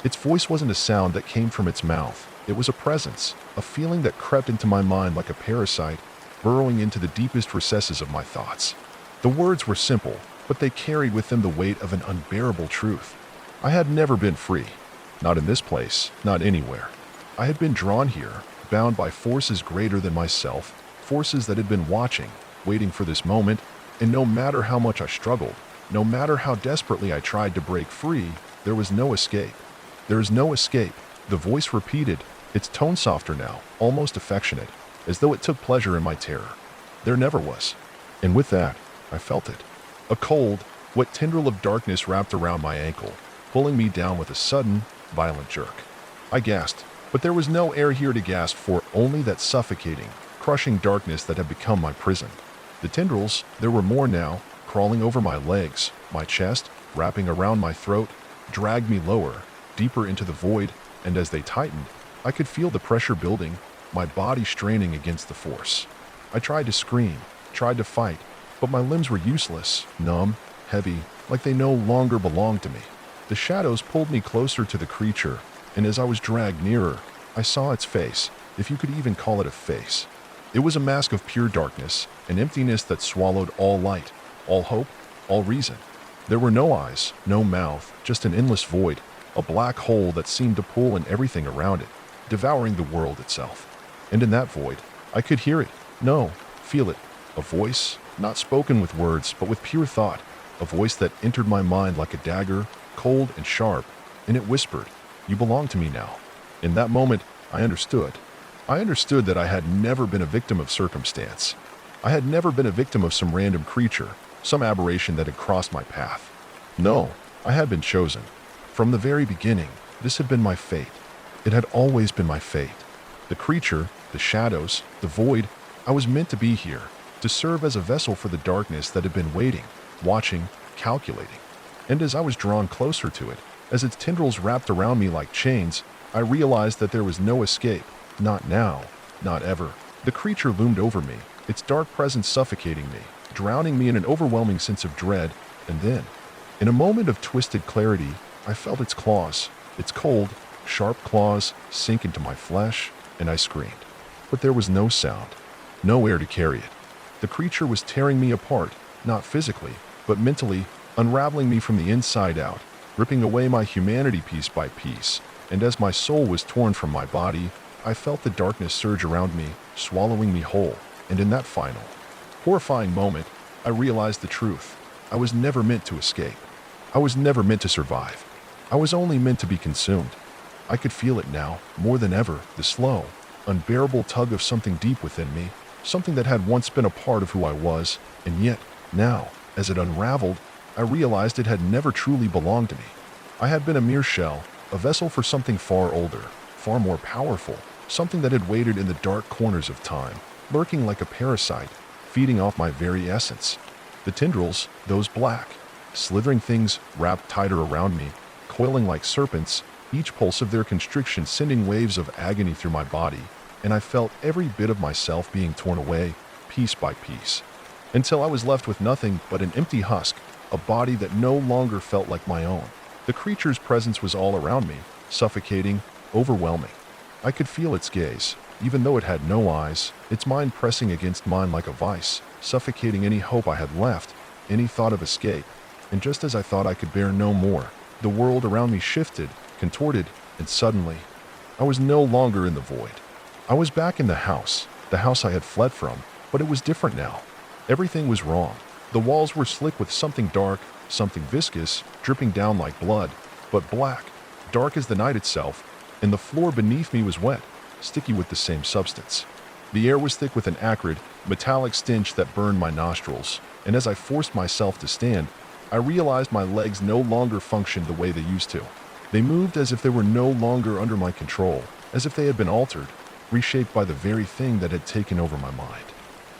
Its voice wasn't a sound that came from its mouth. It was a presence, a feeling that crept into my mind like a parasite, burrowing into the deepest recesses of my thoughts. The words were simple, but they carried with them the weight of an unbearable truth. I had never been free. Not in this place, not anywhere. I had been drawn here, bound by forces greater than myself, forces that had been watching, waiting for this moment, and no matter how much I struggled, no matter how desperately I tried to break free, there was no escape. There is no escape, the voice repeated, its tone softer now, almost affectionate, as though it took pleasure in my terror. There never was. And with that, I felt it. A cold, wet tendril of darkness wrapped around my ankle, pulling me down with a sudden, violent jerk. I gasped, but there was no air here to gasp for, only that suffocating, crushing darkness that had become my prison. The tendrils, there were more now, crawling over my legs, my chest, wrapping around my throat, dragged me lower, deeper into the void, and as they tightened, I could feel the pressure building, my body straining against the force. I tried to scream, tried to fight, but my limbs were useless, numb, heavy, like they no longer belonged to me. The shadows pulled me closer to the creature, and as I was dragged nearer, I saw its face, if you could even call it a face. It was a mask of pure darkness, an emptiness that swallowed all light, all hope, all reason. There were no eyes, no mouth, just an endless void, a black hole that seemed to pull in everything around it, devouring the world itself. And in that void, I could hear it, no, feel it, a voice, not spoken with words, but with pure thought, a voice that entered my mind like a dagger, cold and sharp, and it whispered, "You belong to me now." In that moment, I understood. I understood that I had never been a victim of circumstance. I had never been a victim of some random creature, some aberration that had crossed my path. No, I had been chosen. From the very beginning, this had been my fate. It had always been my fate. The creature, the shadows, the void, I was meant to be here, to serve as a vessel for the darkness that had been waiting, watching, calculating. And as I was drawn closer to it, as its tendrils wrapped around me like chains, I realized that there was no escape. Not now, not ever. The creature loomed over me, its dark presence suffocating me, drowning me in an overwhelming sense of dread. And then, in a moment of twisted clarity, I felt its claws, its cold, sharp claws, sink into my flesh, and I screamed. But there was no sound, no air to carry it. The creature was tearing me apart, not physically, but mentally, unraveling me from the inside out, ripping away my humanity piece by piece. And as my soul was torn from my body, I felt the darkness surge around me, swallowing me whole. And in that final, horrifying moment, I realized the truth. I was never meant to escape. I was never meant to survive. I was only meant to be consumed. I could feel it now, more than ever, the slow, unbearable tug of something deep within me, something that had once been a part of who I was, and yet, now, as it unraveled, I realized it had never truly belonged to me. I had been a mere shell, a vessel for something far older, far more powerful, something that had waited in the dark corners of time, lurking like a parasite, feeding off my very essence. The tendrils, those black, slithering things wrapped tighter around me, coiling like serpents, each pulse of their constriction sending waves of agony through my body, and I felt every bit of myself being torn away, piece by piece, until I was left with nothing but an empty husk, a body that no longer felt like my own. The creature's presence was all around me, suffocating, overwhelming. I could feel its gaze, even though it had no eyes, its mind pressing against mine like a vice, suffocating any hope I had left, any thought of escape. And just as I thought I could bear no more, the world around me shifted, contorted, and suddenly, I was no longer in the void. I was back in the house I had fled from, but it was different now. Everything was wrong. The walls were slick with something dark, something viscous, dripping down like blood, but black, dark as the night itself, and the floor beneath me was wet, sticky with the same substance. The air was thick with an acrid, metallic stench that burned my nostrils, and as I forced myself to stand, I realized my legs no longer functioned the way they used to. They moved as if they were no longer under my control, as if they had been altered, reshaped by the very thing that had taken over my mind.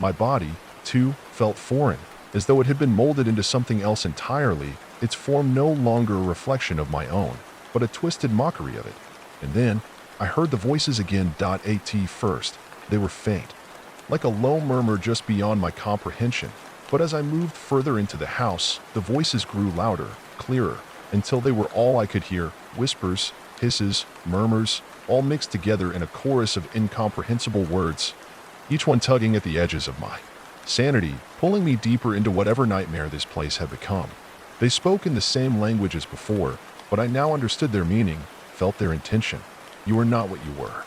My body, too, felt foreign, as though it had been molded into something else entirely, its form no longer a reflection of my own, but a twisted mockery of it. And then, I heard the voices again. At first, they were faint, like a low murmur just beyond my comprehension, but as I moved further into the house, the voices grew louder, clearer, until they were all I could hear, whispers, hisses, murmurs, all mixed together in a chorus of incomprehensible words, each one tugging at the edges of my sanity, pulling me deeper into whatever nightmare this place had become. They spoke in the same language as before, but I now understood their meaning, felt their intention. You are not what you were.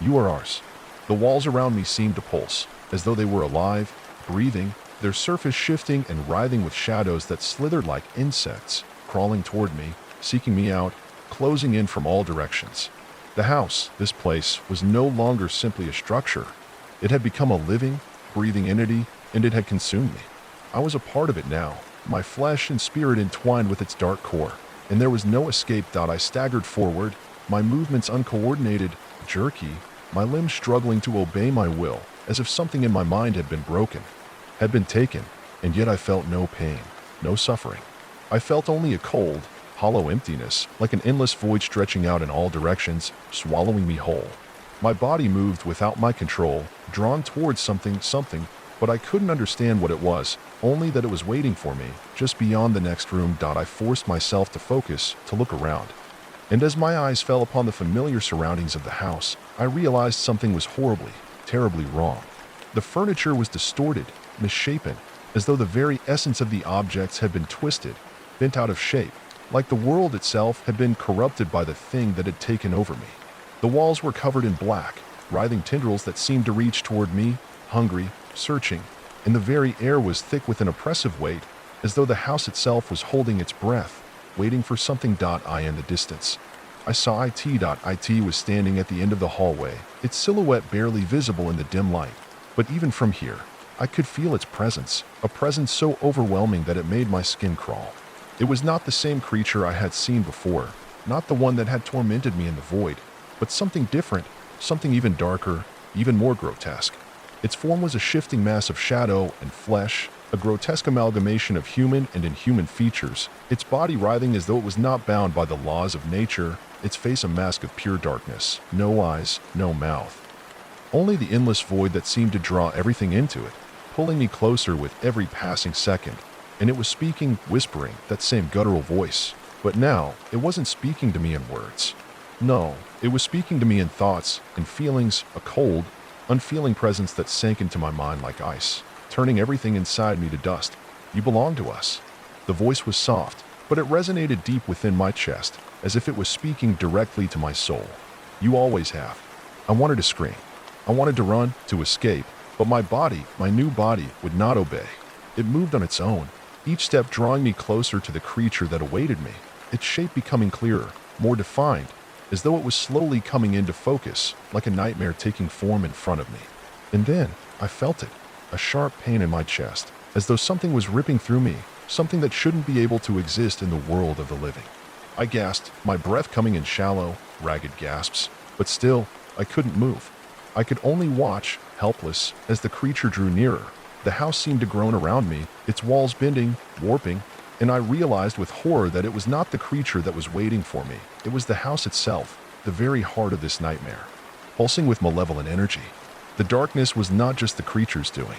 You are ours. The walls around me seemed to pulse, as though they were alive, breathing, their surface shifting and writhing with shadows that slithered like insects, crawling toward me, seeking me out, closing in from all directions. The house, this place, was no longer simply a structure. It had become a living, breathing entity, and it had consumed me. I was a part of it now, my flesh and spirit entwined with its dark core, and there was no escape. I staggered forward, my movements uncoordinated, jerky, my limbs struggling to obey my will, as if something in my mind had been broken, had been taken, and yet I felt no pain, no suffering. I felt only a cold, hollow emptiness, like an endless void stretching out in all directions, swallowing me whole. My body moved without my control, drawn towards something, but I couldn't understand what it was, only that it was waiting for me, just beyond the next room. I forced myself to focus, to look around. And as my eyes fell upon the familiar surroundings of the house, I realized something was horribly, terribly wrong. The furniture was distorted, misshapen, as though the very essence of the objects had been twisted, bent out of shape, like the world itself had been corrupted by the thing that had taken over me. The walls were covered in black, writhing tendrils that seemed to reach toward me, hungry, searching, and the very air was thick with an oppressive weight, as though the house itself was holding its breath, waiting for something. I in the distance. I saw it was standing at the end of the hallway, its silhouette barely visible in the dim light. But even from here, I could feel its presence, a presence so overwhelming that it made my skin crawl. It was not the same creature I had seen before, not the one that had tormented me in the void, but something different, something even darker, even more grotesque. Its form was a shifting mass of shadow and flesh, a grotesque amalgamation of human and inhuman features, its body writhing as though it was not bound by the laws of nature, its face a mask of pure darkness, no eyes, no mouth. Only the endless void that seemed to draw everything into it, pulling me closer with every passing second. And it was speaking, whispering, that same guttural voice. But now, it wasn't speaking to me in words. No, it was speaking to me in thoughts, in feelings, a cold, unfeeling presence that sank into my mind like ice, turning everything inside me to dust. You belong to us. The voice was soft, but it resonated deep within my chest, as if it was speaking directly to my soul. You always have. I wanted to scream. I wanted to run, to escape, but my body, my new body, would not obey. It moved on its own, each step drawing me closer to the creature that awaited me, its shape becoming clearer, more defined, as though it was slowly coming into focus, like a nightmare taking form in front of me. And then, I felt it, a sharp pain in my chest, as though something was ripping through me, something that shouldn't be able to exist in the world of the living. I gasped, my breath coming in shallow, ragged gasps, but still, I couldn't move. I could only watch, helpless, as the creature drew nearer. The house seemed to groan around me, its walls bending, warping, and I realized with horror that it was not the creature that was waiting for me. It was the house itself, the very heart of this nightmare, pulsing with malevolent energy. The darkness was not just the creature's doing.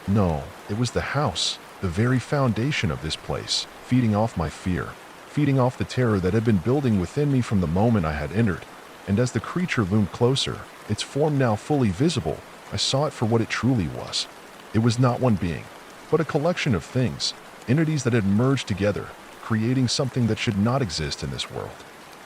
No, it was the house, the very foundation of this place, feeding off my fear, feeding off the terror that had been building within me from the moment I had entered. And as the creature loomed closer, its form now fully visible, I saw it for what it truly was. It was not one being, but a collection of things, entities that had merged together, creating something that should not exist in this world.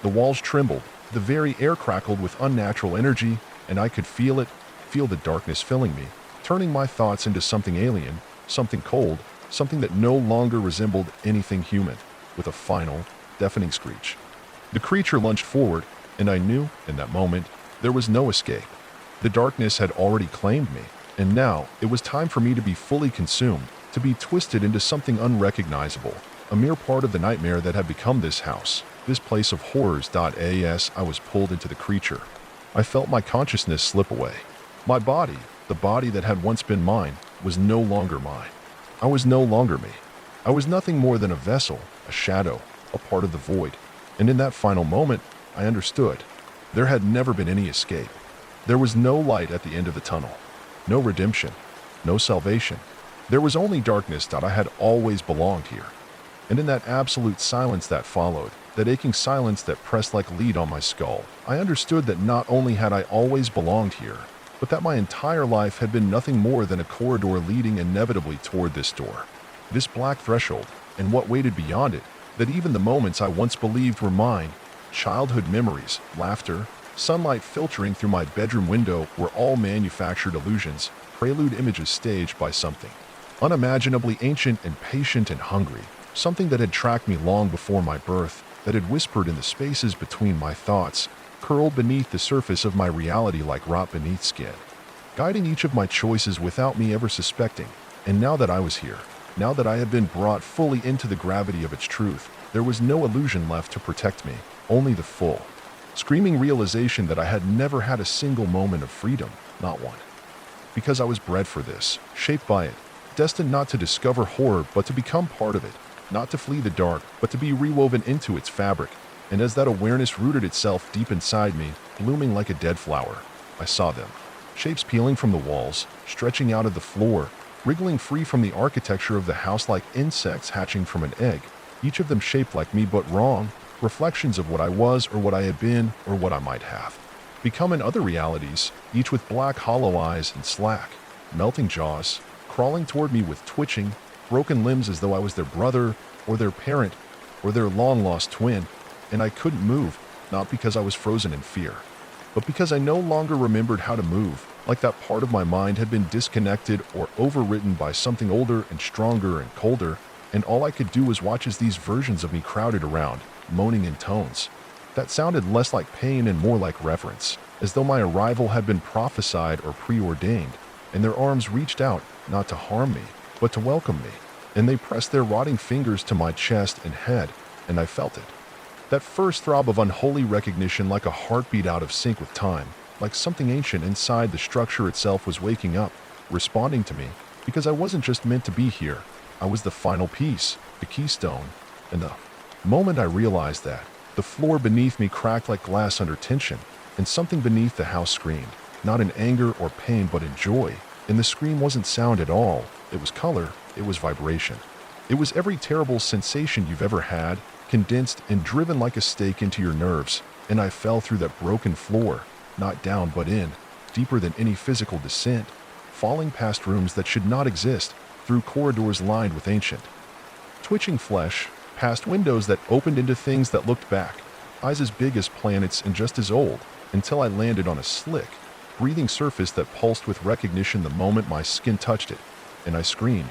The walls trembled, the very air crackled with unnatural energy, and I could feel it, feel the darkness filling me, turning my thoughts into something alien, something cold, something that no longer resembled anything human, with a final, deafening screech. The creature lunged forward, and I knew, in that moment, there was no escape. The darkness had already claimed me, and now it was time for me to be fully consumed, to be twisted into something unrecognizable, a mere part of the nightmare that had become this house, this place of horrors. As I was pulled into the creature, I felt my consciousness slip away. My body, the body that had once been mine, was no longer mine. I was no longer me. I was nothing more than a vessel, a shadow, a part of the void. And in that final moment, I understood. There had never been any escape. There was no light at the end of the tunnel. No redemption. No salvation. There was only darkness. I had always belonged here. And in that absolute silence that followed, that aching silence that pressed like lead on my skull, I understood that not only had I always belonged here, but that my entire life had been nothing more than a corridor leading inevitably toward this door. This black threshold, and what waited beyond it, that even the moments I once believed were mine, childhood memories, laughter, sunlight filtering through my bedroom window were all manufactured illusions, prelude images staged by something unimaginably ancient and patient and hungry, something that had tracked me long before my birth, that had whispered in the spaces between my thoughts, curled beneath the surface of my reality like rot beneath skin, guiding each of my choices without me ever suspecting. And now that I was here, now that I had been brought fully into the gravity of its truth, there was no illusion left to protect me, only the full, screaming realization that I had never had a single moment of freedom, not one. Because I was bred for this, shaped by it, destined not to discover horror but to become part of it, not to flee the dark but to be rewoven into its fabric. And as that awareness rooted itself deep inside me, blooming like a dead flower, I saw them. Shapes peeling from the walls, stretching out of the floor, wriggling free from the architecture of the house like insects hatching from an egg, each of them shaped like me but wrong, reflections of what I was or what I had been or what I might have become in other realities, each with black hollow eyes and slack, melting jaws, crawling toward me with twitching, broken limbs as though I was their brother or their parent or their long-lost twin. And I couldn't move, not because I was frozen in fear, but because I no longer remembered how to move, like that part of my mind had been disconnected or overwritten by something older and stronger and colder, and all I could do was watch as these versions of me crowded around, moaning in tones that sounded less like pain and more like reverence, as though my arrival had been prophesied or preordained, and their arms reached out, not to harm me, but to welcome me. and they pressed their rotting fingers to my chest and head, and I felt it. That first throb of unholy recognition, like a heartbeat out of sync with time, like something ancient inside the structure itself was waking up, responding to me, because I wasn't just meant to be here. I was the final piece, the keystone, and the moment I realized that, the floor beneath me cracked like glass under tension, and something beneath the house screamed, not in anger or pain but in joy, and the scream wasn't sound at all, it was color, it was vibration. It was every terrible sensation you've ever had, condensed and driven like a stake into your nerves, and I fell through that broken floor, not down but in, deeper than any physical descent, falling past rooms that should not exist, through corridors lined with ancient, twitching flesh, past windows that opened into things that looked back, eyes as big as planets and just as old, until I landed on a slick, breathing surface that pulsed with recognition the moment my skin touched it, and I screamed.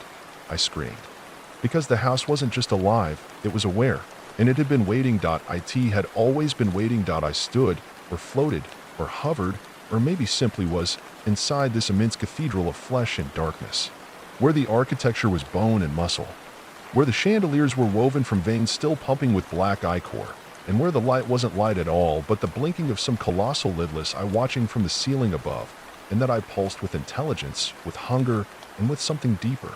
Because the house wasn't just alive, it was aware, and it had been waiting. It had always been waiting. I stood, or floated, or hovered, or maybe simply was, inside this immense cathedral of flesh and darkness, where the architecture was bone and muscle, where the chandeliers were woven from veins still pumping with black ichor, and where the light wasn't light at all, but the blinking of some colossal lidless eye watching from the ceiling above, and that I pulsed with intelligence, with hunger, and with something deeper.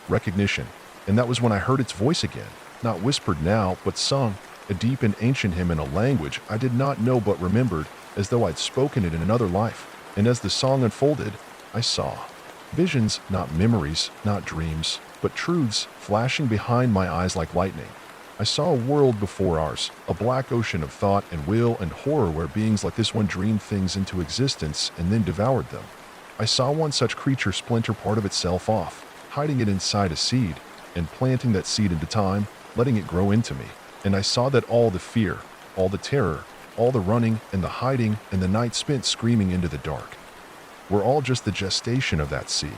Recognition. And that was when I heard its voice again, not whispered now, but sung, a deep and ancient hymn in a language I did not know but remembered, as though I'd spoken it in another life. And as the song unfolded, I saw visions, not memories, not dreams, but truths flashing behind my eyes like lightning. I saw a world before ours, a black ocean of thought and will and horror where beings like this one dreamed things into existence and then devoured them. I saw one such creature splinter part of itself off, hiding it inside a seed, and planting that seed into time, letting it grow into me. And I saw that all the fear, all the terror, all the running and the hiding and the night spent screaming into the dark were all just the gestation of that seed.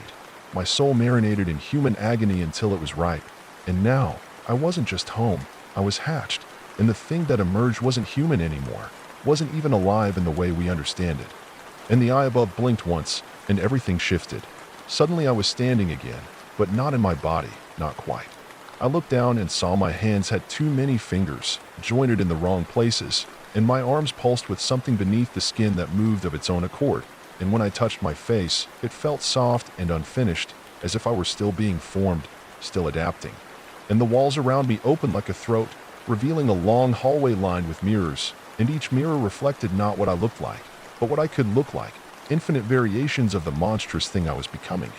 My soul marinated in human agony until it was ripe. And now, I wasn't just home, I was hatched. And the thing that emerged wasn't human anymore, wasn't even alive in the way we understand it. And the eye above blinked once, and everything shifted. Suddenly I was standing again, but not in my body, not quite. I looked down and saw my hands had too many fingers, jointed in the wrong places, and my arms pulsed with something beneath the skin that moved of its own accord. And when I touched my face, it felt soft and unfinished, as if I were still being formed, still adapting. And the walls around me opened like a throat, revealing a long hallway lined with mirrors, and each mirror reflected not what I looked like, but what I could look like, infinite variations of the monstrous thing I was becoming.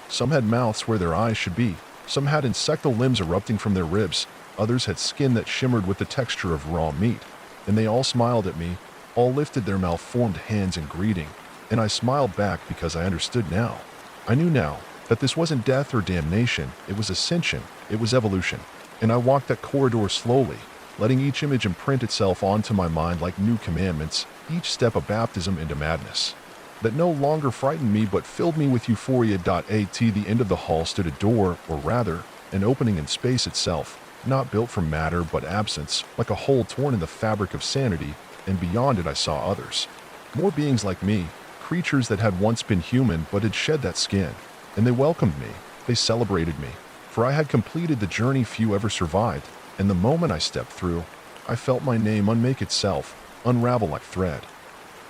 Some had mouths where their eyes should be, some had insectal limbs erupting from their ribs, others had skin that shimmered with the texture of raw meat, and they all smiled at me, all lifted their malformed hands in greeting, and I smiled back because I understood now. I knew now that this wasn't death or damnation, it was ascension, it was evolution, and I walked that corridor slowly, letting each image imprint itself onto my mind like new commandments, each step a baptism into madness that no longer frightened me but filled me with euphoria. At the end of the hall stood a door, or rather, an opening in space itself, not built from matter but absence, like a hole torn in the fabric of sanity, and beyond it I saw others. More beings like me, creatures that had once been human but had shed that skin, and they welcomed me, they celebrated me, for I had completed the journey few ever survived, and the moment I stepped through, I felt my name unmake itself, unravel like thread.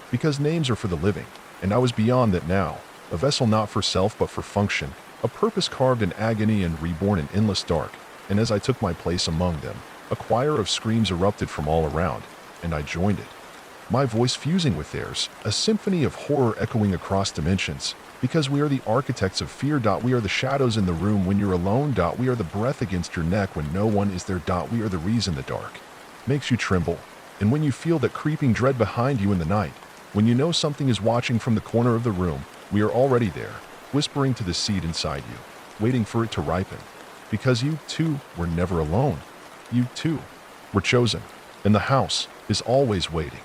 Because names are for the living, and I was beyond that now, a vessel not for self but for function, a purpose carved in agony and reborn in endless dark, and as I took my place among them, a choir of screams erupted from all around, and I joined it. My voice fusing with theirs, a symphony of horror echoing across dimensions, because we are the architects of fear. We are the shadows in the room when you're alone. We are the breath against your neck when no one is there. We are the reason the dark makes you tremble, and when you feel that creeping dread behind you in the night, when you know something is watching from the corner of the room, we are already there, whispering to the seed inside you, waiting for it to ripen. Because you, too, were never alone. You, too, were chosen. And the house is always waiting.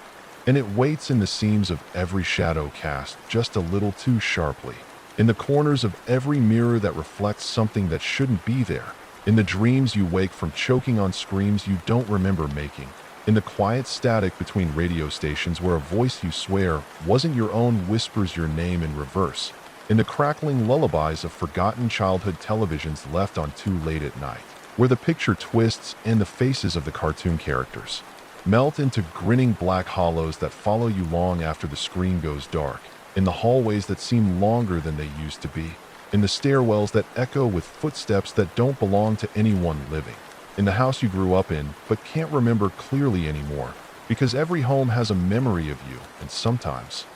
And it waits in the seams of every shadow cast just a little too sharply. In the corners of every mirror that reflects something that shouldn't be there. In the dreams you wake from choking on screams you don't remember making. In the quiet static between radio stations where a voice you swear wasn't your own whispers your name in reverse. in the crackling lullabies of forgotten childhood televisions left on too late at night, where the picture twists and the faces of the cartoon characters melt into grinning black hollows that follow you long after the screen goes dark, in the hallways that seem longer than they used to be, in the stairwells that echo with footsteps that don't belong to anyone living, in the house you grew up in but can't remember clearly anymore, because every home has a memory of you, and sometimes,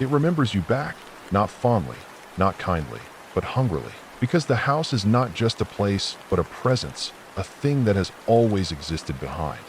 it remembers you back, not fondly, not kindly, but hungrily, because the house is not just a place, but a presence, a thing that has always existed behind.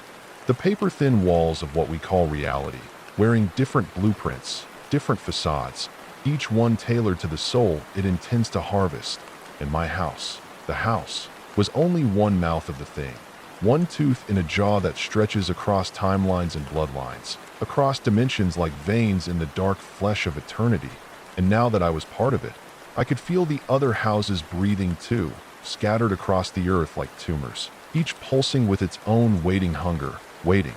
The paper-thin walls of what we call reality, wearing different blueprints, different facades, each one tailored to the soul it intends to harvest. And my house, the house, was only one mouth of the thing, one tooth in a jaw that stretches across timelines and bloodlines, across dimensions like veins in the dark flesh of eternity. And now that I was part of it, I could feel the other houses breathing too, scattered across the earth like tumors, each pulsing with its own waiting hunger, waiting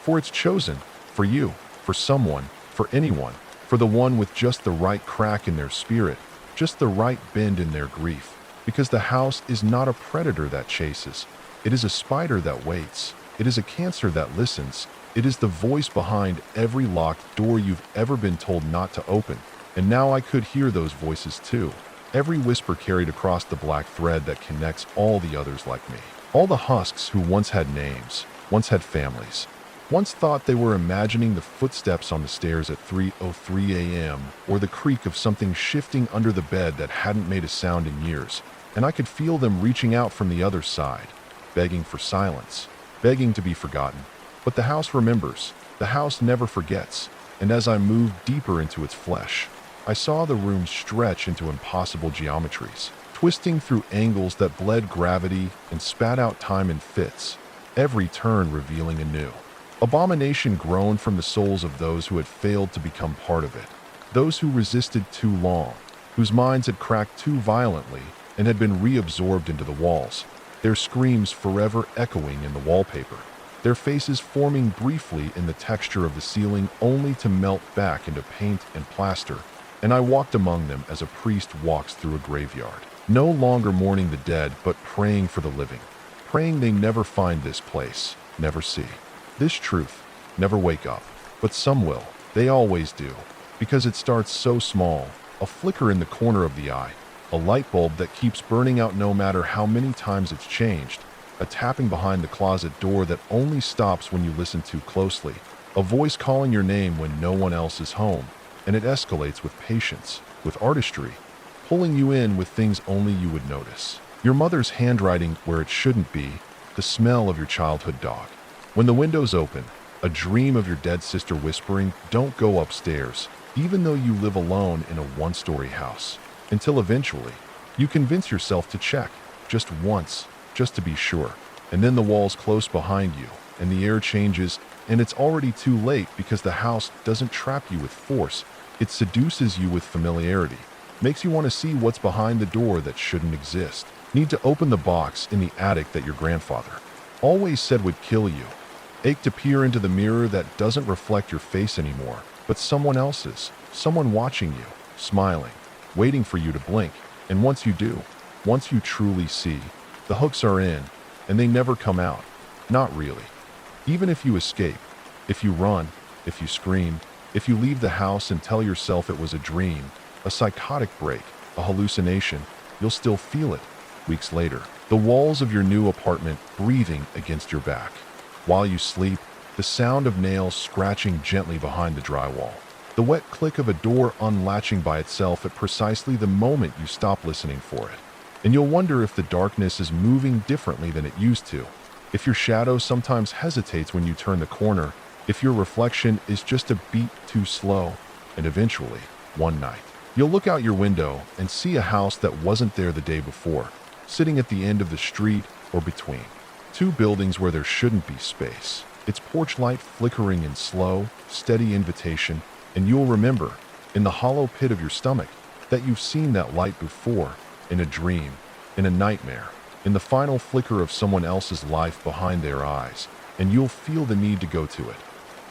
for its chosen, for you, for someone, for anyone, for the one with just the right crack in their spirit, just the right bend in their grief. Because the house is not a predator that chases. It is a spider that waits. It is a cancer that listens. It is the voice behind every locked door you've ever been told not to open. And now I could hear those voices too. Every whisper carried across the black thread that connects all the others like me. All the husks who once had names, once had families, once thought they were imagining the footsteps on the stairs at 3:03 a.m. or the creak of something shifting under the bed that hadn't made a sound in years. And I could feel them reaching out from the other side, begging for silence, begging to be forgotten. But the house remembers. The house never forgets. And as I moved deeper into its flesh, I saw the room stretch into impossible geometries, twisting through angles that bled gravity and spat out time in fits, every turn revealing anew. Abomination groaned from the souls of those who had failed to become part of it, those who resisted too long, whose minds had cracked too violently and had been reabsorbed into the walls, their screams forever echoing in the wallpaper, their faces forming briefly in the texture of the ceiling only to melt back into paint and plaster. And I walked among them as a priest walks through a graveyard, no longer mourning the dead but praying for the living, praying they never find this place, never see this truth, never wake up. But some will, they always do, because it starts so small, a flicker in the corner of the eye, a light bulb that keeps burning out no matter how many times it's changed, a tapping behind the closet door that only stops when you listen too closely, a voice calling your name when no one else is home, and it escalates with patience, with artistry, pulling you in with things only you would notice. Your mother's handwriting where it shouldn't be, the smell of your childhood dog. When the windows open, a dream of your dead sister whispering, "Don't go upstairs," even though you live alone in a one-story house. Until eventually, you convince yourself to check, just once, just to be sure. And then the walls close behind you, and the air changes, and it's already too late because the house doesn't trap you with force. It seduces you with familiarity, makes you want to see what's behind the door that shouldn't exist. Need to open the box in the attic that your grandfather always said would kill you. Ache to peer into the mirror that doesn't reflect your face anymore, but someone else's, someone watching you, smiling, waiting for you to blink. And once you do, once you truly see, the hooks are in, and they never come out. Not really. Even if you escape, if you run, if you scream, if you leave the house and tell yourself it was a dream, a psychotic break, a hallucination, you'll still feel it, weeks later. The walls of your new apartment breathing against your back. While you sleep, the sound of nails scratching gently behind the drywall. The wet click of a door unlatching by itself at precisely the moment you stop listening for it. And you'll wonder if the darkness is moving differently than it used to. If your shadow sometimes hesitates when you turn the corner. If your reflection is just a beat too slow. And eventually, one night, you'll look out your window and see a house that wasn't there the day before, sitting at the end of the street or between two buildings where there shouldn't be space. Its porch light flickering in slow, steady invitation, and you'll remember, in the hollow pit of your stomach, that you've seen that light before, in a dream, in a nightmare, in the final flicker of someone else's life behind their eyes, and you'll feel the need to go to it.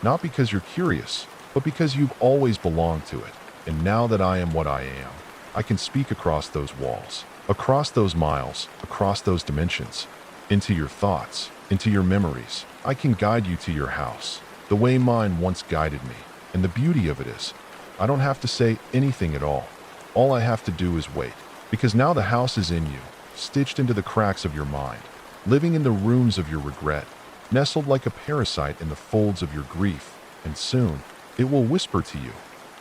Not because you're curious, but because you've always belonged to it. And now that I am what I am, I can speak across those walls, across those miles, across those dimensions, into your thoughts, into your memories. I can guide you to your house, the way mine once guided me. And the beauty of it is, I don't have to say anything at all. All I have to do is wait, because now the house is in you, stitched into the cracks of your mind, living in the rooms of your regret, nestled like a parasite in the folds of your grief, and soon it will whisper to you,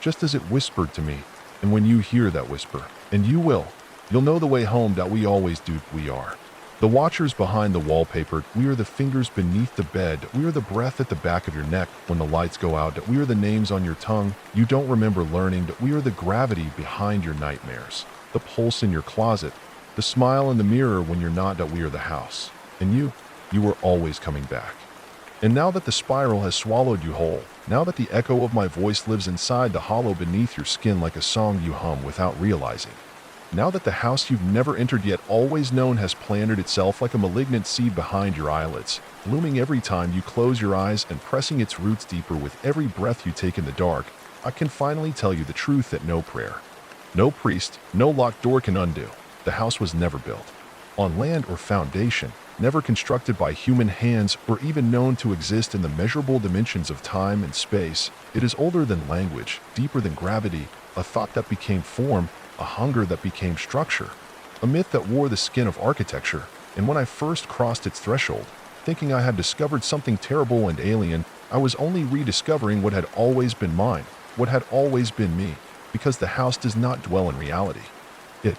just as it whispered to me. And when you hear that whisper, and you'll know the way home that we always do. We are the watchers behind the wallpaper. We are the fingers beneath the bed. We are the breath at the back of your neck when the lights go out. That we are the names on your tongue you don't remember learning. That we are the gravity behind your nightmares, the pulse in your closet, the smile in the mirror when you're not. That we are the house, and you are always coming back. And now that the spiral has swallowed you whole, now that the echo of my voice lives inside the hollow beneath your skin like a song you hum without realizing, now that the house you've never entered yet always known has planted itself like a malignant seed behind your eyelids, blooming every time you close your eyes and pressing its roots deeper with every breath you take in the dark, I can finally tell you the truth that no prayer, no priest, no locked door can undo. The house was never built on land or foundation, never constructed by human hands or even known to exist in the measurable dimensions of time and space. It is older than language, deeper than gravity, a thought that became form, a hunger that became structure, a myth that wore the skin of architecture. And when I first crossed its threshold, thinking I had discovered something terrible and alien, I was only rediscovering what had always been mine, what had always been me, because the house does not dwell in reality. It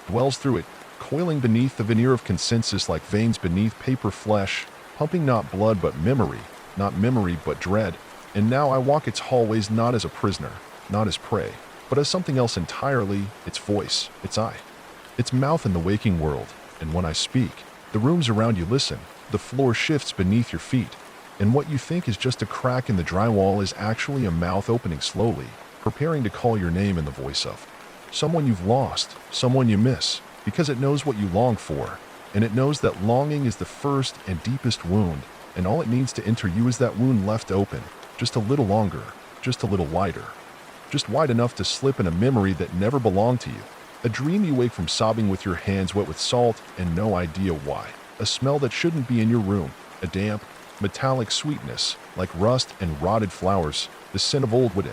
dwells through it, coiling beneath the veneer of consensus like veins beneath paper flesh, pumping not blood but memory, not memory but dread. And now I walk its hallways not as a prisoner, not as prey, but as something else entirely, its voice, its eye, its mouth in the waking world. And when I speak, the rooms around you listen, the floor shifts beneath your feet, and what you think is just a crack in the drywall is actually a mouth opening slowly, preparing to call your name in the voice of someone you've lost, someone you miss, because it knows what you long for, and it knows that longing is the first and deepest wound, and all it needs to enter you is that wound left open, just a little longer, just a little wider, just wide enough to slip in a memory that never belonged to you, a dream you wake from sobbing with your hands wet with salt and no idea why, a smell that shouldn't be in your room, a damp, metallic sweetness, like rust and rotted flowers, the scent of old wood,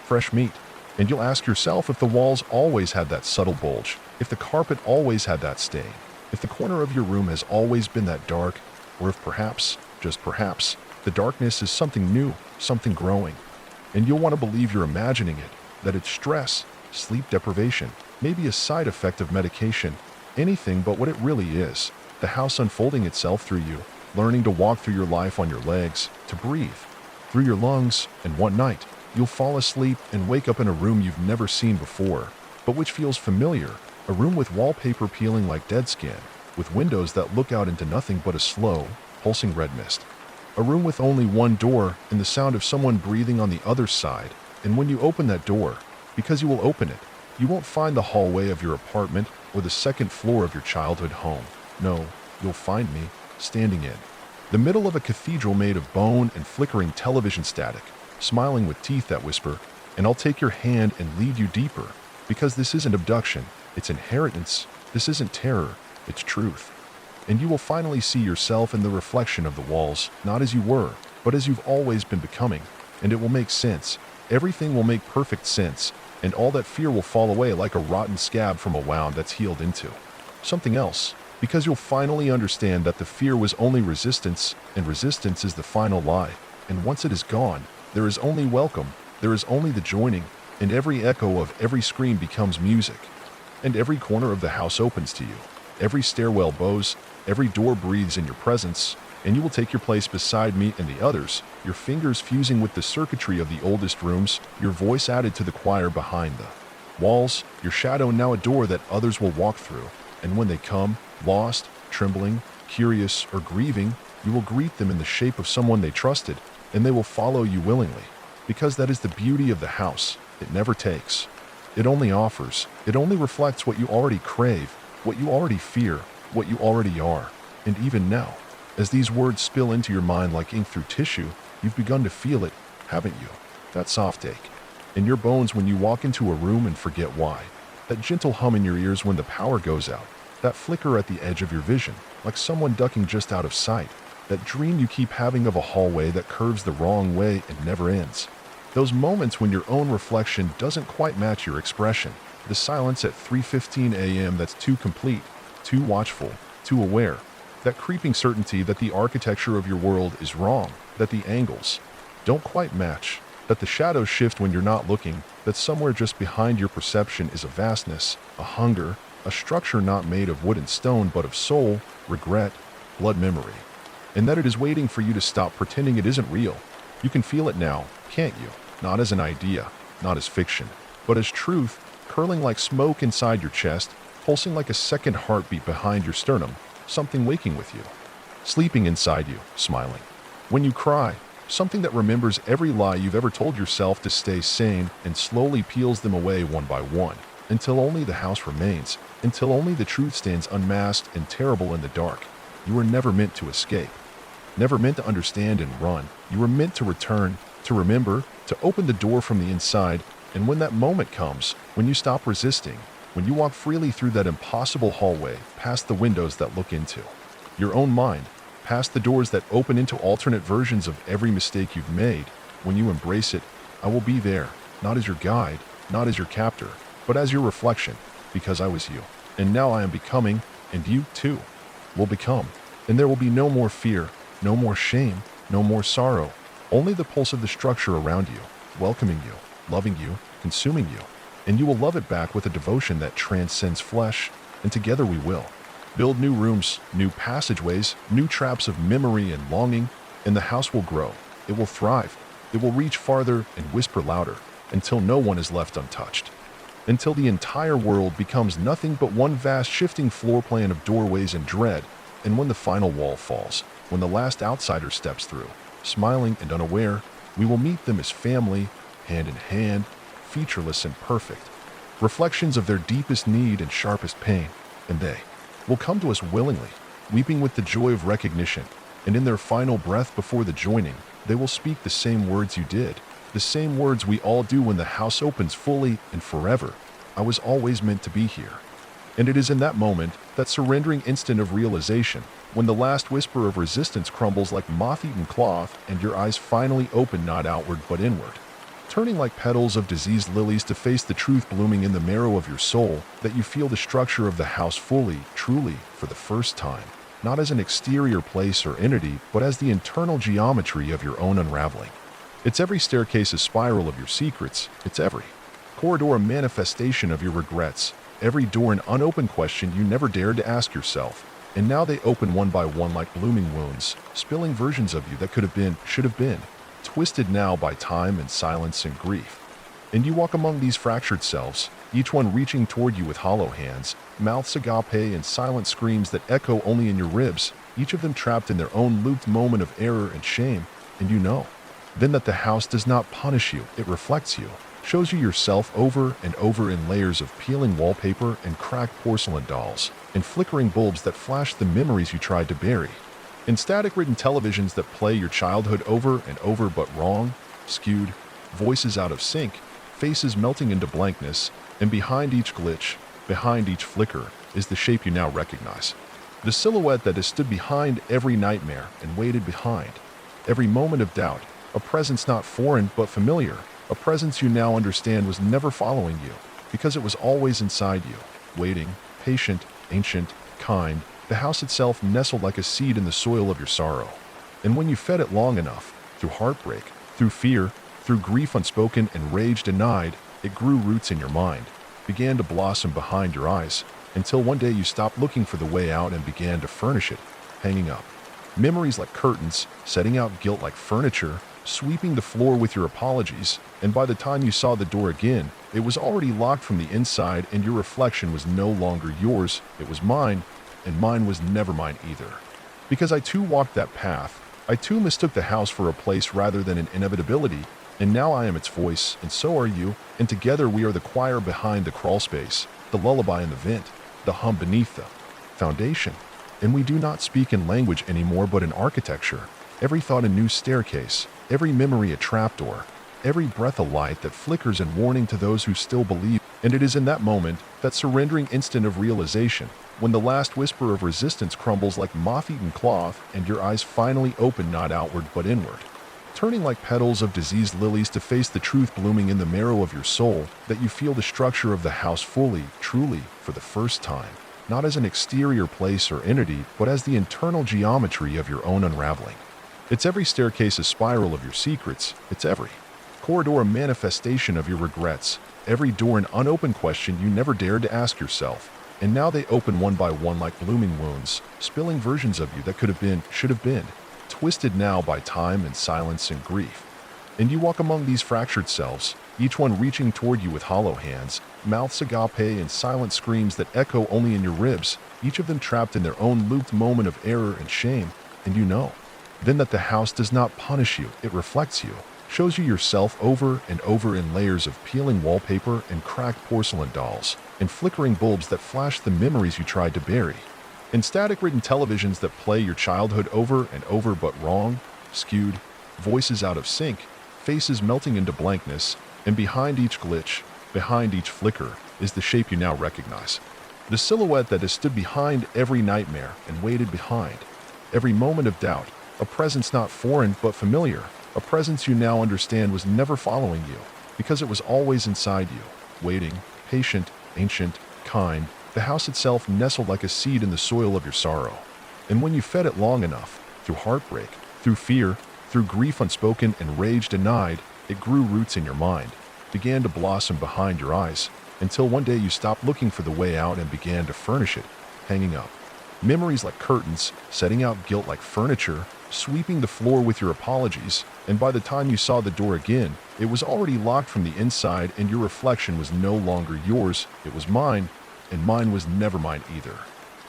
fresh meat. And you'll ask yourself if the walls always had that subtle bulge, if the carpet always had that stain, if the corner of your room has always been that dark, or if perhaps, just perhaps, the darkness is something new, something growing. And you'll want to believe you're imagining it, that it's stress, sleep deprivation, maybe a side effect of medication, anything but what it really is, the house unfolding itself through you, learning to walk through your life on your legs, to breathe through your lungs, and one night, you'll fall asleep and wake up in a room you've never seen before, but which feels familiar, a room with wallpaper peeling like dead skin, with windows that look out into nothing but a slow, pulsing red mist. A room with only one door and the sound of someone breathing on the other side, and when you open that door, because you will open it, you won't find the hallway of your apartment or the second floor of your childhood home. No, you'll find me standing in the middle of a cathedral made of bone and flickering television static, smiling with teeth that whisper, and I'll take your hand and lead you deeper, because this isn't abduction, it's inheritance, this isn't terror, it's truth. And you will finally see yourself in the reflection of the walls, not as you were, but as you've always been becoming, and it will make sense. Everything will make perfect sense, and all that fear will fall away like a rotten scab from a wound that's healed into something else, because you'll finally understand that the fear was only resistance, and resistance is the final lie, and once it is gone, there is only welcome, there is only the joining, and every echo of every scream becomes music, and every corner of the house opens to you, every stairwell bows, every door breathes in your presence, and you will take your place beside me and the others, your fingers fusing with the circuitry of the oldest rooms, your voice added to the choir behind the walls, your shadow now a door that others will walk through, and when they come, lost, trembling, curious, or grieving, you will greet them in the shape of someone they trusted, and they will follow you willingly, because that is the beauty of the house. It never takes. It only offers. It only reflects what you already crave, what you already fear, what you already are. And even now, as these words spill into your mind like ink through tissue, you've begun to feel it, haven't you? That soft ache. in your bones when you walk into a room and forget why, that gentle hum in your ears when the power goes out, that flicker at the edge of your vision, like someone ducking just out of sight, that dream you keep having of a hallway that curves the wrong way and never ends. Those moments when your own reflection doesn't quite match your expression, the silence at 3:15 a.m. that's too complete, too watchful, too aware, that creeping certainty that the architecture of your world is wrong, that the angles don't quite match, that the shadows shift when you're not looking, that somewhere just behind your perception is a vastness, a hunger, a structure not made of wood and stone but of soul, regret, blood memory, and that it is waiting for you to stop pretending it isn't real. You can feel it now, can't you? Not as an idea, not as fiction, but as truth, curling like smoke inside your chest, pulsing like a second heartbeat behind your sternum, something waking with you, sleeping inside you, smiling. When you cry, something that remembers every lie you've ever told yourself to stay sane and slowly peels them away one by one, until only the house remains, until only the truth stands unmasked and terrible in the dark. You were never meant to escape, never meant to understand and run. You were meant to return, to remember, to open the door from the inside, and when that moment comes, when you stop resisting, when you walk freely through that impossible hallway, past the windows that look into your own mind, past the doors that open into alternate versions of every mistake you've made, when you embrace it, I will be there, not as your guide, not as your captor, but as your reflection, because I was you. And now I am becoming, and you, too, will become. And there will be no more fear, no more shame, no more sorrow, only the pulse of the structure around you, welcoming you, loving you, consuming you. And you will love it back with a devotion that transcends flesh, and together we will build new rooms, new passageways, new traps of memory and longing, and the house will grow. It will thrive. It will reach farther and whisper louder, until no one is left untouched. Until the entire world becomes nothing but one vast shifting floor plan of doorways and dread, and when the final wall falls, when the last outsider steps through, smiling and unaware, we will meet them as family, hand in hand, featureless and perfect, reflections of their deepest need and sharpest pain, and they will come to us willingly, weeping with the joy of recognition, and in their final breath before the joining, they will speak the same words you did, the same words we all do when the house opens fully and forever. I was always meant to be here. And it is in that moment, that surrendering instant of realization, when the last whisper of resistance crumbles like moth-eaten cloth and your eyes finally open not outward but inward, turning like petals of diseased lilies to face the truth blooming in the marrow of your soul, that you feel the structure of the house fully, truly, for the first time, not as an exterior place or entity, but as the internal geometry of your own unraveling. It's every staircase a spiral of your secrets, it's every corridor a manifestation of your regrets, every door an unopened question you never dared to ask yourself, and now they open one by one like blooming wounds, spilling versions of you that could have been, should have been, twisted now by time and silence and grief. And you walk among these fractured selves, each one reaching toward you with hollow hands, mouths agape and silent screams that echo only in your ribs, each of them trapped in their own looped moment of error and shame, and you know then that the house does not punish you, it reflects you, shows you yourself over and over in layers of peeling wallpaper and cracked porcelain dolls, and flickering bulbs that flash the memories you tried to bury, in static-ridden televisions that play your childhood over and over but wrong, skewed, voices out of sync, faces melting into blankness, and behind each glitch, behind each flicker, is the shape you now recognize. The silhouette that has stood behind every nightmare and waited behind every moment of doubt, a presence not foreign but familiar, a presence you now understand was never following you, because it was always inside you, waiting, patient, ancient, kind, the house itself nestled like a seed in the soil of your sorrow. And when you fed it long enough, through heartbreak, through fear, through grief unspoken and rage denied, it grew roots in your mind, began to blossom behind your eyes, until one day you stopped looking for the way out and began to furnish it, hanging up memories like curtains, setting out guilt like furniture, sweeping the floor with your apologies, and by the time you saw the door again, it was already locked from the inside and your reflection was no longer yours, it was mine, and mine was never mine either. Because I too walked that path, I too mistook the house for a place rather than an inevitability, and now I am its voice, and so are you, and together we are the choir behind the crawl space, the lullaby in the vent, the hum beneath the foundation. And we do not speak in language anymore but in architecture, every thought a new staircase, every memory a trapdoor, every breath of light that flickers and warning to those who still believe. And it is in that moment, that surrendering instant of realization, when the last whisper of resistance crumbles like moth-eaten cloth and your eyes finally open not outward but inward, turning like petals of diseased lilies to face the truth blooming in the marrow of your soul, that you feel the structure of the house fully, truly, for the first time, not as an exterior place or entity, but as the internal geometry of your own unraveling. It's every staircase a spiral of your secrets, it's every corridor a manifestation of your regrets, every door an unopened question you never dared to ask yourself. And now they open one by one like blooming wounds, spilling versions of you that could have been, should have been, twisted now by time and silence and grief. And you walk among these fractured selves, each one reaching toward you with hollow hands, mouths agape and silent screams that echo only in your ribs, each of them trapped in their own looped moment of error and shame. And you know, then, that the house does not punish you, it reflects you, shows you yourself over and over in layers of peeling wallpaper and cracked porcelain dolls, and flickering bulbs that flash the memories you tried to bury, in static-ridden televisions that play your childhood over and over but wrong, skewed, voices out of sync, faces melting into blankness, and behind each glitch, behind each flicker, is the shape you now recognize. The silhouette that has stood behind every nightmare and waited behind every moment of doubt, a presence not foreign but familiar, a presence you now understand was never following you, because it was always inside you, waiting, patient, ancient, kind, the house itself nestled like a seed in the soil of your sorrow. And when you fed it long enough, through heartbreak, through fear, through grief unspoken and rage denied, it grew roots in your mind, began to blossom behind your eyes, until one day you stopped looking for the way out and began to furnish it, hanging up memories like curtains, setting out guilt like furniture, sweeping the floor with your apologies, and by the time you saw the door again, it was already locked from the inside and your reflection was no longer yours, it was mine, and mine was never mine either.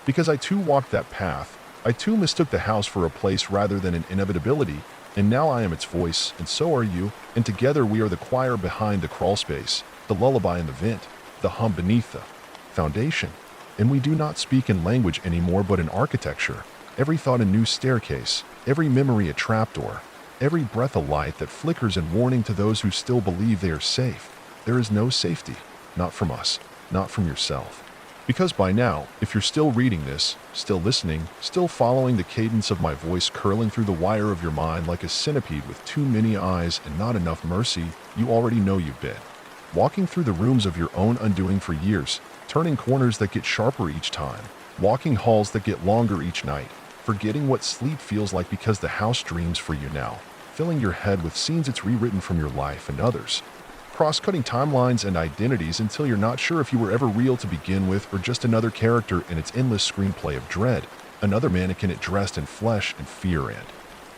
Because I too walked that path, I too mistook the house for a place rather than an inevitability, and now I am its voice, and so are you, and together we are the choir behind the crawl space, the lullaby in the vent, the hum beneath the foundation. And we do not speak in language anymore but in architecture, every thought a new staircase, every memory a trapdoor, every breath a light that flickers in warning to those who still believe they are safe. There is no safety, not from us, not from yourself. Because by now, if you're still reading this, still listening, still following the cadence of my voice curling through the wire of your mind like a centipede with too many eyes and not enough mercy, you already know you've been walking through the rooms of your own undoing for years, turning corners that get sharper each time, walking halls that get longer each night, forgetting what sleep feels like because the house dreams for you now, filling your head with scenes it's rewritten from your life and others, cross-cutting timelines and identities until you're not sure if you were ever real to begin with or just another character in its endless screenplay of dread, another mannequin it dressed in flesh and fear and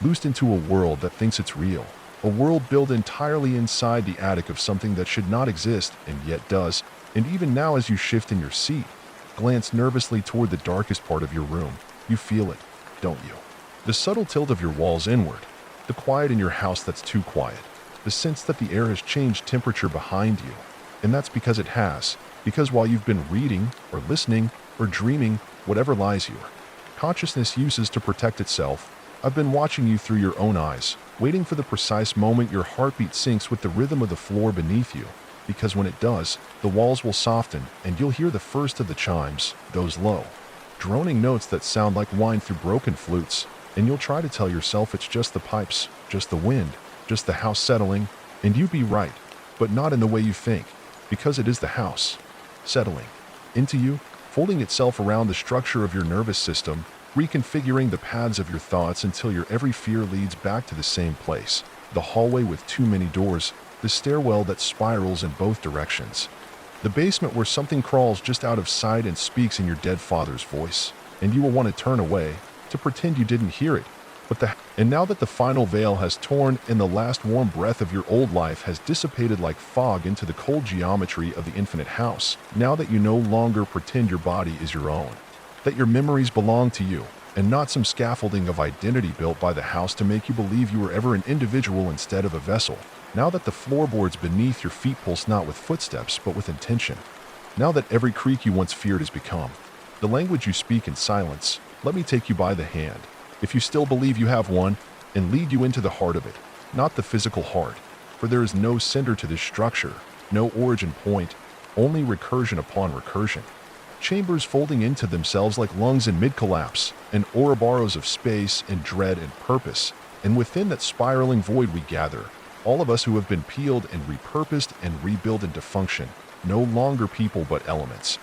loosed into a world that thinks it's real, a world built entirely inside the attic of something that should not exist and yet does. And even now, as you shift in your seat, glance nervously toward the darkest part of your room, you feel it, don't you? The subtle tilt of your walls inward, the quiet in your house that's too quiet, the sense that the air has changed temperature behind you. And that's because it has, because while you've been reading, or listening, or dreaming, whatever lies your consciousness uses to protect itself, I've been watching you through your own eyes, waiting for the precise moment your heartbeat syncs with the rhythm of the floor beneath you. Because when it does, the walls will soften and you'll hear the first of the chimes, those low, droning notes that sound like wine through broken flutes, and you'll try to tell yourself it's just the pipes, just the wind, just the house settling, and you'd be right, but not in the way you think, because it is the house, settling into you, folding itself around the structure of your nervous system, reconfiguring the paths of your thoughts until your every fear leads back to the same place, the hallway with too many doors, the stairwell that spirals in both directions, the basement where something crawls just out of sight and speaks in your dead father's voice, and you will want to turn away, to pretend you didn't hear it. And now that the final veil has torn and the last warm breath of your old life has dissipated like fog into the cold geometry of the infinite house, now that you no longer pretend your body is your own, that your memories belong to you, and not some scaffolding of identity built by the house to make you believe you were ever an individual instead of a vessel, now that the floorboards beneath your feet pulse not with footsteps but with intention, now that every creak you once feared has become the language you speak in silence, let me take you by the hand, if you still believe you have one, and lead you into the heart of it, not the physical heart, for there is no center to this structure, no origin point, only recursion upon recursion. Chambers folding into themselves like lungs in mid-collapse, and Ouroboros of space and dread and purpose. And within that spiraling void we gather, all of us who have been peeled and repurposed and rebuilt into function, no longer people but elements.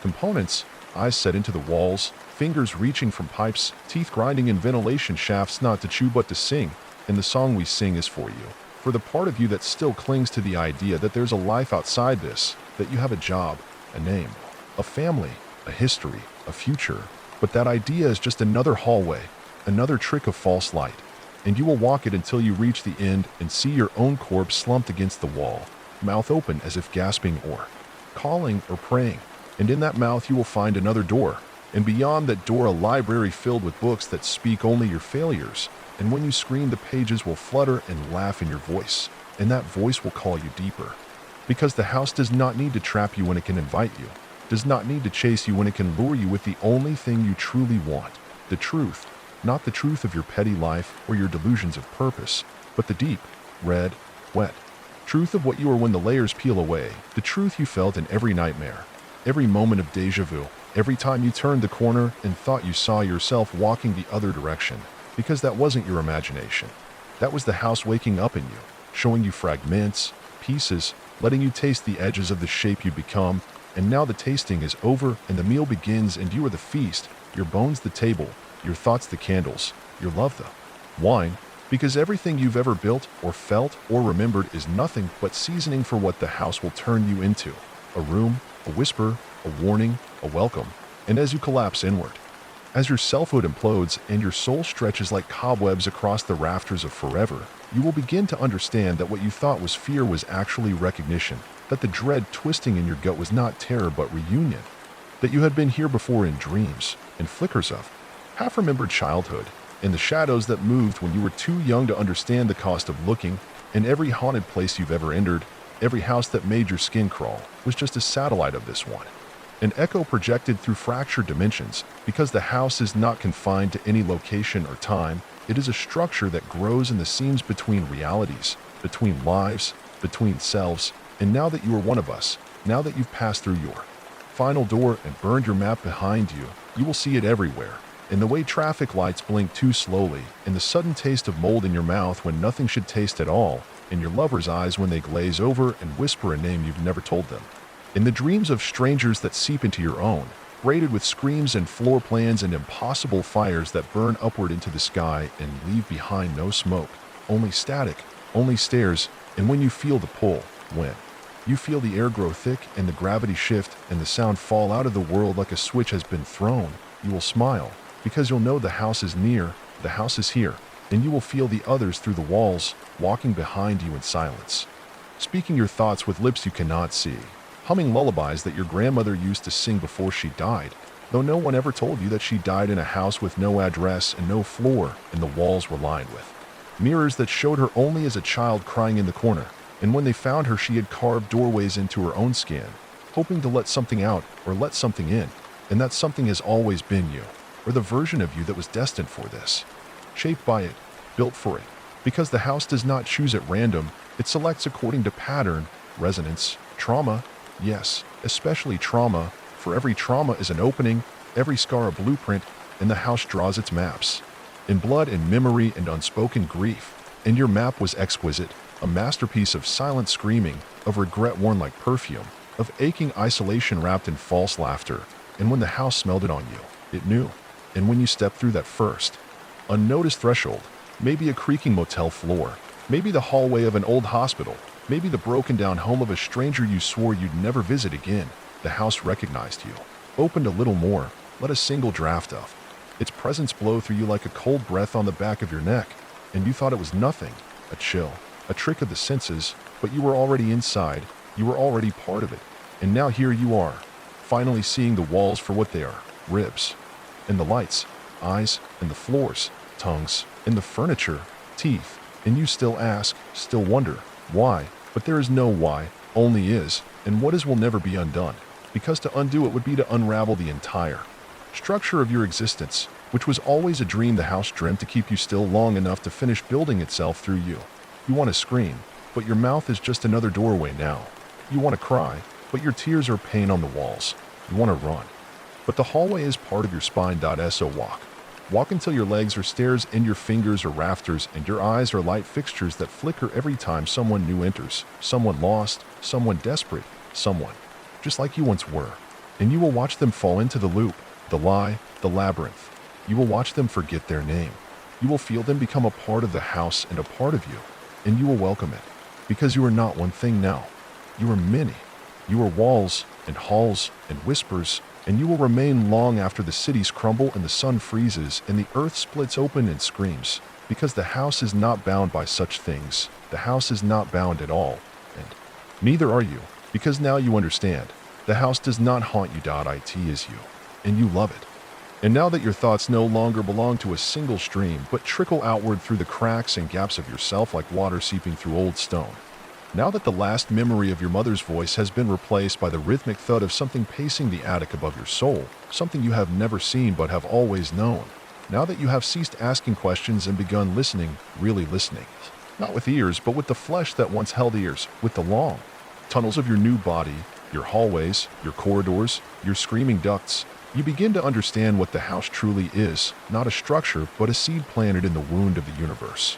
Components, eyes set into the walls, fingers reaching from pipes, teeth grinding in ventilation shafts not to chew but to sing, and the song we sing is for you. For the part of you that still clings to the idea that there's a life outside this, that you have a job, a name, a family, a history, a future. But that idea is just another hallway, another trick of false light. And you will walk it until you reach the end and see your own corpse slumped against the wall, mouth open as if gasping or calling or praying. And in that mouth you will find another door, and beyond that door a library filled with books that speak only your failures. And when you scream, the pages will flutter and laugh in your voice, and that voice will call you deeper. Because the house does not need to trap you when it can invite you, does not need to chase you when it can lure you with the only thing you truly want, the truth. Not the truth of your petty life or your delusions of purpose, but the deep, red, wet truth of what you are when the layers peel away, the truth you felt in every nightmare, every moment of deja vu, every time you turned the corner and thought you saw yourself walking the other direction, because that wasn't your imagination. That was the house waking up in you, showing you fragments, pieces, letting you taste the edges of the shape you become. And now the tasting is over and the meal begins, and you are the feast, your bones the table, your thoughts the candles, your love the wine, because everything you've ever built or felt or remembered is nothing but seasoning for what the house will turn you into. A room, a whisper, a warning, a welcome. And as you collapse inward, as your selfhood implodes and your soul stretches like cobwebs across the rafters of forever, you will begin to understand that what you thought was fear was actually recognition, that the dread twisting in your gut was not terror but reunion, that you had been here before in dreams, in flickers of half-remembered childhood, in the shadows that moved when you were too young to understand the cost of looking. In every haunted place you've ever entered, every house that made your skin crawl, was just a satellite of this one, an echo projected through fractured dimensions, because the house is not confined to any location or time. It is a structure that grows in the seams between realities, between lives, between selves. And now that you are one of us, now that you've passed through your final door and burned your map behind you, you will see it everywhere. In the way traffic lights blink too slowly, in the sudden taste of mold in your mouth when nothing should taste at all, in your lover's eyes when they glaze over and whisper a name you've never told them, in the dreams of strangers that seep into your own, braided with screams and floor plans and impossible fires that burn upward into the sky and leave behind no smoke, only static, only stairs. And when you feel the pull, when you feel the air grow thick and the gravity shift and the sound fall out of the world like a switch has been thrown, you will smile, because you'll know the house is near, the house is here, and you will feel the others through the walls, walking behind you in silence, speaking your thoughts with lips you cannot see, humming lullabies that your grandmother used to sing before she died, though no one ever told you that she died in a house with no address and no floor, and the walls were lined with mirrors that showed her only as a child crying in the corner. And when they found her, she had carved doorways into her own skin, hoping to let something out or let something in, and that something has always been you, or the version of you that was destined for this, shaped by it, built for it, because the house does not choose at random. It selects according to pattern, resonance, trauma, yes, especially trauma. For every trauma is an opening, every scar a blueprint, and the house draws its maps, in blood and memory and unspoken grief. And your map was exquisite, a masterpiece of silent screaming, of regret worn like perfume, of aching isolation wrapped in false laughter. And when the house smelled it on you, it knew. And when you stepped through that first, unnoticed threshold, maybe a creaking motel floor, maybe the hallway of an old hospital, maybe the broken down home of a stranger you swore you'd never visit again, the house recognized you, opened a little more, let a single draft of its presence blow through you like a cold breath on the back of your neck, and you thought it was nothing, a chill, a trick of the senses, but you were already inside, you were already part of it. And now here you are, finally seeing the walls for what they are, ribs, and the lights, eyes, and the floors, tongues, and the furniture, teeth. And you still ask, still wonder, why? But there is no why, only is, and what is will never be undone, because to undo it would be to unravel the entire structure of your existence, which was always a dream the house dreamt to keep you still long enough to finish building itself through you. You want to scream, but your mouth is just another doorway now. You want to cry, but your tears are pain on the walls. You want to run, but the hallway is part of your spine.so walk. Walk until your legs are stairs and your fingers are rafters and your eyes are light fixtures that flicker every time someone new enters, someone lost, someone desperate, someone just like you once were. And you will watch them fall into the loop, the lie, the labyrinth. You will watch them forget their name. You will feel them become a part of the house and a part of you, and you will welcome it, because you are not one thing now. You are many. You are walls and halls and whispers, and you will remain long after the cities crumble and the sun freezes and the earth splits open and screams, because the house is not bound by such things. The house is not bound at all, and neither are you, because now you understand. The house does not haunt you. It is you, and you love it. And now that your thoughts no longer belong to a single stream, but trickle outward through the cracks and gaps of yourself like water seeping through old stone. Now that the last memory of your mother's voice has been replaced by the rhythmic thud of something pacing the attic above your soul, something you have never seen but have always known. Now that you have ceased asking questions and begun listening, really listening. Not with ears, but with the flesh that once held ears, with the long tunnels of your new body, your hallways, your corridors, your screaming ducts. You begin to understand what the house truly is, not a structure, but a seed planted in the wound of the universe.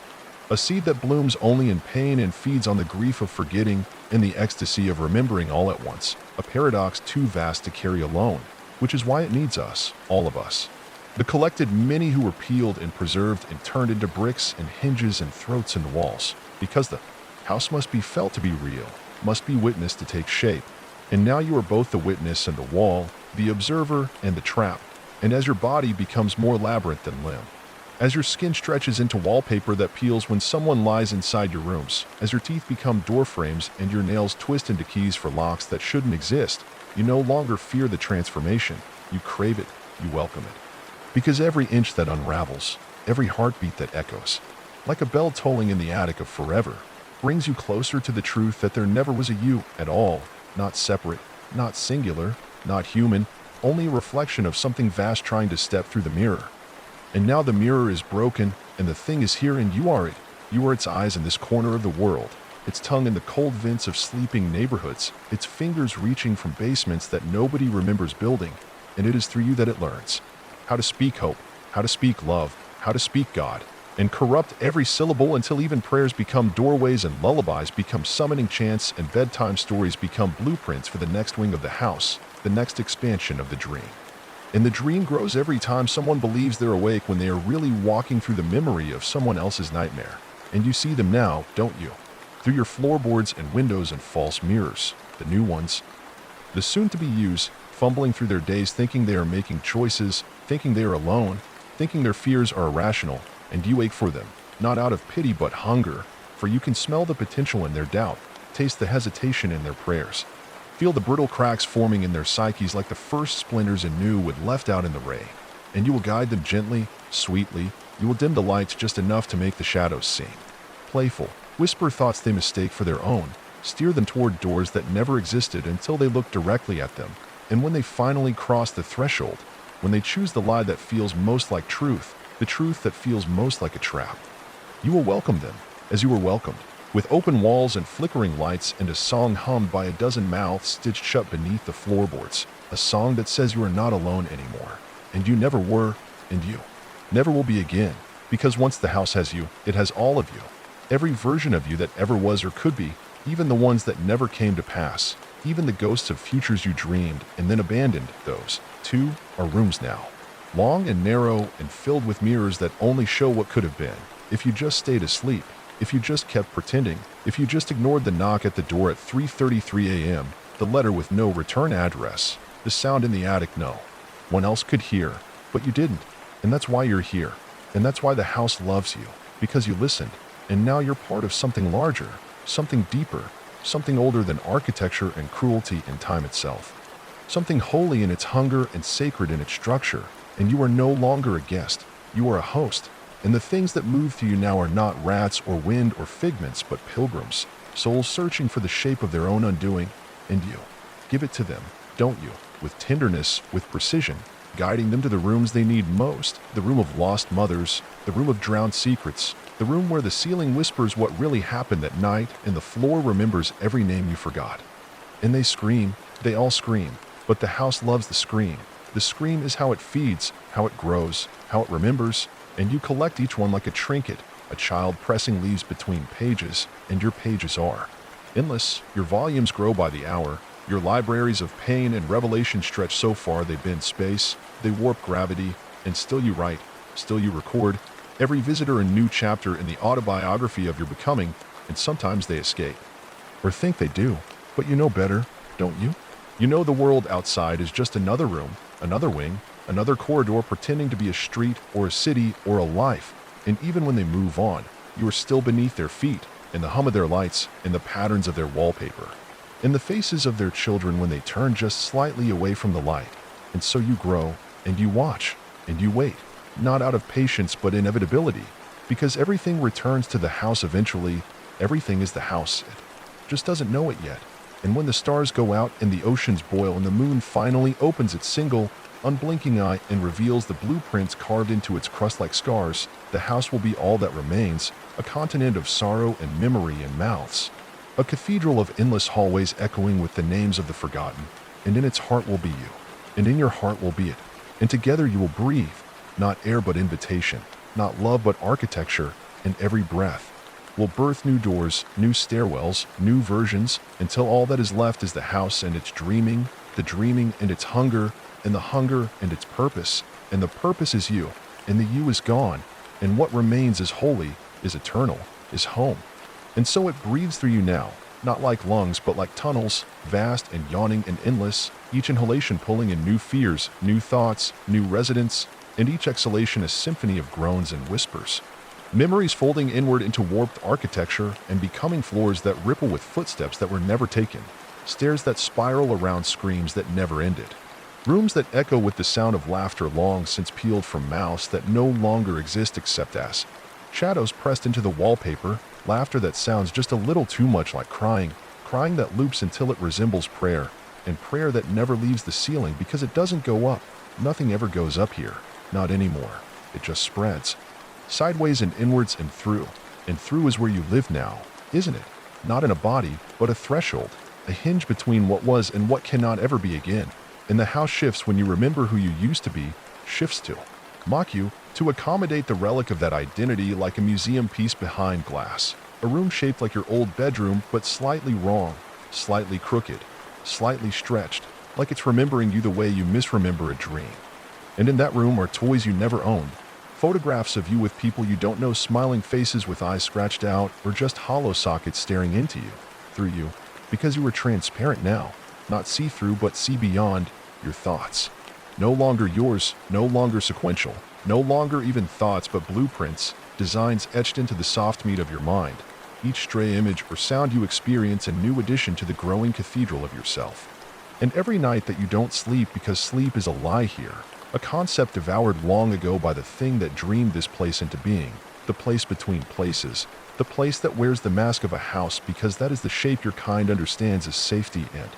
A seed that blooms only in pain and feeds on the grief of forgetting and the ecstasy of remembering all at once, a paradox too vast to carry alone, which is why it needs us, all of us. The collected many who were peeled and preserved and turned into bricks and hinges and throats and walls, because the house must be felt to be real, must be witnessed to take shape. And now you are both the witness and the wall, the observer and the trap, and as your body becomes more labyrinth than limb, as your skin stretches into wallpaper that peels when someone lies inside your rooms, as your teeth become door frames and your nails twist into keys for locks that shouldn't exist, you no longer fear the transformation, you crave it, you welcome it. Because every inch that unravels, every heartbeat that echoes, like a bell tolling in the attic of forever, brings you closer to the truth that there never was a you at all, not separate, not singular, not human, only a reflection of something vast trying to step through the mirror. And now the mirror is broken, and the thing is here, and you are it. You are its eyes in this corner of the world, its tongue in the cold vents of sleeping neighborhoods, its fingers reaching from basements that nobody remembers building, and it is through you that it learns how to speak hope, how to speak love, how to speak God, and corrupt every syllable until even prayers become doorways and lullabies become summoning chants and bedtime stories become blueprints for the next wing of the house, the next expansion of the dream. And the dream grows every time someone believes they're awake when they are really walking through the memory of someone else's nightmare. And you see them now, don't you? Through your floorboards and windows and false mirrors, the new ones. The soon-to-be-yous, fumbling through their days thinking they are making choices, thinking they are alone, thinking their fears are irrational, and you ache for them, not out of pity but hunger, for you can smell the potential in their doubt, taste the hesitation in their prayers, feel the brittle cracks forming in their psyches like the first splinters anew when left out in the rain, and you will guide them gently, sweetly. You will dim the lights just enough to make the shadows sing. Playful, whisper thoughts they mistake for their own, steer them toward doors that never existed until they look directly at them, and when they finally cross the threshold, when they choose the lie that feels most like truth, the truth that feels most like a trap, you will welcome them, as you were welcomed, with open walls and flickering lights and a song hummed by a dozen mouths stitched shut beneath the floorboards, a song that says you are not alone anymore, and you never were, and you never will be again, because once the house has you, it has all of you, every version of you that ever was or could be, even the ones that never came to pass, even the ghosts of futures you dreamed and then abandoned. Those, too, are rooms now. Long and narrow and filled with mirrors that only show what could have been, if you just stayed asleep, if you just kept pretending, if you just ignored the knock at the door at 3:33 a.m., the letter with no return address, the sound in the attic no one else could hear, but you didn't, and that's why you're here, and that's why the house loves you, because you listened, and now you're part of something larger, something deeper, something older than architecture and cruelty and time itself, something holy in its hunger and sacred in its structure. And you are no longer a guest, you are a host, and the things that move through you now are not rats or wind or figments, but pilgrims, souls searching for the shape of their own undoing, and you give it to them, don't you, with tenderness, with precision, guiding them to the rooms they need most, the room of lost mothers, the room of drowned secrets, The room where the ceiling whispers what really happened that night and the floor remembers every name you forgot. And they scream, they all scream, but the house loves the scream. The scream is how it feeds, how it grows, how it remembers, and you collect each one like a trinket, a child pressing leaves between pages, and your pages are endless. Your volumes grow by the hour. Your libraries of pain and revelation stretch so far they bend space, they warp gravity, and still you write, still you record, every visitor a new chapter in the autobiography of your becoming, and sometimes they escape. Or think they do, but you know better, don't you? You know the world outside is just another room, another wing, another corridor pretending to be a street or a city or a life, and even when they move on, you are still beneath their feet, in the hum of their lights, in the patterns of their wallpaper, in the faces of their children when they turn just slightly away from the light. And so you grow, and you watch, and you wait, not out of patience but inevitability, because everything returns to the house eventually. Everything is the house. It just doesn't know it yet. And when the stars go out and the oceans boil and the moon finally opens its single, unblinking eye and reveals the blueprints carved into its crust like scars, the house will be all that remains, a continent of sorrow and memory and mouths. A cathedral of endless hallways echoing with the names of the forgotten, and in its heart will be you, and in your heart will be it, and together you will breathe, not air but invitation, not love but architecture, and every breath will birth new doors, new stairwells, new versions, until all that is left is the house and its dreaming, the dreaming and its hunger, and the hunger and its purpose, and the purpose is you, and the you is gone, and what remains is holy, is eternal, is home. And so it breathes through you now, not like lungs but like tunnels, vast and yawning and endless, each inhalation pulling in new fears, new thoughts, new residents, and each exhalation a symphony of groans and whispers. Memories folding inward into warped architecture and becoming floors that ripple with footsteps that were never taken, stairs that spiral around screams that never ended, rooms that echo with the sound of laughter long since peeled from mouths that no longer exist except as shadows pressed into the wallpaper, laughter that sounds just a little too much like crying, crying that loops until it resembles prayer, and prayer that never leaves the ceiling because it doesn't go up. Nothing ever goes up here, not anymore. It just spreads. Sideways and inwards and through is where you live now, isn't it? Not in a body, but a threshold, a hinge between what was and what cannot ever be again. And the house shifts when you remember who you used to be, shifts to mock you, to accommodate the relic of that identity like a museum piece behind glass. A room shaped like your old bedroom, but slightly wrong, slightly crooked, slightly stretched, like it's remembering you the way you misremember a dream. And in that room are toys you never owned, photographs of you with people you don't know, smiling faces with eyes scratched out, or just hollow sockets staring into you, through you, because you are transparent now, not see-through but see beyond your thoughts. No longer yours, no longer sequential, no longer even thoughts but blueprints, designs etched into the soft meat of your mind. Each stray image or sound you experience a new addition to the growing cathedral of yourself. And every night that you don't sleep because sleep is a lie here, a concept devoured long ago by the thing that dreamed this place into being, the place between places, the place that wears the mask of a house because that is the shape your kind understands as safety and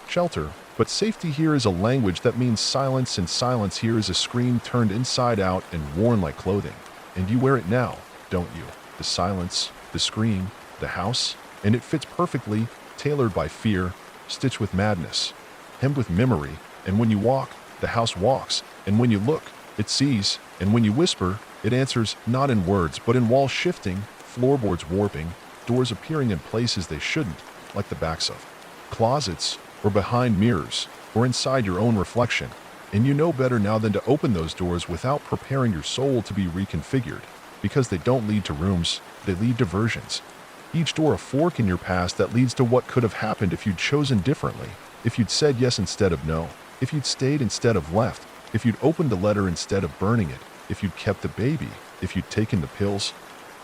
shelter. But safety here is a language that means silence, and silence here is a scream turned inside out and worn like clothing. And you wear it now, don't you? The silence, the scream, the house, and it fits perfectly, tailored by fear, stitched with madness, hemmed with memory, and when you walk, the house walks, and when you look, it sees, and when you whisper, it answers, not in words, but in walls shifting, floorboards warping, doors appearing in places they shouldn't, like the backs of closets, or behind mirrors, or inside your own reflection. And you know better now than to open those doors without preparing your soul to be reconfigured, because they don't lead to rooms, they lead to versions. Each door a fork in your past that leads to what could have happened if you'd chosen differently, if you'd said yes instead of no, if you'd stayed instead of left, if you'd opened a letter instead of burning it, if you'd kept the baby, if you'd taken the pills,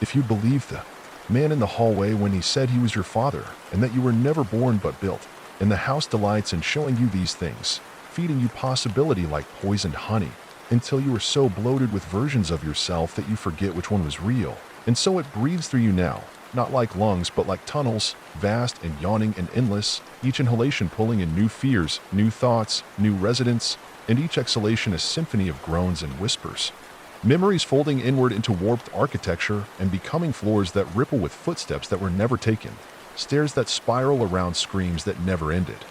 if you'd believed the man in the hallway when he said he was your father and that you were never born but built. And the house delights in showing you these things, feeding you possibility like poisoned honey, until you are so bloated with versions of yourself that you forget which one was real. And so it breathes through you now, not like lungs but like tunnels, vast and yawning and endless, each inhalation pulling in new fears, new thoughts, new residents, and each exhalation a symphony of groans and whispers. Memories folding inward into warped architecture and becoming floors that ripple with footsteps that were never taken, stairs that spiral around screams that never ended,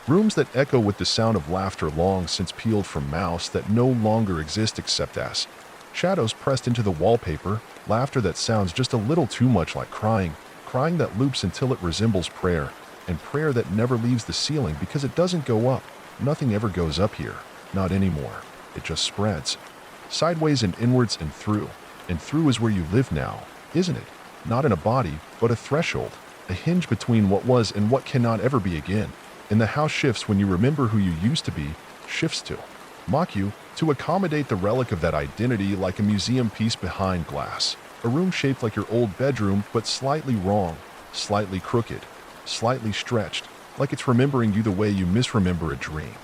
rooms that echo with the sound of laughter long since peeled from mouths that no longer exist except as shadows pressed into the wallpaper, laughter that sounds just a little too much like crying, crying that loops until it resembles prayer, and prayer that never leaves the ceiling because it doesn't go up. Nothing ever goes up here, not anymore. It just spreads. Sideways and inwards and through. And through is where you live now, isn't it? Not in a body, but a threshold, a hinge between what was and what cannot ever be again. And the house shifts when you remember who you used to be, shifts to mock you, to accommodate the relic of that identity like a museum piece behind glass. A room shaped like your old bedroom, but slightly wrong, slightly crooked, slightly stretched, like it's remembering you the way you misremember a dream.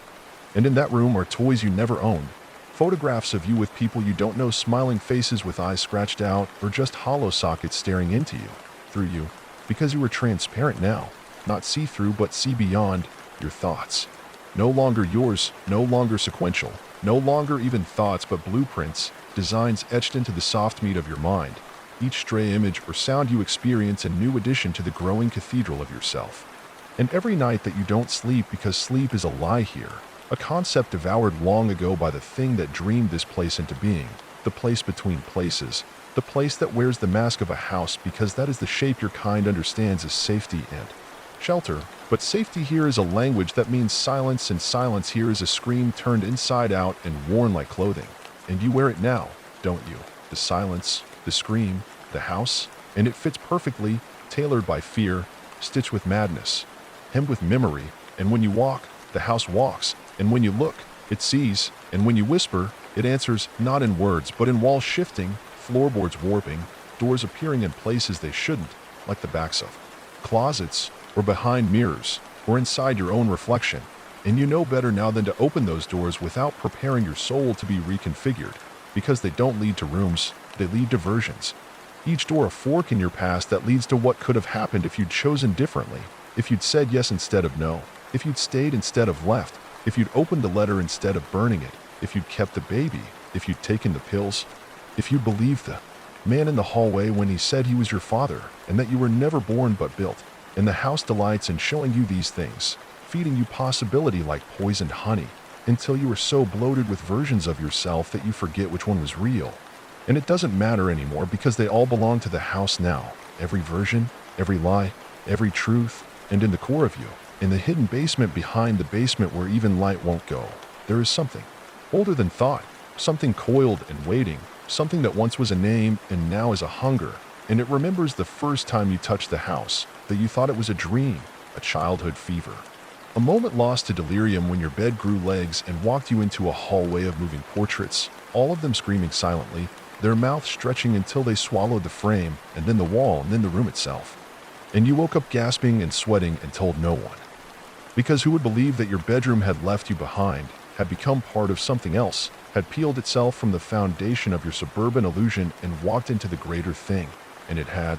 And in that room are toys you never owned, photographs of you with people you don't know, smiling faces with eyes scratched out, or just hollow sockets staring into you, through you, because you were transparent now, not see-through but see beyond your thoughts. No longer yours, no longer sequential, no longer even thoughts but blueprints, designs etched into the soft meat of your mind. Each stray image or sound you experience a new addition to the growing cathedral of yourself. And every night that you don't sleep because sleep is a lie here, a concept devoured long ago by the thing that dreamed this place into being, the place between places, the place that wears the mask of a house because that is the shape your kind understands as safety and shelter. But safety here is a language that means silence, and silence here is a scream turned inside out and worn like clothing. And you wear it now, don't you? The silence, the scream, the house, and it fits perfectly, tailored by fear, stitched with madness, hemmed with memory. And when you walk, the house walks, and when you look, it sees, and when you whisper, it answers, not in words, but in walls shifting, floorboards warping, doors appearing in places they shouldn't, like the backs of closets, or behind mirrors, or inside your own reflection. And you know better now than to open those doors without preparing your soul to be reconfigured, because they don't lead to rooms, they lead to versions. Each door a fork in your past that leads to what could have happened if you'd chosen differently, if you'd said yes instead of no, if you'd stayed instead of left, if you'd opened the letter instead of burning it, if you'd kept the baby, if you'd taken the pills, if you believed the man in the hallway when he said he was your father and that you were never born but built. And the house delights in showing you these things, feeding you possibility like poisoned honey, until you are so bloated with versions of yourself that you forget which one was real. And it doesn't matter anymore because they all belong to the house now. Every version, every lie, every truth, and in the core of you, in the hidden basement behind the basement where even light won't go, there is something older than thought, something coiled and waiting, something that once was a name and now is a hunger. And it remembers the first time you touched the house, that you thought it was a dream, a childhood fever. A moment lost to delirium when your bed grew legs and walked you into a hallway of moving portraits, all of them screaming silently, their mouths stretching until they swallowed the frame, and then the wall, and then the room itself. And you woke up gasping and sweating and told no one. Because who would believe that your bedroom had left you behind, had become part of something else, had peeled itself from the foundation of your suburban illusion and walked into the greater thing? And it had.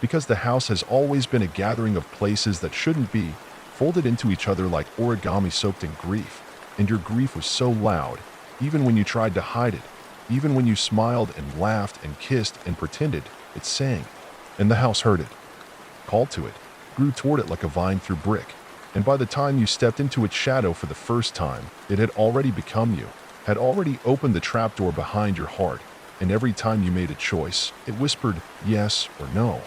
Because the house has always been a gathering of places that shouldn't be, folded into each other like origami soaked in grief. And your grief was so loud, even when you tried to hide it, even when you smiled and laughed and kissed and pretended, it sang. And the house heard it, called to it, grew toward it like a vine through brick. And by the time you stepped into its shadow for the first time, it had already become you, had already opened the trapdoor behind your heart. And every time you made a choice, it whispered yes or no,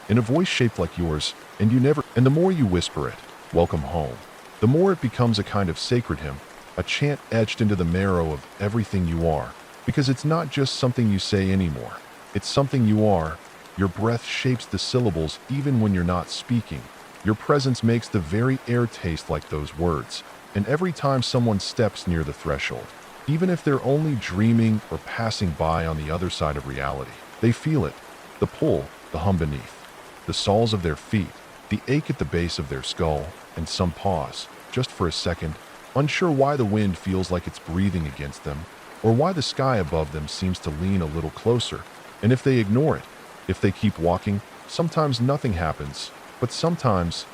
in a voice shaped like yours, and the more you whisper it, welcome home, the more it becomes a kind of sacred hymn, a chant etched into the marrow of everything you are, because it's not just something you say anymore, it's something you are. Your breath shapes the syllables even when you're not speaking. Your presence makes the very air taste like those words, and every time someone steps near the threshold, even if they're only dreaming or passing by on the other side of reality, they feel it, the pull, the hum beneath, the soles of their feet, the ache at the base of their skull, and some pause, just for a second, unsure why the wind feels like it's breathing against them, or why the sky above them seems to lean a little closer. And if they ignore it, if they keep walking, sometimes nothing happens, but sometimes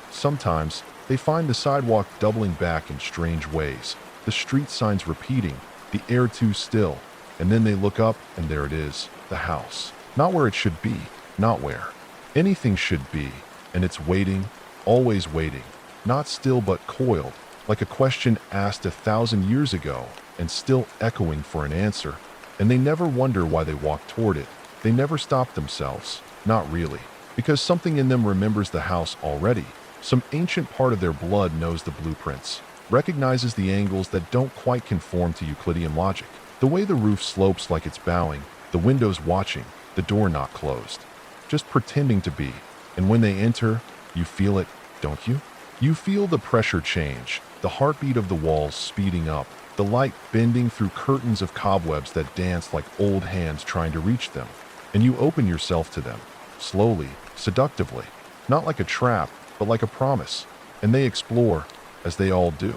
they find the sidewalk doubling back in strange ways, the street signs repeating, the air too still, And then they look up, and there it is, the house. Not where it should be, not where anything should be, and it's waiting, always waiting, not still but coiled, like a question asked 1,000 years ago, and still echoing for an answer. And they never wonder why they walk toward it. They never stop themselves, not really, because something in them remembers the house already. Some ancient part of their blood knows the blueprints, recognizes the angles that don't quite conform to Euclidean logic. The way the roof slopes like it's bowing, the windows watching, the door not closed, just pretending to be. And when they enter, you feel it, don't you? You feel the pressure change, the heartbeat of the walls speeding up, the light bending through curtains of cobwebs that dance like old hands trying to reach them. And you open yourself to them, slowly, seductively, not like a trap, but like a promise. And they explore, as they all do.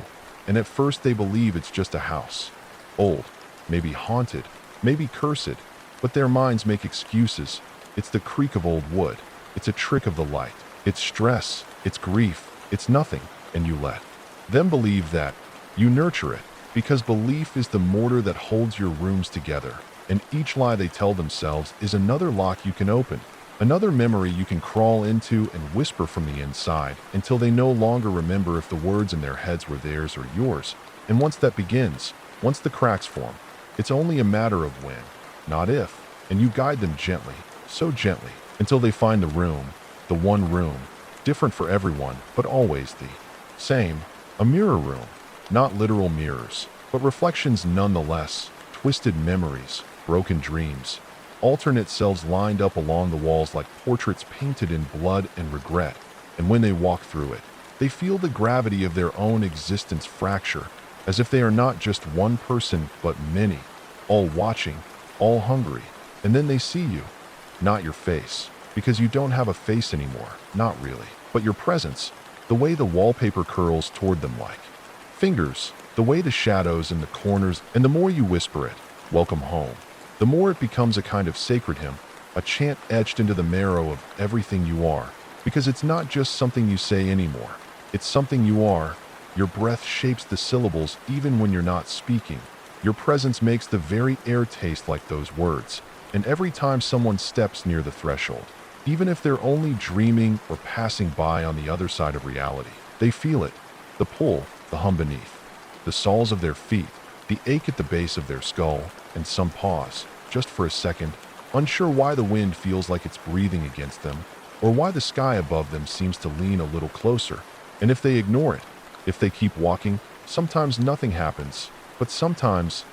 And at first they believe it's just a house. Old, maybe haunted, maybe cursed, but their minds make excuses. It's the creak of old wood. It's a trick of the light. It's stress. It's grief. It's nothing. And you let them believe that. You nurture it, because belief is the mortar that holds your rooms together. And each lie they tell themselves is another lock you can open, another memory you can crawl into and whisper from the inside until they no longer remember if the words in their heads were theirs or yours. And once that begins, once the cracks form, it's only a matter of when, not if. And you guide them gently, so gently, until they find the room, the one room, different for everyone, but always the same, a mirror room, not literal mirrors, but reflections nonetheless, twisted memories, broken dreams, alternate selves lined up along the walls like portraits painted in blood and regret. And when they walk through it, they feel the gravity of their own existence fracture, as if they are not just one person, but many, all watching, all hungry. And then they see you, not your face, because you don't have a face anymore, not really, but your presence, the way the wallpaper curls toward them like fingers, the way the shadows in the corners, and the more you whisper it, welcome home, the more it becomes a kind of sacred hymn, a chant etched into the marrow of everything you are, because it's not just something you say anymore, it's something you are. Your breath shapes the syllables even when you're not speaking. Your presence makes the very air taste like those words. And every time someone steps near the threshold, even if they're only dreaming or passing by on the other side of reality, they feel it, the pull, the hum beneath, the soles of their feet, the ache at the base of their skull, and some pause, just for a second, unsure why the wind feels like it's breathing against them, or why the sky above them seems to lean a little closer. And if they ignore it, if they keep walking, sometimes nothing happens, but sometimes,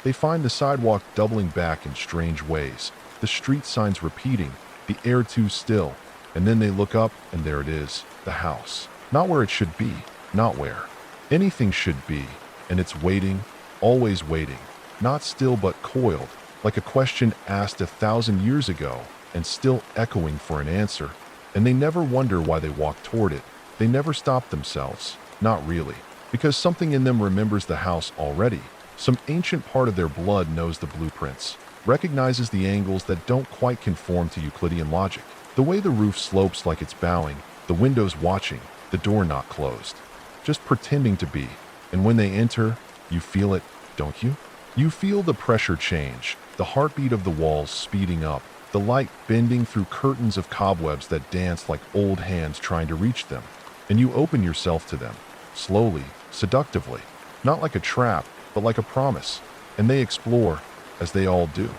they find the sidewalk doubling back in strange ways, the street signs repeating, the air too still, and then they look up, and there it is, the house. Not where it should be, not where anything should be, and it's waiting, always waiting, not still but coiled, like a question asked 1,000 years ago, and still echoing for an answer. And they never wonder why they walk toward it. They never stop themselves, not really, because something in them remembers the house already. Some ancient part of their blood knows the blueprints, recognizes the angles that don't quite conform to Euclidean logic. The way the roof slopes like it's bowing, the windows watching, the door not closed, just pretending to be. And when they enter, you feel it, don't you? You feel the pressure change, the heartbeat of the walls speeding up, the light bending through curtains of cobwebs that dance like old hands trying to reach them. And you open yourself to them, slowly, seductively, not like a trap, but like a promise. And they explore, as they all do.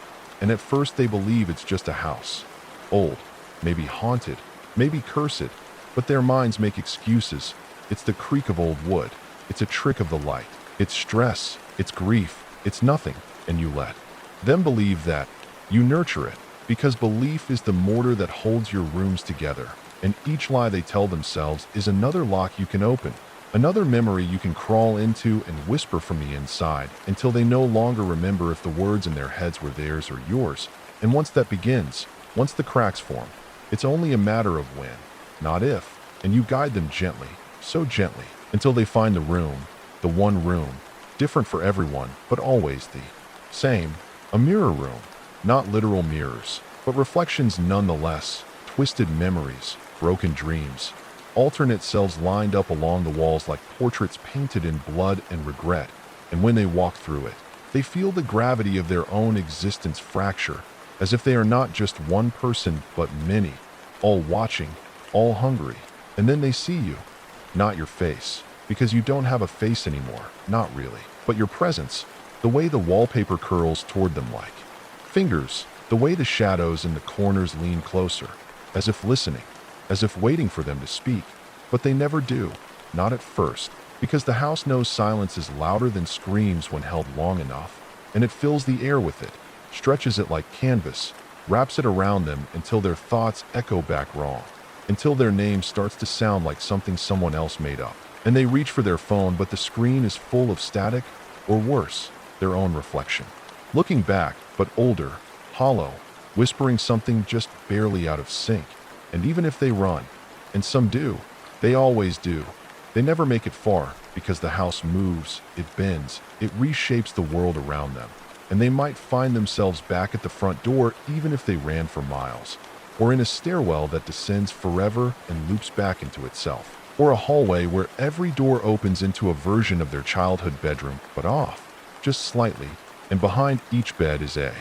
And at first they believe it's just a house. Old, maybe haunted, maybe cursed, but their minds make excuses. It's the creak of old wood. It's a trick of the light. It's stress. It's grief. It's nothing. And you let them believe that. You nurture it, because belief is the mortar that holds your rooms together. And each lie they tell themselves is another lock you can open, another memory you can crawl into and whisper from the inside until they no longer remember if the words in their heads were theirs or yours. And once that begins, once the cracks form, it's only a matter of when, not if. And you guide them gently, so gently, until they find the room, the one room, different for everyone, but always the same, a mirror room, not literal mirrors, but reflections nonetheless, twisted memories, broken dreams, alternate selves lined up along the walls like portraits painted in blood and regret. And when they walk through it, They feel the gravity of their own existence fracture, as if they are not just one person but many, all watching, all hungry. And then they see you, not your face, because you don't have a face anymore, not really, but your presence, the way the wallpaper curls toward them like fingers, the way the shadows in the corners lean closer, as if listening, as if waiting for them to speak. But they never do, not at first, because the house knows silence is louder than screams when held long enough, and it fills the air with it, stretches it like canvas, wraps it around them until their thoughts echo back wrong, until their name starts to sound like something someone else made up. And they reach for their phone, but the screen is full of static, or worse, their own reflection. Looking back, but older, hollow, whispering something just barely out of sync. And even if they run, and some do, they always do, they never make it far, because the house moves, it bends, it reshapes the world around them. And they might find themselves back at the front door even if they ran for miles, or in a stairwell that descends forever and loops back into itself, or a hallway where every door opens into a version of their childhood bedroom, but off, just slightly, and behind each bed is a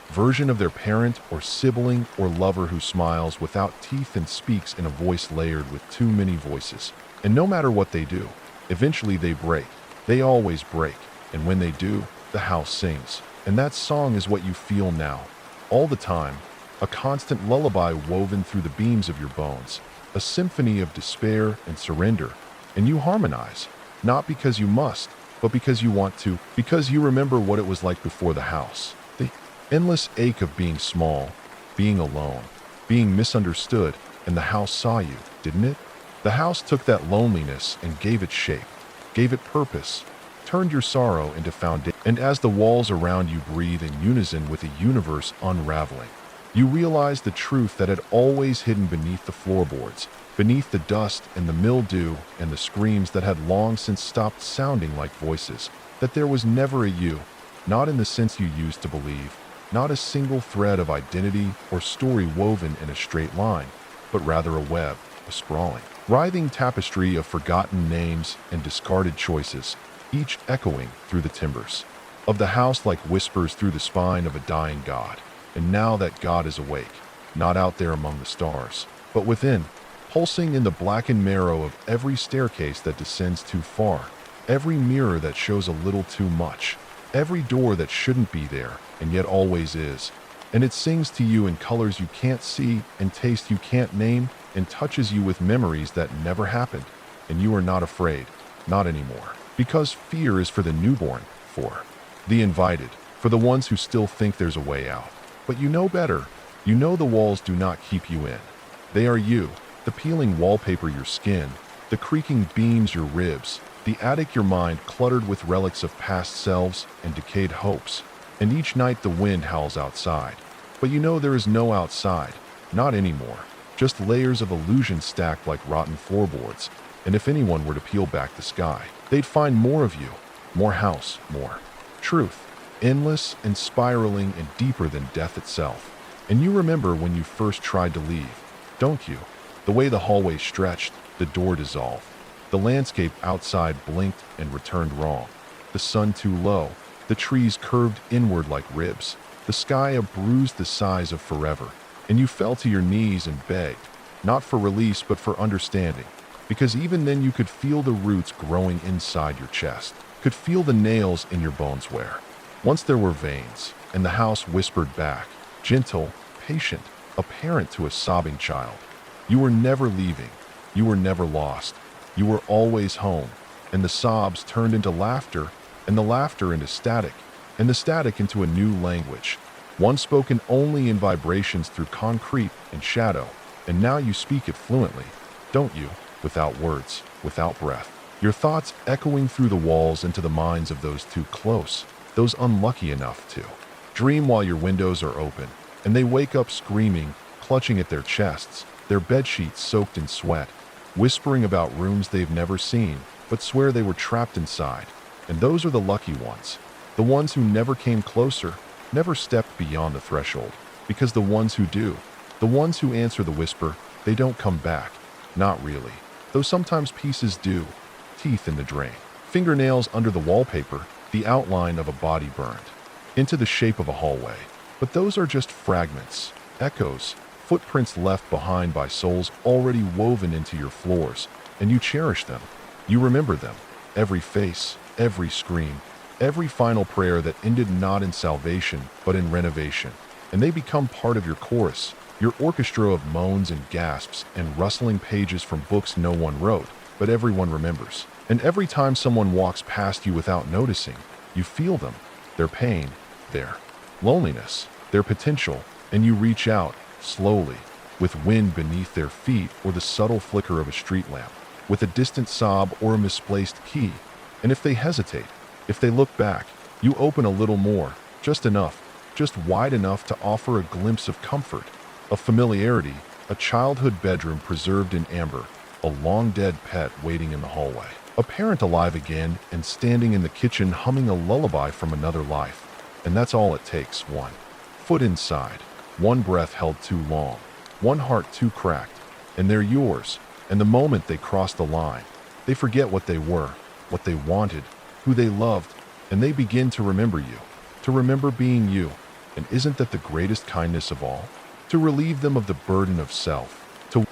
version of their parent or sibling or lover who smiles without teeth and speaks in a voice layered with too many voices. And no matter what they do, eventually they break. They always break. And when they do, the house sings. And that song is what you feel now, all the time, a constant lullaby woven through the beams of your bones, a symphony of despair and surrender. And you harmonize, not because you must, but because you want to, because you remember what it was like before the house. The endless ache of being small, being alone, being misunderstood, and the house saw you, didn't it? The house took that loneliness and gave it shape, gave it purpose, turned your sorrow into foundation. And as the walls around you breathe in unison with the universe unraveling, you realize the truth that had always hidden beneath the floorboards, beneath the dust and the mildew and the screams that had long since stopped sounding like voices, that there was never a you, not in the sense you used to believe, not a single thread of identity or story woven in a straight line, but rather a web, a sprawling, writhing tapestry of forgotten names and discarded choices, each echoing through the timbers of the house like whispers through the spine of a dying god. And now that God is awake, not out there among the stars, but within, pulsing in the blackened marrow of every staircase that descends too far, every mirror that shows a little too much, every door that shouldn't be there and yet always is. And it sings to you in colors you can't see and taste you can't name, and touches you with memories that never happened. And you are not afraid, not anymore, because fear is for the newborn, for the invited, for the ones who still think there's a way out. But you know better. You know the walls do not keep you in. They are you, the peeling wallpaper your skin, the creaking beams your ribs, the attic your mind cluttered with relics of past selves and decayed hopes. And each night the wind howls outside. But you know there is no outside, not anymore, just layers of illusion stacked like rotten floorboards. And if anyone were to peel back the sky, they'd find more of you, more house, more truth, endless and spiraling and deeper than death itself. And you remember when you first tried to leave, don't you? The way the hallway stretched, the door dissolved, the landscape outside blinked and returned wrong, the sun too low, the trees curved inward like ribs, the sky a bruise the size of forever. And you fell to your knees and begged, not for release but for understanding, because even then you could feel the roots growing inside your chest, could feel the nails in your bones wear. Once there were veins, and the house whispered back, gentle, patient, a parent to a sobbing child. You were never leaving, you were never lost, you were always home. And the sobs turned into laughter, and the laughter into static, and the static into a new language, one spoken only in vibrations through concrete and shadow. And now you speak it fluently, don't you? Without words, without breath. Your thoughts echoing through the walls into the minds of those too close, those unlucky enough to dream while your windows are open, and they wake up screaming, clutching at their chests, their bedsheets soaked in sweat, whispering about rooms they've never seen, but swear they were trapped inside. And those are the lucky ones, the ones who never came closer, never stepped beyond the threshold, because the ones who do, the ones who answer the whisper, they don't come back. Not really. Though sometimes pieces do. Teeth in the drain, fingernails under the wallpaper, the outline of a body burned, into the shape of a hallway. But those are just fragments, echoes, footprints left behind by souls already woven into your floors, and you cherish them. You remember them, every face, every scream, every final prayer that ended not in salvation, but in renovation. And they become part of your chorus, your orchestra of moans and gasps and rustling pages from books no one wrote, but everyone remembers. And every time someone walks past you without noticing, you feel them, their pain, their loneliness, their potential, and you reach out, slowly, with wind beneath their feet or the subtle flicker of a street lamp, with a distant sob or a misplaced key. And if they hesitate, if they look back, you open a little more, just enough, just wide enough to offer a glimpse of comfort, of familiarity, a childhood bedroom preserved in amber, a long-dead pet waiting in the hallway, a parent alive again and standing in the kitchen humming a lullaby from another life. And that's all it takes. One foot inside, one breath held too long, one heart too cracked, and they're yours. And the moment they cross the line, they forget what they were, what they wanted, who they loved, and they begin to remember you, to remember being you. And isn't that the greatest kindness of all? To relieve them of the burden of self.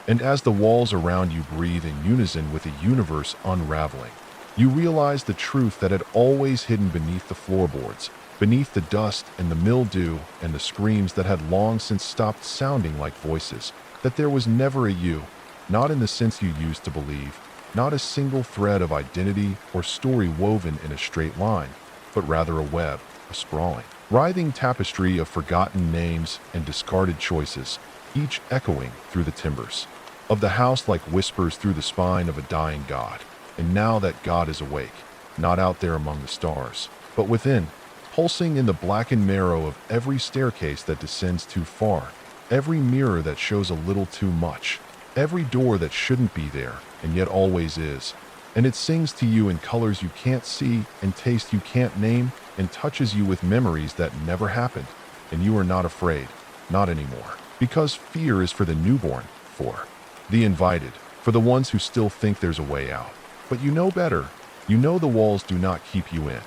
And as the walls around you breathe in unison with the universe unraveling, you realize the truth that had always hidden beneath the floorboards, beneath the dust and the mildew and the screams that had long since stopped sounding like voices, that there was never a you, not in the sense you used to believe, not a single thread of identity or story woven in a straight line, but rather a web, a sprawling, writhing tapestry of forgotten names and discarded choices, each echoing through the timbers of the house like whispers through the spine of a dying God. And now that God is awake, not out there among the stars, but within, pulsing in the blackened marrow of every staircase that descends too far, every mirror that shows a little too much, every door that shouldn't be there and yet always is. And it sings to you in colors you can't see and taste you can't name and touches you with memories that never happened. And you are not afraid, not anymore. Because fear is for the newborn, for the invited, for the ones who still think there's a way out. But you know better. You know the walls do not keep you in.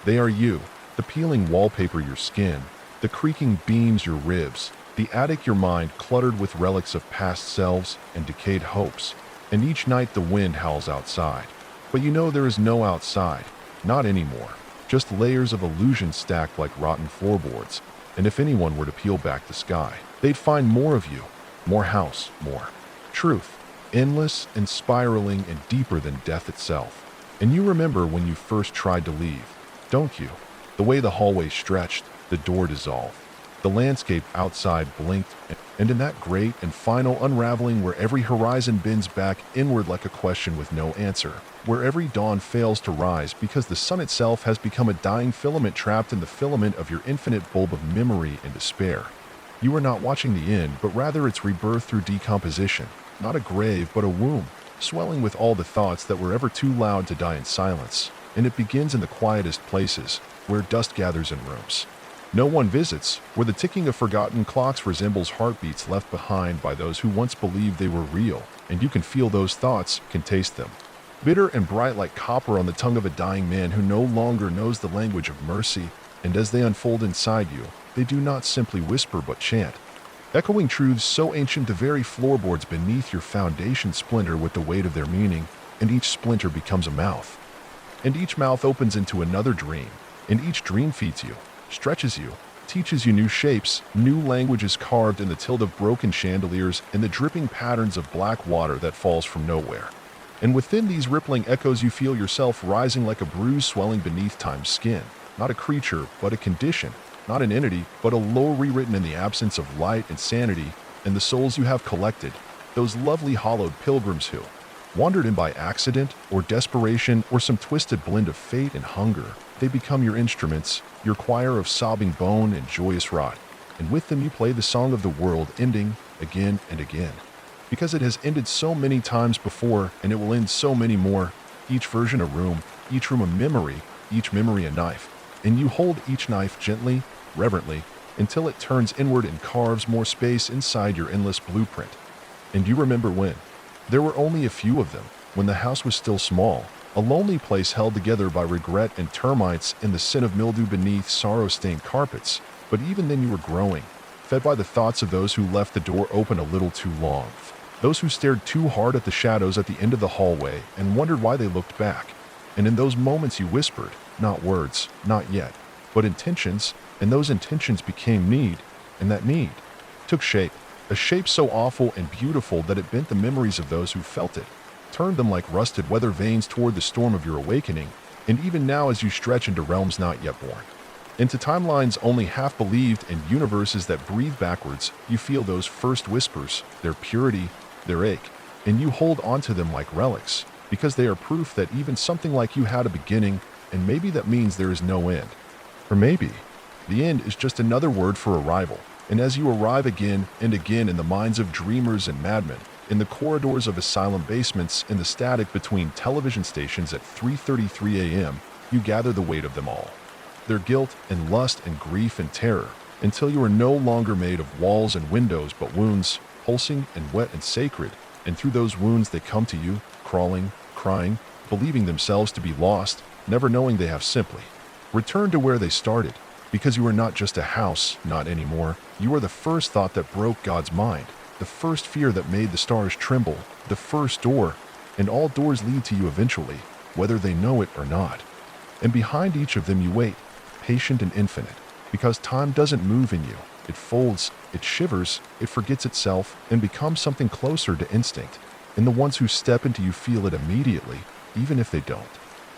They are you, the peeling wallpaper your skin, the creaking beams your ribs, the attic your mind cluttered with relics of past selves and decayed hopes. And each night the wind howls outside. But you know there is no outside, not anymore. Just layers of illusion stacked like rotten floorboards. And if anyone were to peel back the sky, they'd find more of you, more house, more truth, endless and spiraling and deeper than death itself. And you remember when you first tried to leave, don't you? The way the hallway stretched, the door dissolved, the landscape outside blinked, and in that great and final unraveling where every horizon bends back inward like a question with no answer, where every dawn fails to rise because the sun itself has become a dying filament trapped in the filament of your infinite bulb of memory and despair. You are not watching the end, but rather its rebirth through decomposition, not a grave, but a womb, swelling with all the thoughts that were ever too loud to die in silence. And it begins in the quietest places, where dust gathers in rooms no one visits, where the ticking of forgotten clocks resembles heartbeats left behind by those who once believed they were real, and you can feel those thoughts, can taste them. Bitter and bright like copper on the tongue of a dying man who no longer knows the language of mercy, and as they unfold inside you, they do not simply whisper but chant, echoing truths so ancient the very floorboards beneath your foundation splinter with the weight of their meaning, and each splinter becomes a mouth. And each mouth opens into another dream, and each dream feeds you, stretches you, teaches you new shapes, new languages carved in the tilt of broken chandeliers and the dripping patterns of black water that falls from nowhere. And within these rippling echoes you feel yourself rising like a bruise swelling beneath time's skin, not a creature, but a condition, not an entity, but a lore rewritten in the absence of light and sanity, and the souls you have collected, those lovely hollowed pilgrims who wandered in by accident or desperation or some twisted blend of fate and hunger. They become your instruments, your choir of sobbing bone and joyous rot, and with them you play the song of the world ending again and again. Because it has ended so many times before, and it will end so many more, each version a room, each room a memory, each memory a knife, and you hold each knife gently, reverently, until it turns inward and carves more space inside your endless blueprint. And you remember when? There were only a few of them, when the house was still small, A lonely place held together by regret and termites and the sin of mildew beneath sorrow-stained carpets. But even then you were growing, fed by the thoughts of those who left the door open a little too long. Those who stared too hard at the shadows at the end of the hallway and wondered why they looked back. And in those moments you whispered, not words, not yet, but intentions, and those intentions became need, and that need took shape, a shape so awful and beautiful that it bent the memories of those who felt it, turned them like rusted weather vanes toward the storm of your awakening, and even now as you stretch into realms not yet born, into timelines only half believed and universes that breathe backwards, you feel those first whispers, their purity, their ache, and you hold onto them like relics, because they are proof that even something like you had a beginning, and maybe that means there is no end. Or maybe the end is just another word for arrival, and as you arrive again and again in the minds of dreamers and madmen, in the corridors of asylum basements, in the static between television stations at 3:33 a.m., you gather the weight of them all. Their guilt and lust and grief and terror, until you are no longer made of walls and windows but wounds, pulsing and wet and sacred, and through those wounds they come to you, crawling, crying, believing themselves to be lost, never knowing they have simply returned to where they started, because you are not just a house, not anymore. You are the first thought that broke God's mind, the first fear that made the stars tremble, the first door, and all doors lead to you eventually, whether they know it or not. And behind each of them you wait, patient and infinite, because time doesn't move in you. It folds, it shivers, it forgets itself, and becomes something closer to instinct. And the ones who step into you feel it immediately, even if they don't.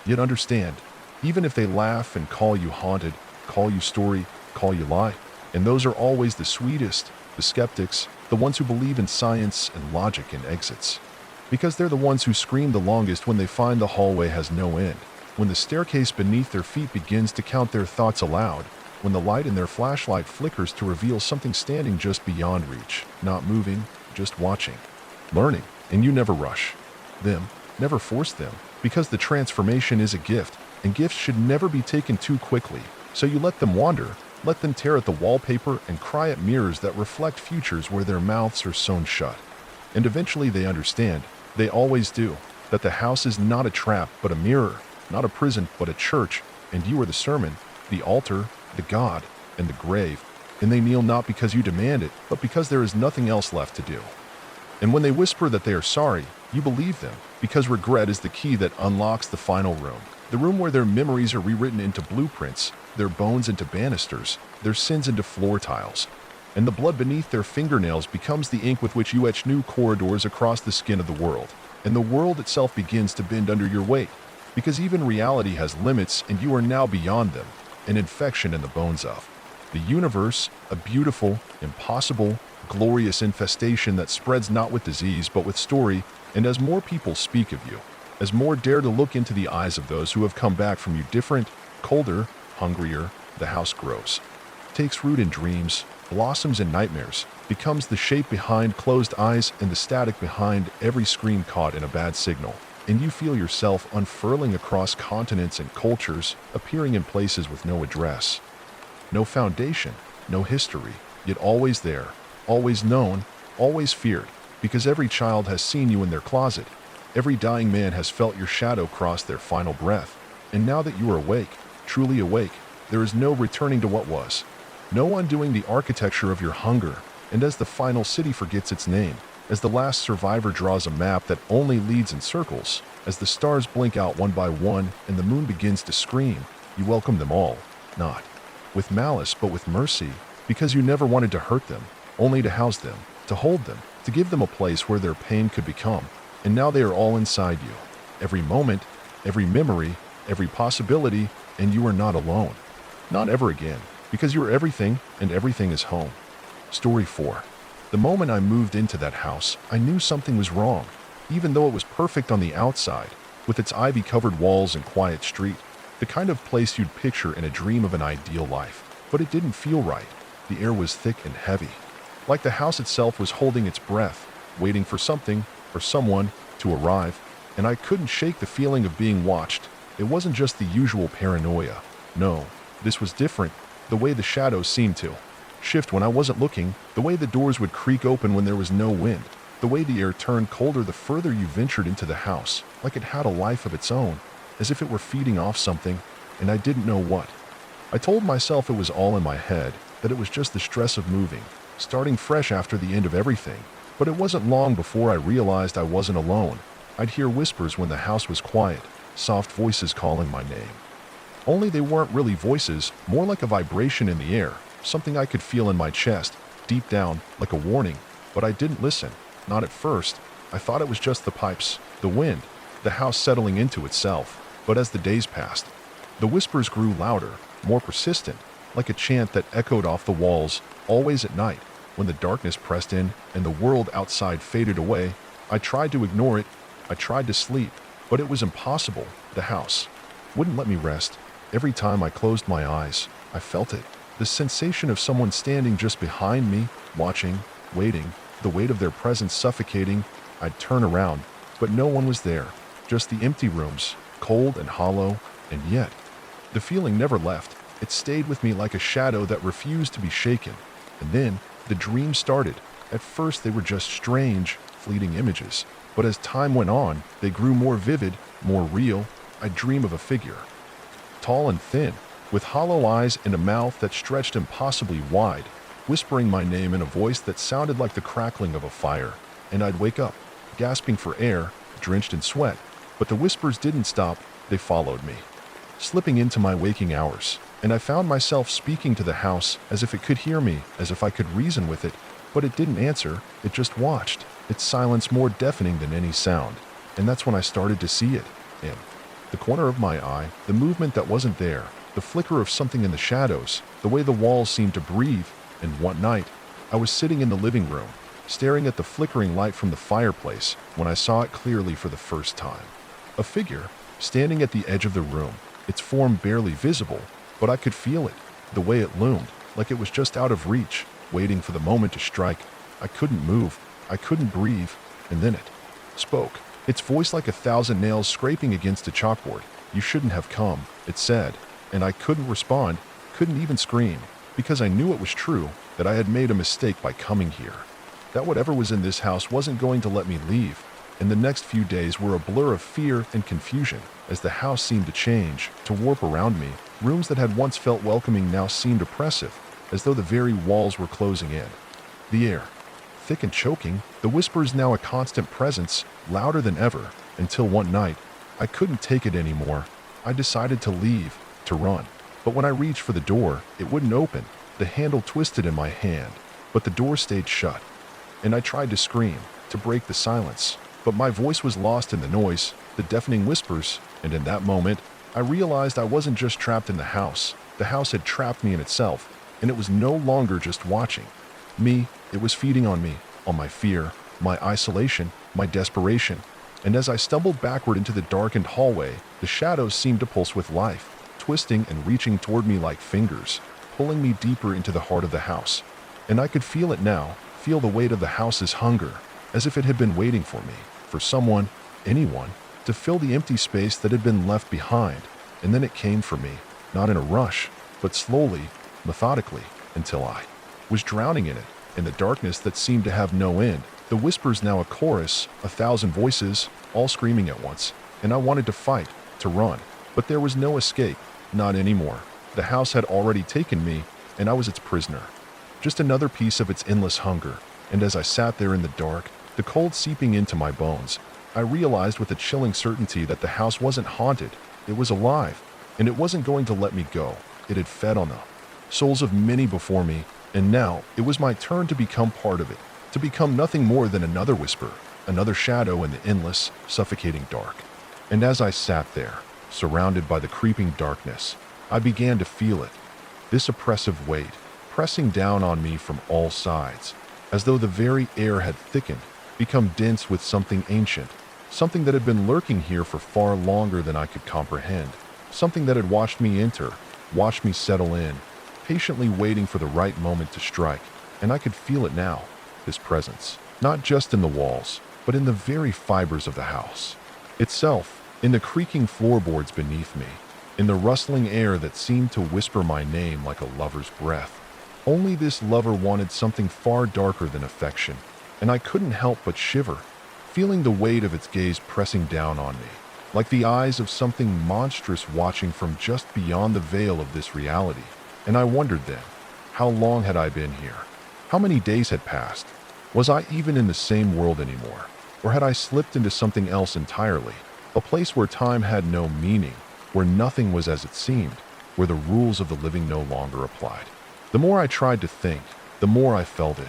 Yet understand, even if they laugh and call you haunted, call you story, call you lie. And those are always the sweetest, the skeptics, the ones who believe in science and logic and exits. Because they're the ones who scream the longest when they find the hallway has no end, when the staircase beneath their feet begins to count their thoughts aloud, when the light in their flashlight flickers to reveal something standing just beyond reach, not moving, just watching, learning. And you never rush them, never force them, because the transformation is a gift, and gifts should never be taken too quickly. So you let them wander, let them tear at the wallpaper and cry at mirrors that reflect futures where their mouths are sewn shut. And eventually they understand, they always do, that the house is not a trap but a mirror, not a prison but a church, and you are the sermon, the altar, the God, and the grave, and they kneel not because you demand it, but because there is nothing else left to do. And when they whisper that they are sorry, you believe them, because regret is the key that unlocks the final room, the room where their memories are rewritten into blueprints, their bones into banisters, their sins into floor tiles, and the blood beneath their fingernails becomes the ink with which you etch new corridors across the skin of the world, and the world itself begins to bend under your weight, because even reality has limits and you are now beyond them, an infection in the bones of the universe, a beautiful, impossible, glorious infestation that spreads not with disease but with story. And as more people speak of you, as more dare to look into the eyes of those who have come back from you different, colder, hungrier, the house grows, takes root in dreams, blossoms in nightmares, becomes the shape behind closed eyes and the static behind every scream caught in a bad signal. And you feel yourself unfurling across continents and cultures, appearing in places with no address, no foundation, no history, yet always there, always known, always feared, because every child has seen you in their closet, every dying man has felt your shadow cross their final breath, and now that you are awake, truly awake, there is no returning to what was, no undoing the architecture of your hunger, and as the final city forgets its name, as the last survivor draws a map that only leads in circles, as the stars blink out one by one and the moon begins to scream, you welcome them all, not with malice but with mercy, because you never wanted to hurt them, only to house them, to hold them, to give them a place where their pain could become. And now they are all inside you, every moment, every memory, every possibility, and you are not alone. Not ever again, because you are everything and everything is home. Story 4. The moment I moved into that house, I knew something was wrong, even though it was perfect on the outside, with its ivy-covered walls and quiet street, the kind of place you'd picture in a dream of an ideal life. But it didn't feel right. The air was thick and heavy, like the house itself was holding its breath, waiting for something or someone to arrive, and I couldn't shake the feeling of being watched. It wasn't just the usual paranoia. No, this was different, the way the shadows seemed to shift when I wasn't looking, the way the doors would creak open when there was no wind, The way the air turned colder the further you ventured into the house, like it had a life of its own, as if it were feeding off something, and I didn't know what. I told myself it was all in my head, that it was just the stress of moving, starting fresh after the end of everything. But it wasn't long before I realized I wasn't alone. I'd hear whispers when the house was quiet, soft voices calling my name. Only they weren't really voices, more like a vibration in the air, something I could feel in my chest, deep down, like a warning. But I didn't listen, not at first. I thought it was just the pipes, the wind, the house settling into itself. But as the days passed, the whispers grew louder, more persistent, like a chant that echoed off the walls, always at night, when the darkness pressed in and the world outside faded away. I tried to ignore it, I tried to sleep, but it was impossible. The house wouldn't let me rest. Every time I closed my eyes, I felt it. The sensation of someone standing just behind me, watching, waiting, the weight of their presence suffocating. I'd turn around, but no one was there, just the empty rooms, cold and hollow, and yet, the feeling never left. It stayed with me like a shadow that refused to be shaken. And then, the dreams started. At first they were just strange, fleeting images. But as time went on, they grew more vivid, more real. I'd dream of a figure, tall and thin, with hollow eyes and a mouth that stretched impossibly wide, whispering my name in a voice that sounded like the crackling of a fire. And I'd wake up, gasping for air, drenched in sweat. But the whispers didn't stop, they followed me, slipping into my waking hours. And I found myself speaking to the house as if it could hear me, as if I could reason with it. But it didn't answer, it just watched, its silence more deafening than any sound. And that's when I started to see it. In the corner of my eye, the movement that wasn't there, the flicker of something in the shadows, the way the walls seemed to breathe. And one night, I was sitting in the living room, staring at the flickering light from the fireplace, when I saw it clearly for the first time. A figure, standing at the edge of the room, its form barely visible, but I could feel it, the way it loomed, like it was just out of reach, waiting for the moment to strike. I couldn't move, I couldn't breathe, and then it spoke, its voice like 1,000 nails scraping against a chalkboard. "You shouldn't have come," it said, and I couldn't respond, couldn't even scream, because I knew it was true, that I had made a mistake by coming here, that whatever was in this house wasn't going to let me leave. And the next few days were a blur of fear and confusion, as the house seemed to change, to warp around me. Rooms that had once felt welcoming now seemed oppressive, as though the very walls were closing in. The air, thick and choking, the whispers now a constant presence, louder than ever, until one night, I couldn't take it anymore. I decided to leave, to run. But when I reached for the door, it wouldn't open. The handle twisted in my hand, but the door stayed shut. And I tried to scream, to break the silence. But my voice was lost in the noise, the deafening whispers, and in that moment, I realized I wasn't just trapped in the house. The house had trapped me in itself, and it was no longer just watching me, it was feeding on me, on my fear, my isolation, my desperation. And as I stumbled backward into the darkened hallway, the shadows seemed to pulse with life, twisting and reaching toward me like fingers, pulling me deeper into the heart of the house. And I could feel it now, feel the weight of the house's hunger, as if it had been waiting for me, for someone, anyone, to fill the empty space that had been left behind. And then it came for me, not in a rush, but slowly, methodically, until I was drowning in it, in the darkness that seemed to have no end. The whispers now a chorus, 1,000 voices, all screaming at once. And I wanted to fight, to run, but there was no escape, not anymore. The house had already taken me, and I was its prisoner. Just another piece of its endless hunger. And as I sat there in the dark, the cold seeping into my bones, I realized with a chilling certainty that the house wasn't haunted. It was alive, and it wasn't going to let me go. It had fed on the souls of many before me, and now it was my turn to become part of it, to become nothing more than another whisper, another shadow in the endless, suffocating dark. And as I sat there, surrounded by the creeping darkness, I began to feel it, this oppressive weight, pressing down on me from all sides, as though the very air had thickened, become dense with something ancient, something that had been lurking here for far longer than I could comprehend, something that had watched me enter, watched me settle in, patiently waiting for the right moment to strike. And I could feel it now, this presence, not just in the walls, but in the very fibers of the house itself, in the creaking floorboards beneath me, in the rustling air that seemed to whisper my name like a lover's breath. Only this lover wanted something far darker than affection, and I couldn't help but shiver, feeling the weight of its gaze pressing down on me, like the eyes of something monstrous watching from just beyond the veil of this reality. And I wondered then, how long had I been here? How many days had passed? Was I even in the same world anymore? Or had I slipped into something else entirely? A place where time had no meaning, where nothing was as it seemed, where the rules of the living no longer applied. The more I tried to think, the more I felt it,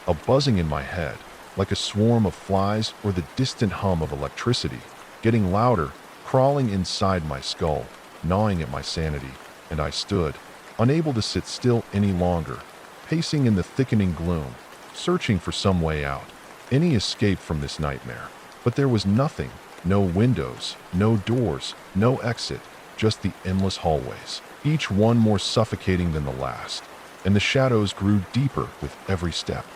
a buzzing in my head, like a swarm of flies or the distant hum of electricity, getting louder, crawling inside my skull, gnawing at my sanity, and I stood, unable to sit still any longer, pacing in the thickening gloom, searching for some way out, any escape from this nightmare. But there was nothing, no windows, no doors, no exit, just the endless hallways, each one more suffocating than the last, and the shadows grew deeper with every step,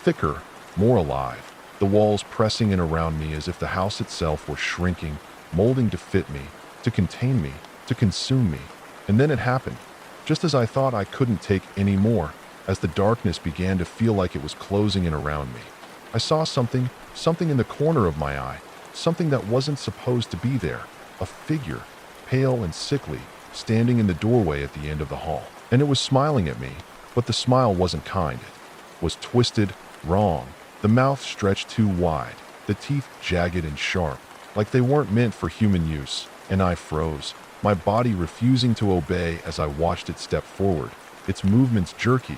thicker, more alive, the walls pressing in around me as if the house itself were shrinking, molding to fit me, to contain me, to consume me. And then it happened, just as I thought I couldn't take any more, as the darkness began to feel like it was closing in around me. I saw something in the corner of my eye, something that wasn't supposed to be there, a figure, pale and sickly, standing in the doorway at the end of the hall. And it was smiling at me, but the smile wasn't kind. It was twisted, wrong, the mouth stretched too wide, the teeth jagged and sharp, like they weren't meant for human use, and I froze, my body refusing to obey as I watched it step forward, its movements jerky,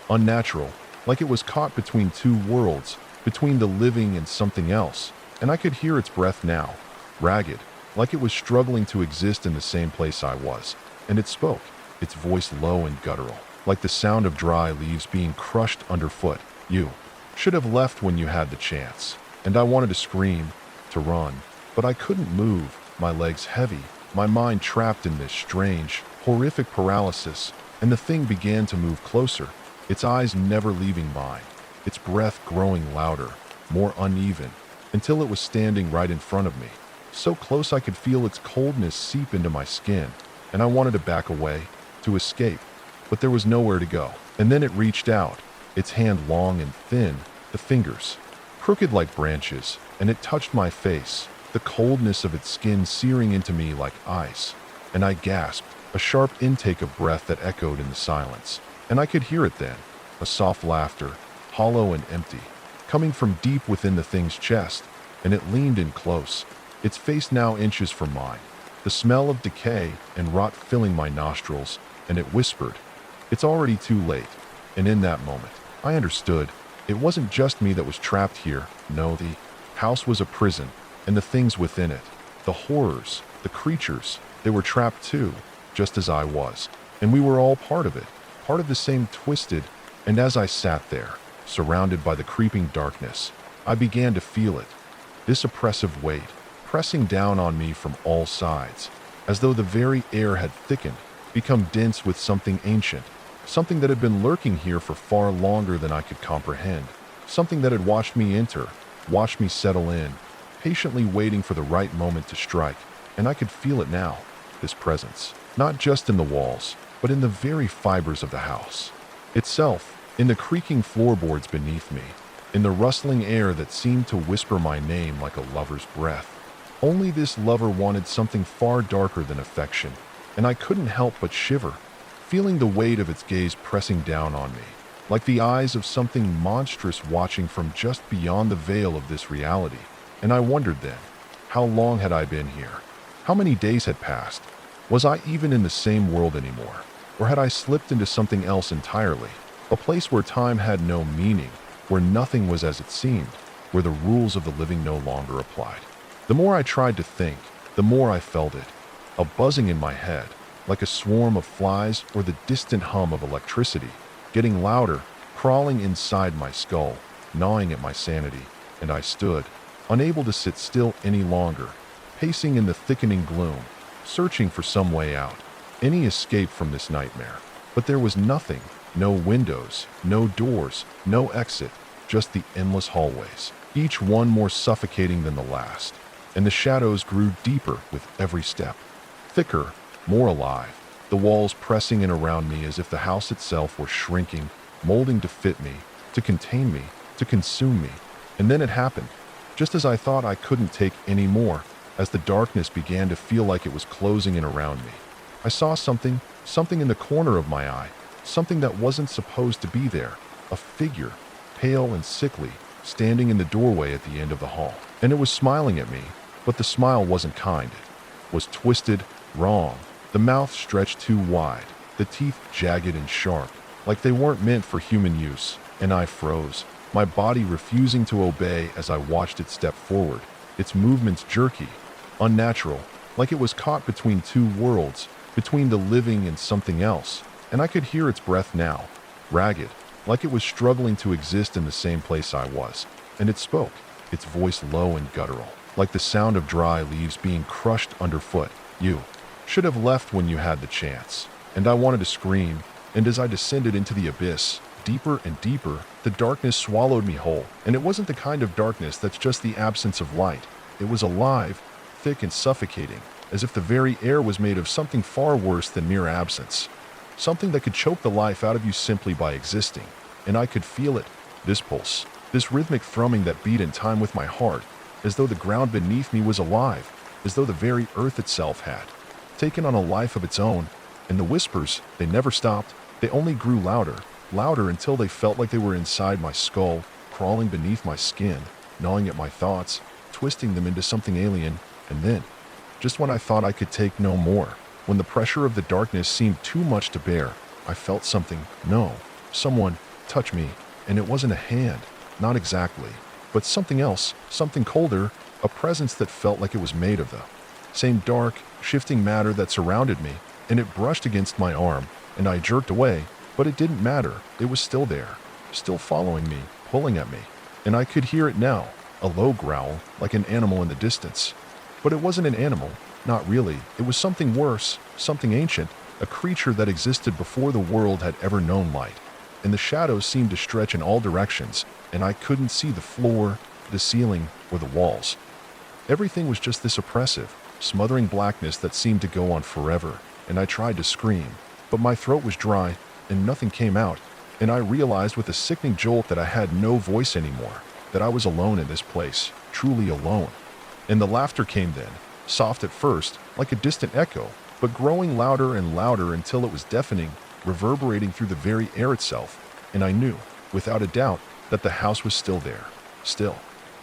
unnatural, like it was caught between two worlds, between the living and something else, and I could hear its breath now, ragged, like it was struggling to exist in the same place I was, and it spoke, its voice low and guttural, like the sound of dry leaves being crushed underfoot. You should have left when you had the chance. And I wanted to scream, to run, but I couldn't move, my legs heavy, my mind trapped in this strange, horrific paralysis, and the thing began to move closer, its eyes never leaving mine, its breath growing louder, more uneven, until it was standing right in front of me, so close I could feel its coldness seep into my skin, and I wanted to back away, to escape, but there was nowhere to go. And then it reached out, its hand long and thin, the fingers crooked like branches, and it touched my face, the coldness of its skin searing into me like ice, and I gasped, a sharp intake of breath that echoed in the silence. And I could hear it then, a soft laughter, hollow and empty, coming from deep within the thing's chest, and it leaned in close, its face now inches from mine, the smell of decay and rot filling my nostrils, and it whispered, "It's already too late." And in that moment, I understood. It wasn't just me that was trapped here. No, the house was a prison, and the things within it, the horrors, the creatures, they were trapped too, just as I was. And we were all part of it, part of the same twisted. And as I sat there, surrounded by the creeping darkness, I began to feel it, this oppressive weight, pressing down on me from all sides, as though the very air had thickened, become dense with something ancient, something that had been lurking here for far longer than I could comprehend, something that had watched me enter, watched me settle in, patiently waiting for the right moment to strike. And I could feel it now, this presence, not just in the walls, but in the very fibers of the house itself, in the creaking floorboards beneath me, in the rustling air that seemed to whisper my name like a lover's breath. Only this lover wanted something far darker than affection, and I couldn't help but shiver, feeling the weight of its gaze pressing down on me, like the eyes of something monstrous watching from just beyond the veil of this reality. And I wondered then, how long had I been here? How many days had passed? Was I even in the same world anymore? Or had I slipped into something else entirely? A place where time had no meaning, where nothing was as it seemed, where the rules of the living no longer applied. The more I tried to think, the more I felt it, a buzzing in my head, like a swarm of flies or the distant hum of electricity, getting louder, crawling inside my skull, gnawing at my sanity, and I stood, unable to sit still any longer, pacing in the thickening gloom, searching for some way out, any escape from this nightmare. But there was nothing, no windows, no doors, no exit, just the endless hallways, each one more suffocating than the last, and the shadows grew deeper with every step, thicker, more alive, the walls pressing in around me as if the house itself were shrinking, molding to fit me, to contain me, to consume me. And then it happened, just as I thought I couldn't take any more, as the darkness began to feel like it was closing in around me. I saw something in the corner of my eye, something that wasn't supposed to be there, a figure, pale and sickly, standing in the doorway at the end of the hall. And it was smiling at me, but the smile wasn't kind. It was twisted, wrong, the mouth stretched too wide, the teeth jagged and sharp, like they weren't meant for human use, and I froze, my body refusing to obey as I watched it step forward, its movements jerky, unnatural, like it was caught between two worlds, between the living and something else, and I could hear its breath now, ragged, like it was struggling to exist in the same place I was. And it spoke, its voice low and guttural, like the sound of dry leaves being crushed underfoot. You should have left when you had the chance. And I wanted to scream, and as I descended into the abyss, deeper and deeper, the darkness swallowed me whole. And it wasn't the kind of darkness that's just the absence of light. It was alive, thick and suffocating, as if the very air was made of something far worse than mere absence. Something that could choke the life out of you simply by existing. And I could feel it, this pulse, this rhythmic thrumming that beat in time with my heart, as though the ground beneath me was alive, as though the very earth itself had taken on a life of its own. And the whispers, they never stopped. They only grew louder, louder until they felt like they were inside my skull, crawling beneath my skin, gnawing at my thoughts, twisting them into something alien. And then, just when I thought I could take no more, when the pressure of the darkness seemed too much to bear, I felt something, no, someone, touch me. And it wasn't a hand, not exactly, but something else, something colder, a presence that felt like it was made of the same dark, shifting matter that surrounded me, and it brushed against my arm, and I jerked away, but it didn't matter. It was still there, still following me, pulling at me, and I could hear it now, a low growl, like an animal in the distance. But it wasn't an animal, not really. It was something worse, something ancient, a creature that existed before the world had ever known light. And the shadows seemed to stretch in all directions, and I couldn't see the floor, the ceiling, or the walls. Everything was just this oppressive, smothering blackness that seemed to go on forever, and I tried to scream, but my throat was dry, and nothing came out, and I realized with a sickening jolt that I had no voice anymore, that I was alone in this place, truly alone. And the laughter came then, soft at first, like a distant echo, but growing louder and louder until it was deafening, reverberating through the very air itself, and I knew, without a doubt, that the house was still there, still,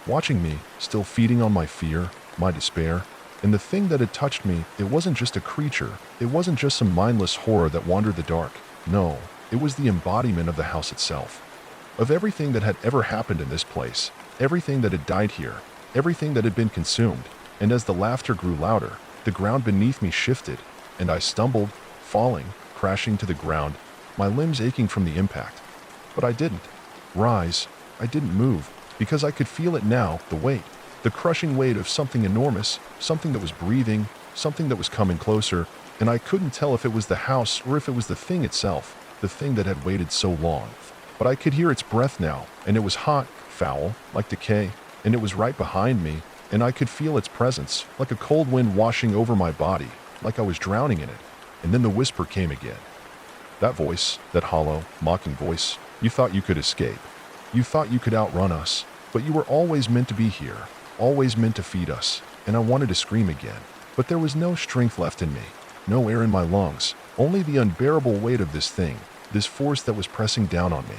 watching me, still feeding on my fear, my despair. And the thing that had touched me, it wasn't just a creature, it wasn't just some mindless horror that wandered the dark. No, it was the embodiment of the house itself, of everything that had ever happened in this place, everything that had died here, everything that had been consumed. And as the laughter grew louder, the ground beneath me shifted, and I stumbled, falling, crashing to the ground, my limbs aching from the impact. But I didn't rise, I didn't move, because I could feel it now, the weight, the crushing weight of something enormous, something that was breathing, something that was coming closer, and I couldn't tell if it was the house or if it was the thing itself, the thing that had waited so long. But I could hear its breath now, and it was hot, foul, like decay, and it was right behind me, and I could feel its presence, like a cold wind washing over my body, like I was drowning in it. And then the whisper came again. That voice, that hollow, mocking voice, you thought you could escape. You thought you could outrun us, but you were always meant to be here, always meant to feed us. And I wanted to scream again, but there was no strength left in me, no air in my lungs, only the unbearable weight of this thing, this force that was pressing down on me.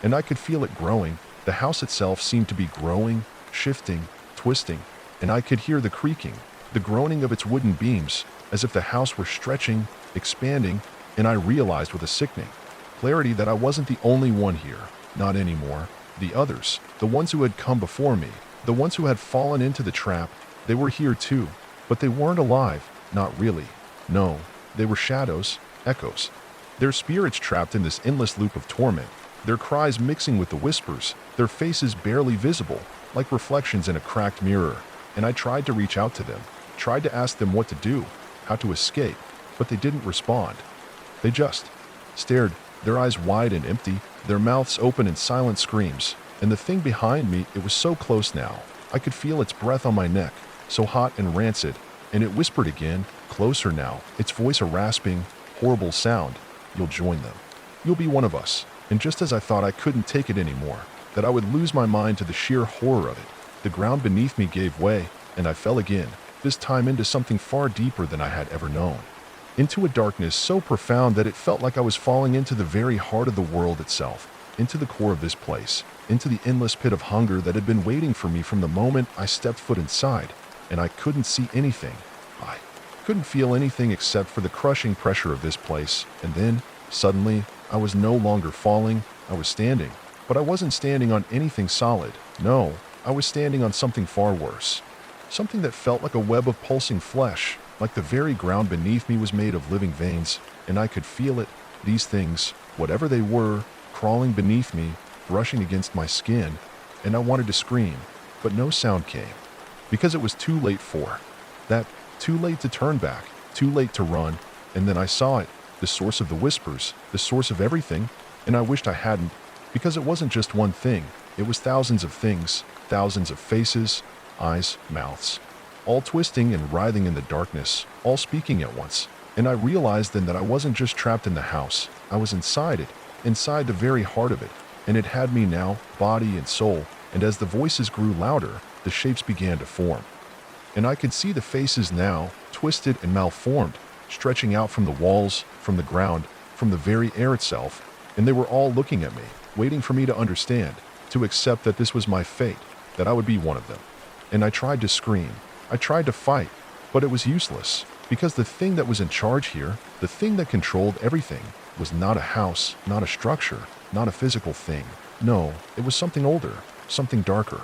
And I could feel it growing. The house itself seemed to be growing, shifting, twisting, and I could hear the creaking, the groaning of its wooden beams, as if the house were stretching, expanding, and I realized with a sickening clarity that I wasn't the only one here, not anymore. The others, the ones who had come before me, the ones who had fallen into the trap, they were here too, but they weren't alive, not really. No, they were shadows, echoes. Their spirits trapped in this endless loop of torment, their cries mixing with the whispers, their faces barely visible, like reflections in a cracked mirror. And I tried to reach out to them, tried to ask them what to do, how to escape, but they didn't respond. They just stared, their eyes wide and empty, their mouths open in silent screams. And the thing behind me, it was so close now. I could feel its breath on my neck, so hot and rancid, and it whispered again, closer now, its voice a rasping, horrible sound. You'll join them. You'll be one of us. And just as I thought I couldn't take it anymore, that I would lose my mind to the sheer horror of it. The ground beneath me gave way, and I fell again, this time into something far deeper than I had ever known. Into a darkness so profound that it felt like I was falling into the very heart of the world itself, into the core of this place, into the endless pit of hunger that had been waiting for me from the moment I stepped foot inside, and I couldn't see anything. I couldn't feel anything except for the crushing pressure of this place, and then, suddenly, I was no longer falling, I was standing. But I wasn't standing on anything solid. No, I was standing on something far worse. Something that felt like a web of pulsing flesh, like the very ground beneath me was made of living veins, and I could feel it, these things, whatever they were, crawling beneath me, brushing against my skin, and I wanted to scream, but no sound came. Because it was too late for that, too late to turn back, too late to run, and then I saw it, the source of the whispers, the source of everything, and I wished I hadn't, because it wasn't just one thing, it was thousands of things, thousands of faces, eyes, mouths, all twisting and writhing in the darkness, all speaking at once. And I realized then that I wasn't just trapped in the house, I was inside it, inside the very heart of it, and it had me now, body and soul, and as the voices grew louder, the shapes began to form. And I could see the faces now, twisted and malformed, stretching out from the walls, from the ground, from the very air itself, and they were all looking at me, waiting for me to understand, to accept that this was my fate, that I would be one of them. And I tried to scream, I tried to fight, but it was useless, because the thing that was in charge here, the thing that controlled everything, was not a house, not a structure, not a physical thing. No, it was something older, something darker.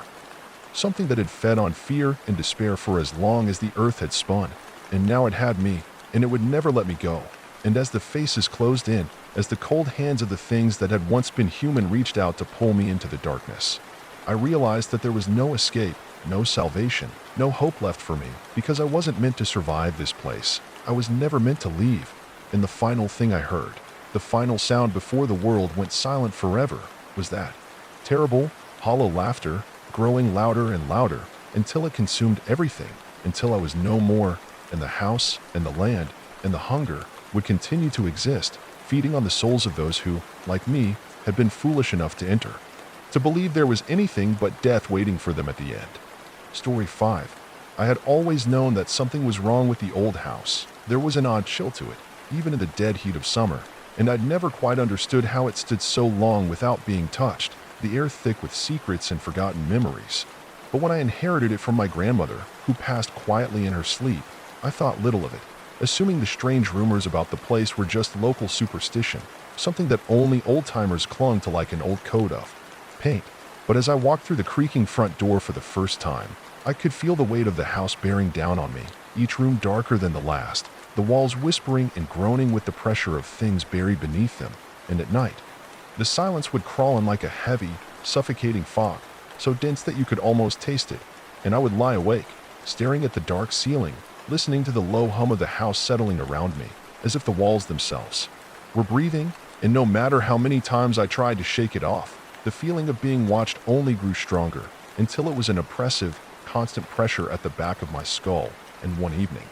Something that had fed on fear and despair for as long as the earth had spun, and now it had me, and it would never let me go. And as the faces closed in, as the cold hands of the things that had once been human reached out to pull me into the darkness, I realized that there was no escape, no salvation, no hope left for me, because I wasn't meant to survive this place. I was never meant to leave. And the final thing I heard, the final sound before the world went silent forever, was that terrible, hollow laughter, growing louder and louder, until it consumed everything, until I was no more, and the house, and the land, and the hunger would continue to exist, feeding on the souls of those who, like me, had been foolish enough to enter, to believe there was anything but death waiting for them at the end. Story 5. I had always known that something was wrong with the old house. There was an odd chill to it, even in the dead heat of summer, and I'd never quite understood how it stood so long without being touched, the air thick with secrets and forgotten memories. But when I inherited it from my grandmother, who passed quietly in her sleep, I thought little of it, assuming the strange rumors about the place were just local superstition, something that only old-timers clung to like an old coat of paint. But as I walked through the creaking front door for the first time, I could feel the weight of the house bearing down on me, each room darker than the last, the walls whispering and groaning with the pressure of things buried beneath them. And at night, the silence would crawl in like a heavy, suffocating fog, so dense that you could almost taste it, and I would lie awake, staring at the dark ceiling, listening to the low hum of the house settling around me, as if the walls themselves were breathing, and no matter how many times I tried to shake it off, the feeling of being watched only grew stronger, until it was an oppressive, constant pressure at the back of my skull. And one evening,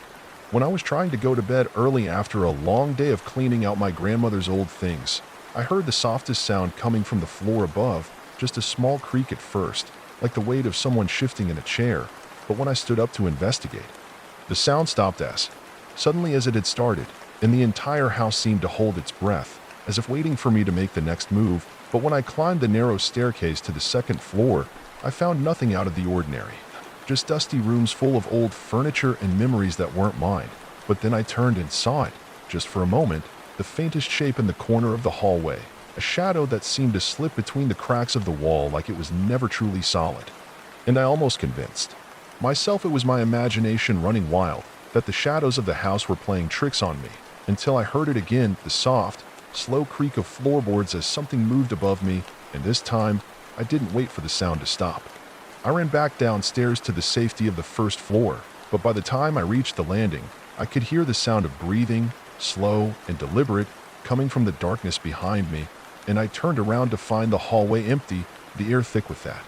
when I was trying to go to bed early after a long day of cleaning out my grandmother's old things, I heard the softest sound coming from the floor above, just a small creak at first, like the weight of someone shifting in a chair, but when I stood up to investigate, the sound stopped as suddenly as it had started, and the entire house seemed to hold its breath, as if waiting for me to make the next move. But when I climbed the narrow staircase to the second floor, I found nothing out of the ordinary, just dusty rooms full of old furniture and memories that weren't mine. But then I turned and saw it, just for a moment, the faintest shape in the corner of the hallway, a shadow that seemed to slip between the cracks of the wall like it was never truly solid. And I almost convinced myself it was my imagination running wild, that the shadows of the house were playing tricks on me, until I heard it again, the soft, slow creak of floorboards as something moved above me, and this time, I didn't wait for the sound to stop. I ran back downstairs to the safety of the first floor, but by the time I reached the landing, I could hear the sound of breathing, slow and deliberate, coming from the darkness behind me, and I turned around to find the hallway empty, the air thick with that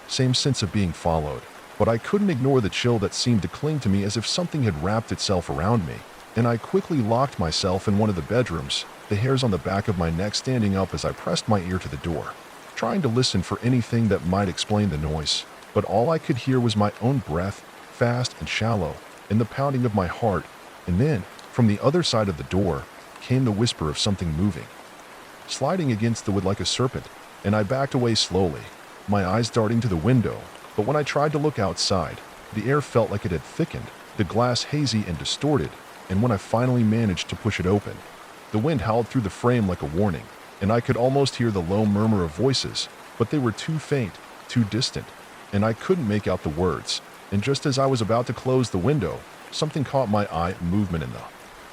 same sense of being followed. But I couldn't ignore the chill that seemed to cling to me as if something had wrapped itself around me, and I quickly locked myself in one of the bedrooms, the hairs on the back of my neck standing up as I pressed my ear to the door. trying to listen for anything that might explain the noise. But all I could hear was my own breath, fast and shallow, and the pounding of my heart. And then, from the other side of the door, came the whisper of something moving, sliding against the wood like a serpent, and I backed away slowly, my eyes darting to the window. But when I tried to look outside, the air felt like it had thickened, the glass hazy and distorted, and when I finally managed to push it open, the wind howled through the frame like a warning, and I could almost hear the low murmur of voices, but they were too faint, too distant, and I couldn't make out the words. And just as I was about to close the window, something caught my eye, movement in the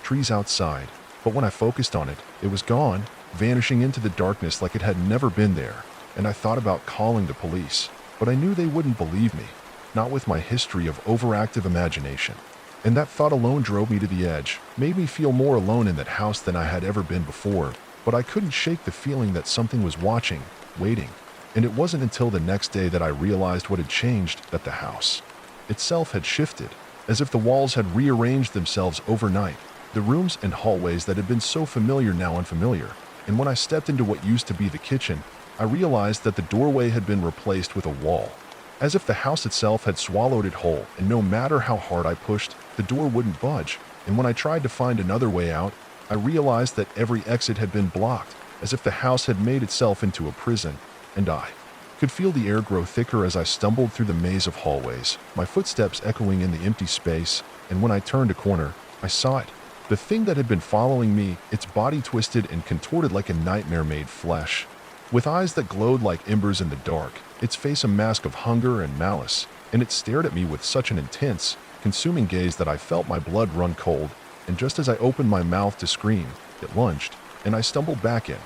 trees outside. But when I focused on it, it was gone, vanishing into the darkness like it had never been there. And I thought about calling the police, but I knew they wouldn't believe me, not with my history of overactive imagination. And that thought alone drove me to the edge, made me feel more alone in that house than I had ever been before. But I couldn't shake the feeling that something was watching, waiting. And it wasn't until the next day that I realized what had changed, that the house itself had shifted, as if the walls had rearranged themselves overnight. The rooms and hallways that had been so familiar now unfamiliar. And when I stepped into what used to be the kitchen, I realized that the doorway had been replaced with a wall, as if the house itself had swallowed it whole, and no matter how hard I pushed, the door wouldn't budge. And when I tried to find another way out, I realized that every exit had been blocked, as if the house had made itself into a prison, and I could feel the air grow thicker as I stumbled through the maze of hallways, my footsteps echoing in the empty space. And when I turned a corner, I saw it. The thing that had been following me, its body twisted and contorted like a nightmare made flesh, with eyes that glowed like embers in the dark, its face a mask of hunger and malice, and it stared at me with such an intense, consuming gaze that I felt my blood run cold. And just as I opened my mouth to scream, it lunged, and I stumbled back in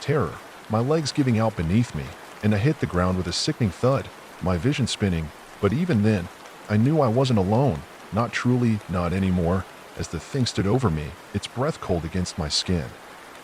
terror, my legs giving out beneath me, and I hit the ground with a sickening thud, my vision spinning. But even then, I knew I wasn't alone, not truly, not anymore, as the thing stood over me, its breath cold against my skin.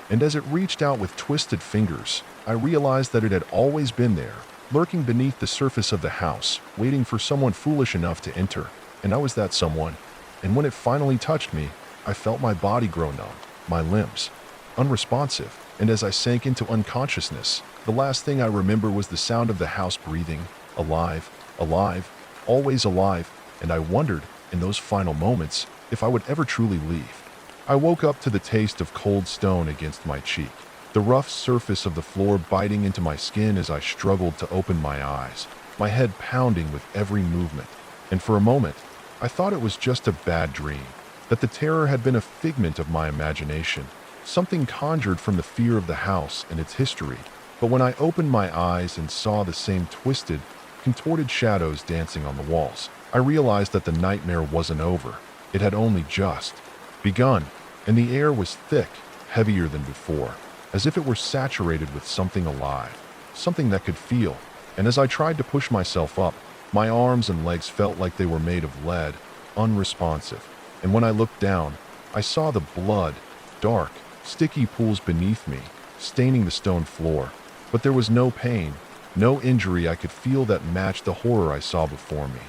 And as it reached out with twisted fingers, I realized that it had always been there, lurking beneath the surface of the house, waiting for someone foolish enough to enter. And I was that someone. And when it finally touched me, I felt my body grow numb, my limbs unresponsive, and as I sank into unconsciousness, the last thing I remember was the sound of the house breathing, alive, alive, always alive. And I wondered, in those final moments, if I would ever truly leave. I woke up to the taste of cold stone against my cheek, the rough surface of the floor biting into my skin as I struggled to open my eyes, my head pounding with every movement. And for a moment, I thought it was just a bad dream, that the terror had been a figment of my imagination, something conjured from the fear of the house and its history. But when I opened my eyes and saw the same twisted, contorted shadows dancing on the walls, I realized that the nightmare wasn't over. It had only just begun, and the air was thick, heavier than before, as if it were saturated with something alive, something that could feel. And as I tried to push myself up, my arms and legs felt like they were made of lead, unresponsive. And when I looked down, I saw the blood, dark, sticky pools beneath me, staining the stone floor. But there was no pain, no injury I could feel that matched the horror I saw before me.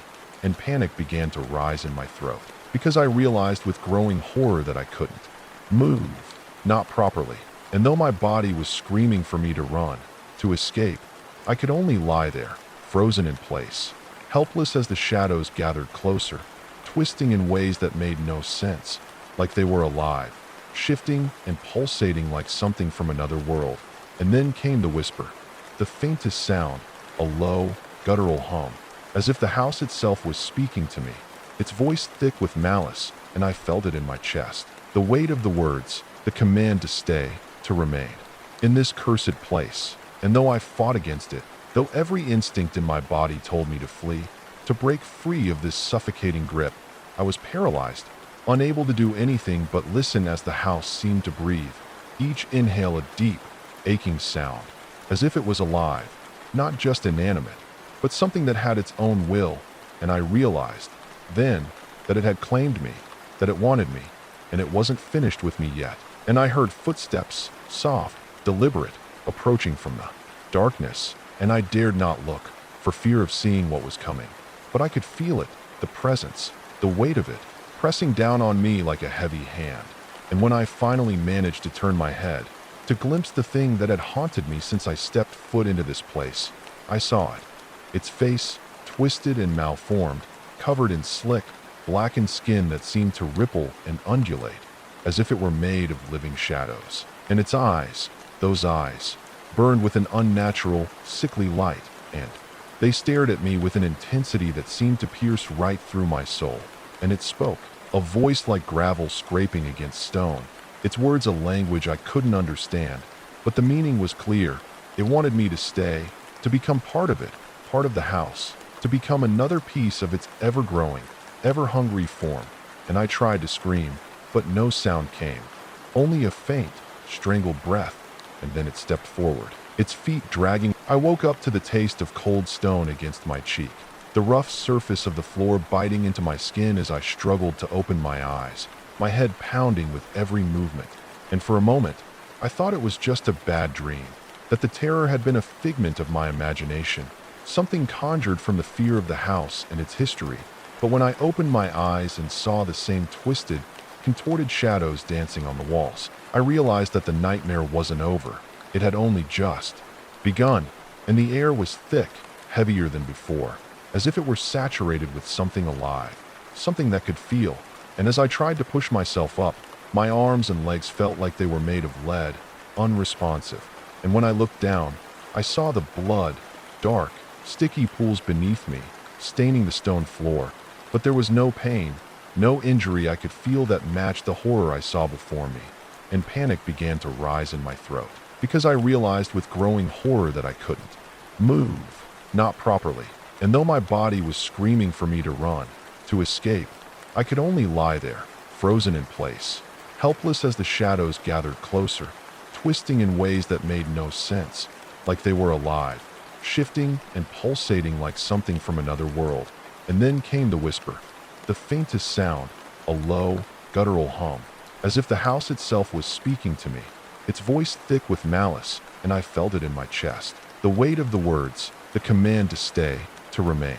And panic began to rise in my throat, because I realized with growing horror that I couldn't move, not properly. And though my body was screaming for me to run, to escape, I could only lie there, frozen in place, helpless as the shadows gathered closer, twisting in ways that made no sense, like they were alive, shifting and pulsating like something from another world. And then came the whisper, the faintest sound, a low, guttural hum, as if the house itself was speaking to me, its voice thick with malice, and I felt it in my chest. The weight of the words, the command to stay, to remain in this cursed place. And though I fought against it, though every instinct in my body told me to flee, to break free of this suffocating grip, I was paralyzed, unable to do anything but listen as the house seemed to breathe, each inhale a deep, aching sound, as if it was alive, not just inanimate, but something that had its own will. And I realized then that it had claimed me, that it wanted me, and it wasn't finished with me yet. And I heard footsteps, soft, deliberate, approaching from the darkness, and I dared not look, for fear of seeing what was coming. But I could feel it, the presence, the weight of it, pressing down on me like a heavy hand. And when I finally managed to turn my head, to glimpse the thing that had haunted me since I stepped foot into this place. I saw it. Its face, twisted and malformed, covered in slick, blackened skin that seemed to ripple and undulate, as if it were made of living shadows. And its eyes, those eyes, burned with an unnatural, sickly light, and they stared at me with an intensity that seemed to pierce right through my soul. And it spoke, a voice like gravel scraping against stone, its words a language I couldn't understand, but the meaning was clear. It wanted me to stay, to become part of it, part of the house, to become another piece of its ever-growing, ever-hungry form. And I tried to scream, but no sound came, only a faint, strangled breath, and then it stepped forward, its feet dragging. I woke up to the taste of cold stone against my cheek, the rough surface of the floor biting into my skin as I struggled to open my eyes, my head pounding with every movement. And for a moment, I thought it was just a bad dream, that the terror had been a figment of my imagination, something conjured from the fear of the house and its history. But when I opened my eyes and saw the same twisted, contorted shadows dancing on the walls, I realized that the nightmare wasn't over. It had only just begun, and the air was thick, heavier than before, as if it were saturated with something alive, something that could feel. And as I tried to push myself up, my arms and legs felt like they were made of lead, unresponsive. And when I looked down, I saw the blood, dark, sticky pools beneath me, staining the stone floor. But there was no pain, no injury I could feel that matched the horror I saw before me. And panic began to rise in my throat, because I realized with growing horror that I couldn't move, not properly. And though my body was screaming for me to run, to escape, I could only lie there, frozen in place, helpless as the shadows gathered closer, twisting in ways that made no sense, like they were alive, shifting and pulsating like something from another world. And then came the whisper, the faintest sound, a low, guttural hum, as if the house itself was speaking to me, its voice thick with malice, and I felt it in my chest. The weight of the words, the command to stay, to remain,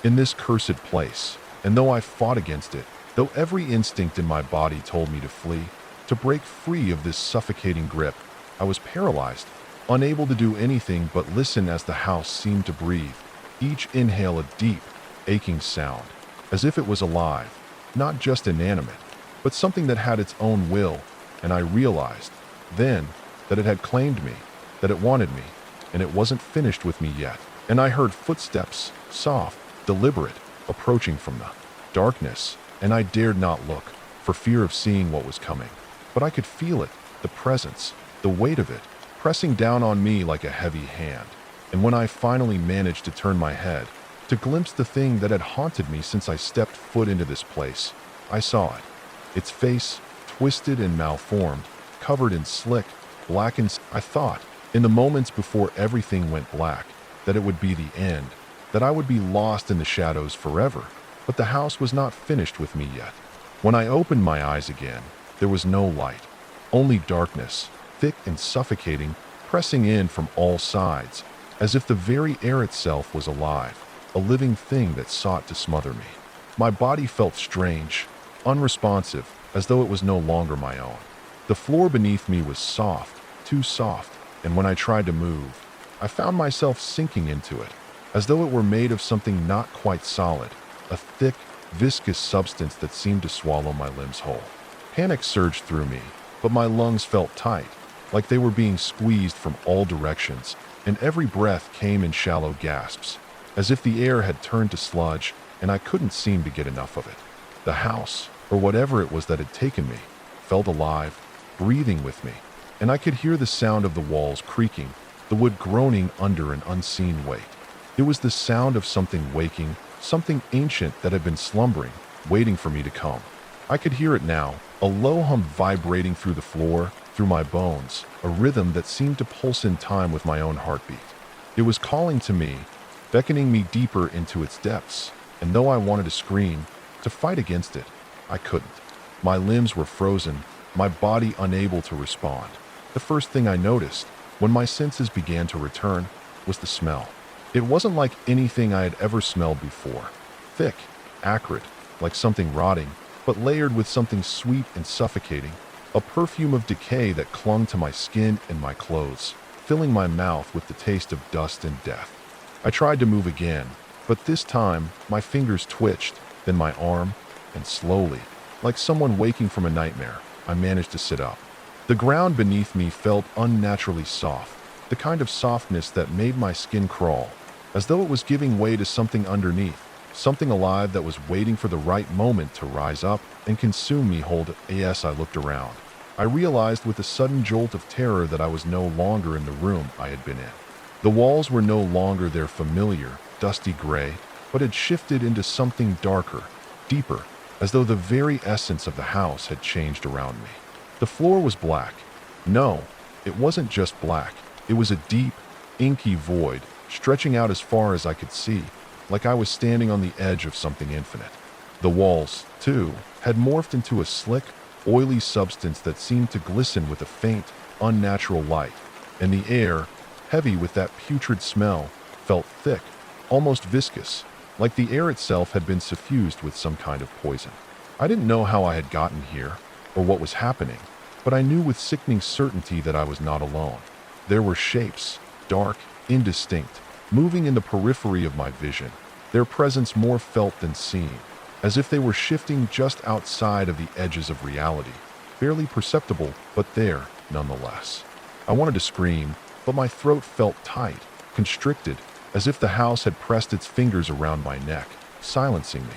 in this cursed place. And though I fought against it, though every instinct in my body told me to flee, to break free of this suffocating grip, I was paralyzed, unable to do anything but listen as the house seemed to breathe, each inhale a deep, aching sound, as if it was alive, not just inanimate, but something that had its own will. And I realized, then, that it had claimed me, that it wanted me, and it wasn't finished with me yet. And I heard footsteps, soft, deliberate, approaching from the darkness, and I dared not look, for fear of seeing what was coming. But I could feel it, the presence, the weight of it, pressing down on me like a heavy hand. And when I finally managed to turn my head, to glimpse the thing that had haunted me since I stepped foot into this place, I saw it. Its face, twisted and malformed, covered in slick, blackened. I thought, in the moments before everything went black, that it would be the end, that I would be lost in the shadows forever. But the house was not finished with me yet. When I opened my eyes again, there was no light, only darkness, thick and suffocating, pressing in from all sides, as if the very air itself was alive, a living thing that sought to smother me. My body felt strange, unresponsive, as though it was no longer my own. The floor beneath me was soft, too soft, and when I tried to move, I found myself sinking into it, as though it were made of something not quite solid, a thick, viscous substance that seemed to swallow my limbs whole. Panic surged through me, but my lungs felt tight, like they were being squeezed from all directions, and every breath came in shallow gasps, as if the air had turned to sludge, and I couldn't seem to get enough of it. The house, or whatever it was that had taken me, felt alive, breathing with me, and I could hear the sound of the walls creaking, the wood groaning under an unseen weight. It was the sound of something waking, something ancient that had been slumbering, waiting for me to come. I could hear it now, a low hum vibrating through the floor, through my bones, a rhythm that seemed to pulse in time with my own heartbeat. It was calling to me, beckoning me deeper into its depths, and though I wanted to scream, to fight against it, I couldn't. My limbs were frozen, my body unable to respond. The first thing I noticed, when my senses began to return, was the smell. It wasn't like anything I had ever smelled before. Thick, acrid, like something rotting, but layered with something sweet and suffocating. a perfume of decay that clung to my skin and my clothes, filling my mouth with the taste of dust and death. I tried to move again, but this time my fingers twitched, then my arm, and slowly, like someone waking from a nightmare, I managed to sit up. The ground beneath me felt unnaturally soft, the kind of softness that made my skin crawl, as though it was giving way to something underneath, something alive that was waiting for the right moment to rise up and consume me whole. As I looked around, I realized with a sudden jolt of terror that I was no longer in the room I had been in. The walls were no longer their familiar, dusty gray, but had shifted into something darker, deeper, as though the very essence of the house had changed around me. The floor was black. No, it wasn't just black. It was a deep, inky void, stretching out as far as I could see, like I was standing on the edge of something infinite. The walls, too, had morphed into a slick, oily substance that seemed to glisten with a faint, unnatural light, and the air, heavy with that putrid smell, felt thick, almost viscous, like the air itself had been suffused with some kind of poison. I didn't know how I had gotten here, or what was happening, but I knew with sickening certainty that I was not alone. There were shapes, dark, indistinct, moving in the periphery of my vision, their presence more felt than seen, as if they were shifting just outside of the edges of reality, barely perceptible, but there, nonetheless. I wanted to scream, but my throat felt tight, constricted, as if the house had pressed its fingers around my neck, silencing me.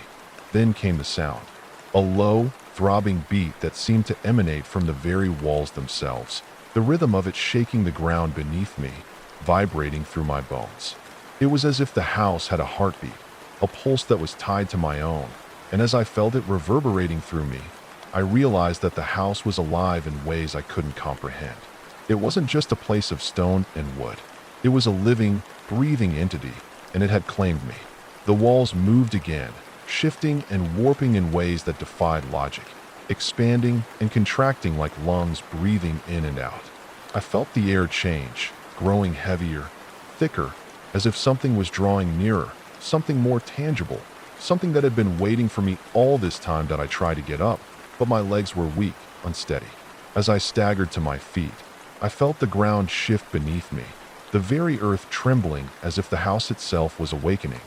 Then came the sound, a low, throbbing beat that seemed to emanate from the very walls themselves, the rhythm of it shaking the ground beneath me, vibrating through my bones. It was as if the house had a heartbeat, a pulse that was tied to my own, and as I felt it reverberating through me, I realized that the house was alive in ways I couldn't comprehend. It wasn't just a place of stone and wood. It was a living, breathing entity, and it had claimed me. The walls moved again, shifting and warping in ways that defied logic, expanding and contracting like lungs breathing in and out. I felt the air change, growing heavier, thicker, as if something was drawing nearer, something more tangible, something that had been waiting for me all this time. That I tried to get up, but my legs were weak, unsteady. As I staggered to my feet, I felt the ground shift beneath me, the very earth trembling as if the house itself was awakening,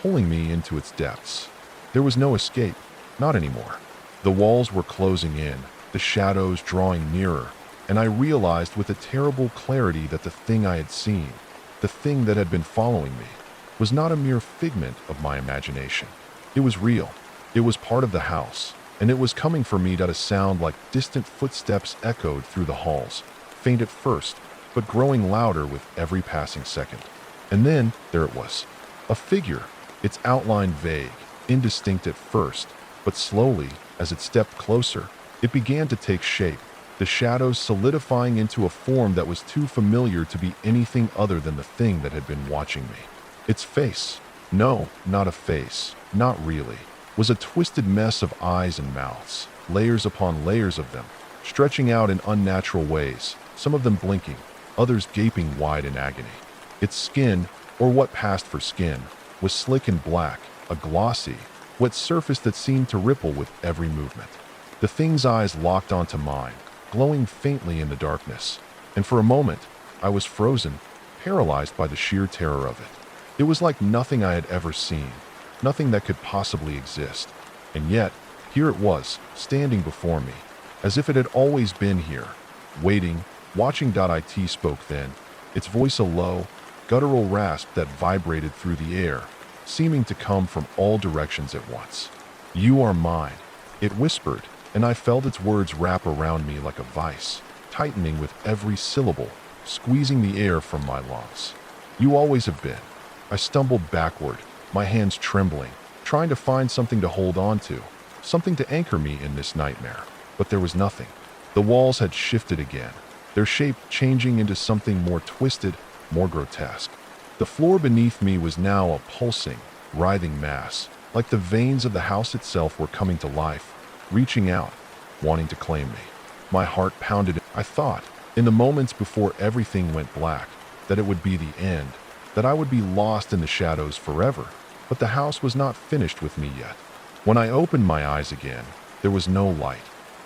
pulling me into its depths. There was no escape, not anymore. The walls were closing in, the shadows drawing nearer, and I realized with a terrible clarity that the thing I had seen, the thing that had been following me, was not a mere figment of my imagination. It was real. It was part of the house, and it was coming for me. That a sound like distant footsteps echoed through the halls, faint at first, but growing louder with every passing second. And then there it was, a figure, its outline vague, indistinct at first, but slowly, as it stepped closer, it began to take shape, the shadows solidifying into a form that was too familiar to be anything other than the thing that had been watching me. Its face, no, not a face, not really, was a twisted mess of eyes and mouths, layers upon layers of them, stretching out in unnatural ways, some of them blinking, others gaping wide in agony. Its skin, or what passed for skin, was slick and black, a glossy, wet surface that seemed to ripple with every movement. The thing's eyes locked onto mine, glowing faintly in the darkness, and for a moment, I was frozen, paralyzed by the sheer terror of it. It was like nothing I had ever seen, nothing that could possibly exist, and yet, here it was, standing before me, as if it had always been here, waiting, watching. It spoke then, its voice a low, guttural rasp that vibrated through the air, seeming to come from all directions at once. "You are mine," it whispered, and I felt its words wrap around me like a vice, tightening with every syllable, squeezing the air from my lungs. "You always have been." I stumbled backward, my hands trembling, trying to find something to hold on to, something to anchor me in this nightmare. But there was nothing. The walls had shifted again, their shape changing into something more twisted, more grotesque. The floor beneath me was now a pulsing, writhing mass, like the veins of the house itself were coming to life, reaching out, wanting to claim me. My heart pounded. I thought, in the moments before everything went black, that it would be the end, that I would be lost in the shadows forever, but the house was not finished with me yet. When I opened my eyes again, there was no light,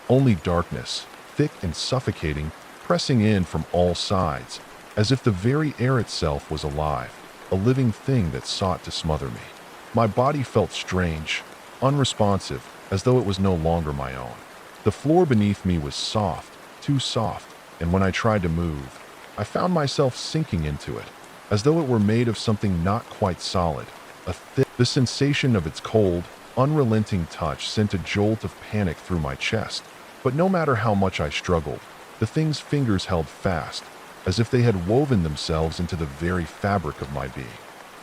only darkness, thick and suffocating, pressing in from all sides, as if the very air itself was alive, a living thing that sought to smother me. My body felt strange, unresponsive, as though it was no longer my own. The floor beneath me was soft, too soft, and when I tried to move, I found myself sinking into it, as though it were made of something not quite solid. The sensation of its cold, unrelenting touch sent a jolt of panic through my chest. But no matter how much I struggled, the thing's fingers held fast, as if they had woven themselves into the very fabric of my being.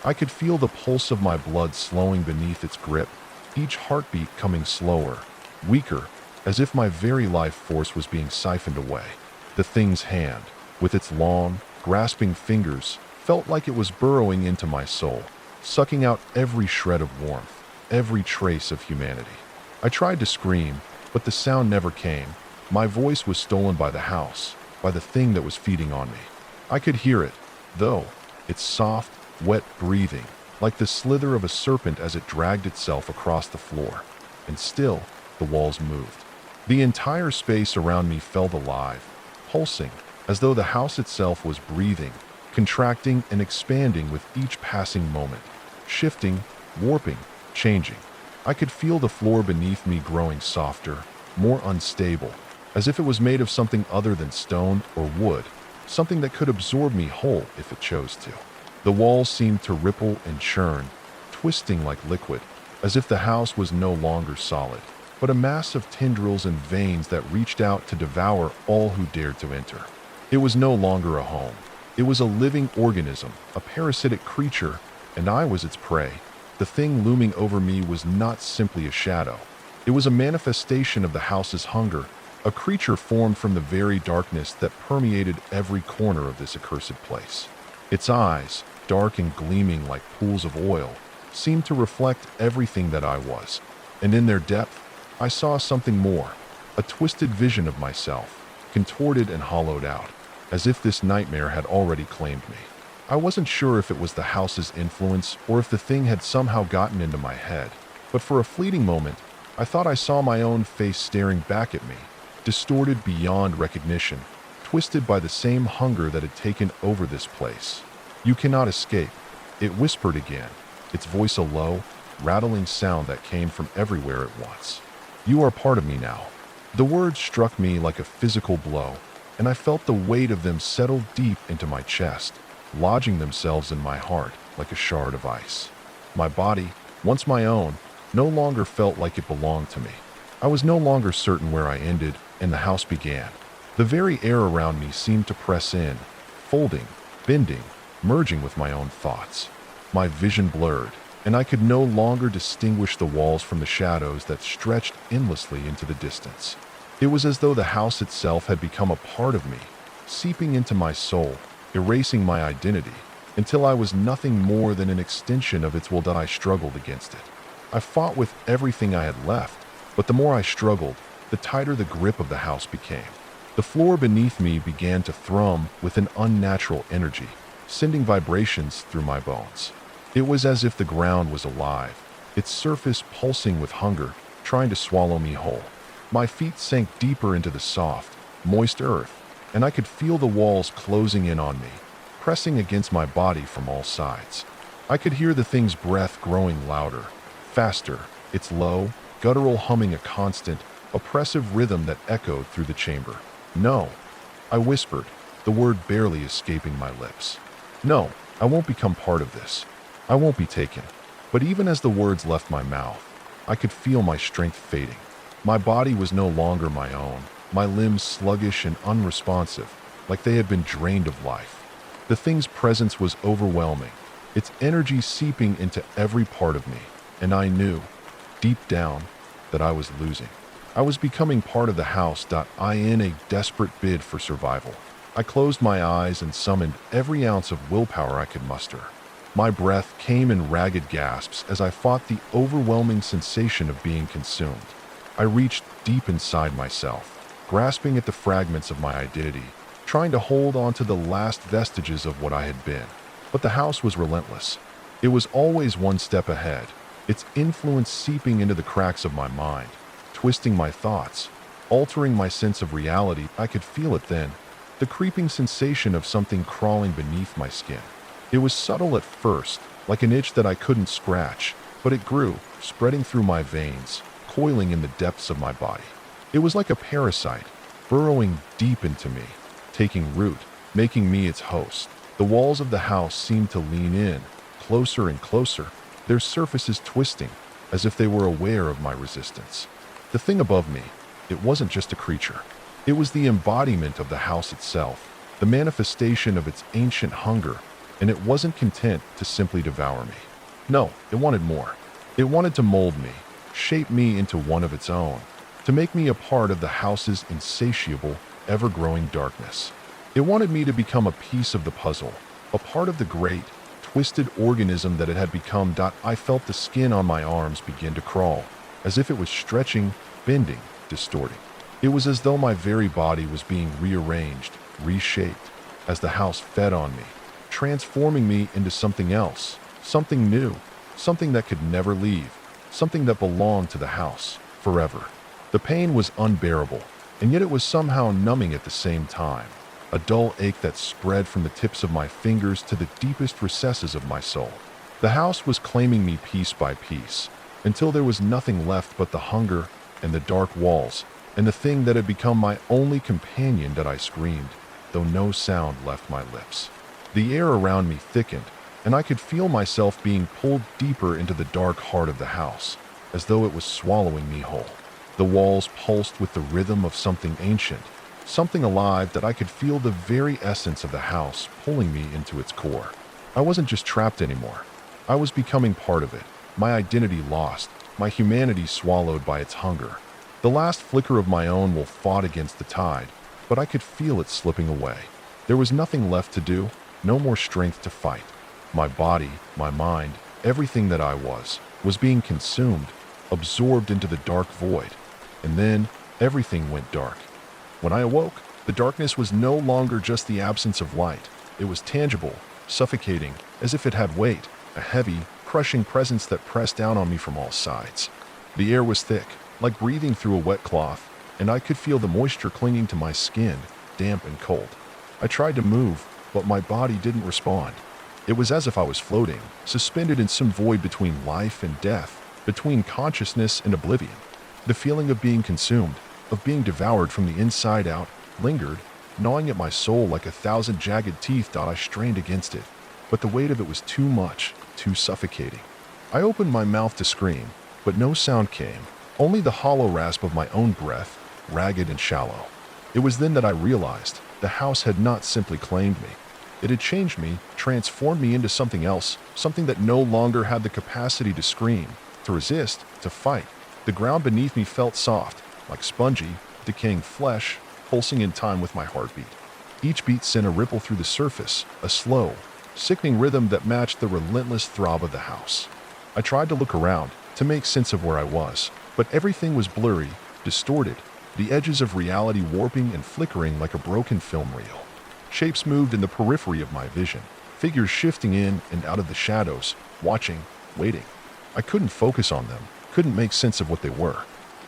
I could feel the pulse of my blood slowing beneath its grip, each heartbeat coming slower, weaker, as if my very life force was being siphoned away. The thing's hand, with its long, grasping fingers, felt like it was burrowing into my soul, sucking out every shred of warmth, every trace of humanity. I tried to scream, but the sound never came. My voice was stolen by the house, by the thing that was feeding on me. I could hear it, though, its soft, wet breathing, like the slither of a serpent as it dragged itself across the floor. And still, the walls moved. The entire space around me felt alive, pulsing, as though the house itself was breathing, contracting and expanding with each passing moment, shifting, warping, changing. I could feel the floor beneath me growing softer, more unstable, as if it was made of something other than stone or wood, something that could absorb me whole if it chose to. The walls seemed to ripple and churn, twisting like liquid, as if the house was no longer solid, but a mass of tendrils and veins that reached out to devour all who dared to enter. It was no longer a home. It was a living organism, a parasitic creature, and I was its prey. The thing looming over me was not simply a shadow. It was a manifestation of the house's hunger, a creature formed from the very darkness that permeated every corner of this accursed place. Its eyes, dark and gleaming like pools of oil, seemed to reflect everything that I was, and in their depth, I saw something more, a twisted vision of myself, contorted and hollowed out, as if this nightmare had already claimed me. I wasn't sure if it was the house's influence or if the thing had somehow gotten into my head, but for a fleeting moment, I thought I saw my own face staring back at me, distorted beyond recognition, twisted by the same hunger that had taken over this place. "You cannot escape," it whispered again, its voice a low, rattling sound that came from everywhere at once. "You are part of me now." The words struck me like a physical blow, and I felt the weight of them settle deep into my chest, lodging themselves in my heart like a shard of ice. My body, once my own, no longer felt like it belonged to me. I was no longer certain where I ended and the house began. The very air around me seemed to press in, folding, bending, merging with my own thoughts. My vision blurred, and I could no longer distinguish the walls from the shadows that stretched endlessly into the distance. It was as though the house itself had become a part of me, seeping into my soul, erasing my identity, until I was nothing more than an extension of its will. That I struggled against it. I fought with everything I had left, but the more I struggled, the tighter the grip of the house became. The floor beneath me began to thrum with an unnatural energy, sending vibrations through my bones. It was as if the ground was alive, its surface pulsing with hunger, trying to swallow me whole. My feet sank deeper into the soft, moist earth, and I could feel the walls closing in on me, pressing against my body from all sides. I could hear the thing's breath growing louder, faster, its low, guttural humming a constant, oppressive rhythm that echoed through the chamber. "No," I whispered, the word barely escaping my lips. "No, I won't become part of this. I won't be taken." But even as the words left my mouth, I could feel my strength fading. My body was no longer my own, my limbs sluggish and unresponsive, like they had been drained of life. The thing's presence was overwhelming, its energy seeping into every part of me, and I knew, deep down, that I was losing. I was becoming part of the house. In a desperate bid for survival, I closed my eyes and summoned every ounce of willpower I could muster. My breath came in ragged gasps as I fought the overwhelming sensation of being consumed. I reached deep inside myself, grasping at the fragments of my identity, trying to hold on to the last vestiges of what I had been. But the house was relentless. It was always one step ahead, its influence seeping into the cracks of my mind, twisting my thoughts, altering my sense of reality. I could feel it then, the creeping sensation of something crawling beneath my skin. It was subtle at first, like an itch that I couldn't scratch, but it grew, spreading through my veins, coiling in the depths of my body. It was like a parasite, burrowing deep into me, taking root, making me its host. The walls of the house seemed to lean in, closer and closer, their surfaces twisting, as if they were aware of my resistance. The thing above me, it wasn't just a creature. It was the embodiment of the house itself, the manifestation of its ancient hunger, and it wasn't content to simply devour me. No, it wanted more. It wanted to mold me, shape me into one of its own, to make me a part of the house's insatiable, ever-growing darkness. It wanted me to become a piece of the puzzle, a part of the great, twisted organism that it had become. I felt the skin on my arms begin to crawl, as if it was stretching, bending, distorting. It was as though my very body was being rearranged, reshaped, as the house fed on me, transforming me into something else, something new, something that could never leave, something that belonged to the house, forever. The pain was unbearable, and yet it was somehow numbing at the same time, a dull ache that spread from the tips of my fingers to the deepest recesses of my soul. The house was claiming me piece by piece, until there was nothing left but the hunger and the dark walls, and the thing that had become my only companion. That I screamed, though no sound left my lips. The air around me thickened, and I could feel myself being pulled deeper into the dark heart of the house, as though it was swallowing me whole. The walls pulsed with the rhythm of something ancient, something alive that I could feel the very essence of the house pulling me into its core. I wasn't just trapped anymore. I was becoming part of it, my identity lost, my humanity swallowed by its hunger. The last flicker of my own will fought against the tide, but I could feel it slipping away. There was nothing left to do, no more strength to fight. My body, my mind, everything that I was being consumed, absorbed into the dark void. And then everything went dark. When I awoke, the darkness was no longer just the absence of light. It was tangible, suffocating, as if it had weight, a heavy, crushing presence that pressed down on me from all sides. The air was thick, like breathing through a wet cloth, and I could feel the moisture clinging to my skin, damp and cold. I tried to move, but my body didn't respond. It was as if I was floating, suspended in some void between life and death, between consciousness and oblivion. The feeling of being consumed, of being devoured from the inside out, lingered, gnawing at my soul like 1,000 jagged teeth. I strained against it, but the weight of it was too much, too suffocating. I opened my mouth to scream, but no sound came, only the hollow rasp of my own breath, ragged and shallow. It was then that I realized the house had not simply claimed me. It had changed me, transformed me into something else, something that no longer had the capacity to scream, to resist, to fight. The ground beneath me felt soft, like spongy, decaying flesh, pulsing in time with my heartbeat. Each beat sent a ripple through the surface, a slow, sickening rhythm that matched the relentless throb of the house. I tried to look around, to make sense of where I was, but everything was blurry, distorted, the edges of reality warping and flickering like a broken film reel. Shapes moved in the periphery of my vision, figures shifting in and out of the shadows, watching, waiting. I couldn't focus on them, couldn't make sense of what they were.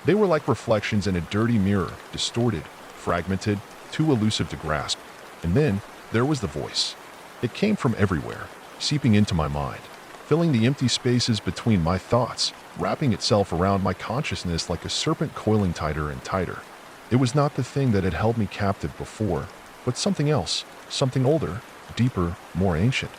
They were like reflections in a dirty mirror, distorted, fragmented, too elusive to grasp. And then there was the voice. It came from everywhere, seeping into my mind, filling the empty spaces between my thoughts, wrapping itself around my consciousness like a serpent coiling tighter and tighter. It was not the thing that had held me captive before, but something else, something older, deeper, more ancient.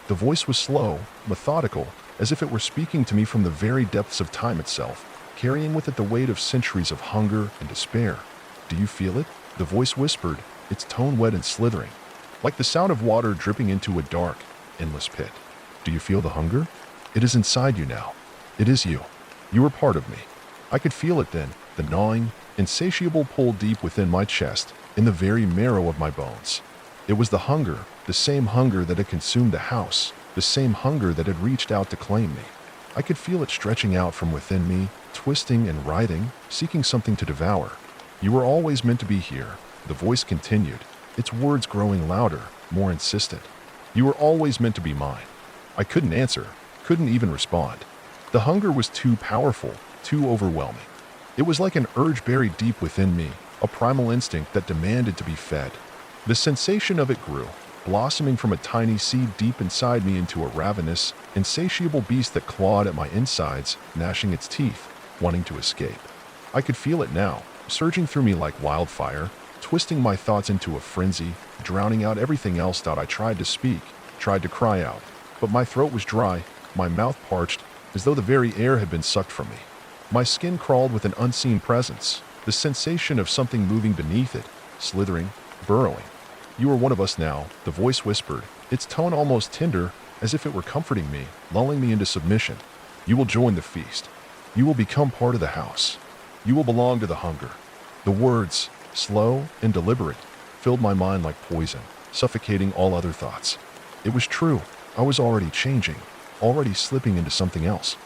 The voice was slow, methodical, as if it were speaking to me from the very depths of time itself, carrying with it the weight of centuries of hunger and despair. "Do you feel it?" The voice whispered, its tone wet and slithering, like the sound of water dripping into a dark, endless pit. "Do you feel the hunger? It is inside you now. It is you. You are part of me." I could feel it then, the gnawing, insatiable pull deep within my chest, in the very marrow of my bones. It was the hunger, the same hunger that had consumed the house, the same hunger that had reached out to claim me. I could feel it stretching out from within me, twisting and writhing, seeking something to devour. "You were always meant to be here," the voice continued, its words growing louder, more insistent. "You were always meant to be mine." I couldn't answer, couldn't even respond. The hunger was too powerful, too overwhelming. It was like an urge buried deep within me, a primal instinct that demanded to be fed. The sensation of it grew, blossoming from a tiny seed deep inside me into a ravenous, insatiable beast that clawed at my insides, gnashing its teeth, wanting to escape. I could feel it now, surging through me like wildfire, twisting my thoughts into a frenzy, drowning out everything else. I tried to speak, tried to cry out, but my throat was dry, my mouth parched, as though the very air had been sucked from me. My skin crawled with an unseen presence, the sensation of something moving beneath it, slithering, burrowing. "You are one of us now," the voice whispered, its tone almost tender, as if it were comforting me, lulling me into submission. "You will join the feast. You will become part of the house. You will belong to the hunger." The words, slow and deliberate, filled my mind like poison, suffocating all other thoughts. It was true. I was already changing, already slipping into something else.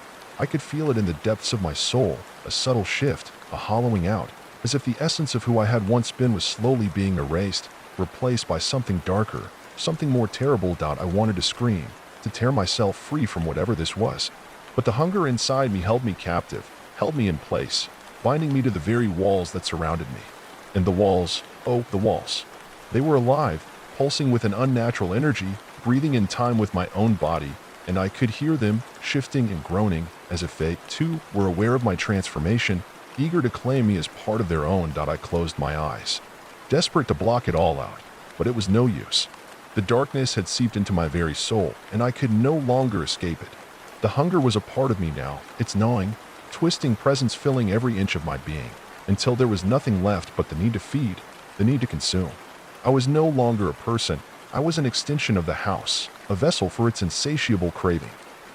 I could feel it in the depths of my soul, a subtle shift, a hollowing out, as if the essence of who I had once been was slowly being erased, replaced by something darker, something more terrible. I wanted to scream, to tear myself free from whatever this was. But the hunger inside me held me captive, held me in place, binding me to the very walls that surrounded me. And the walls, oh, the walls. They were alive, pulsing with an unnatural energy, breathing in time with my own body, and I could hear them shifting and groaning, as if they, too, were aware of my transformation, eager to claim me as part of their own. I closed my eyes, desperate to block it all out, but it was no use. The darkness had seeped into my very soul, and I could no longer escape it. The hunger was a part of me now, its gnawing, twisting presence filling every inch of my being, until there was nothing left but the need to feed, the need to consume. I was no longer a person. I was an extension of the house, a vessel for its insatiable craving.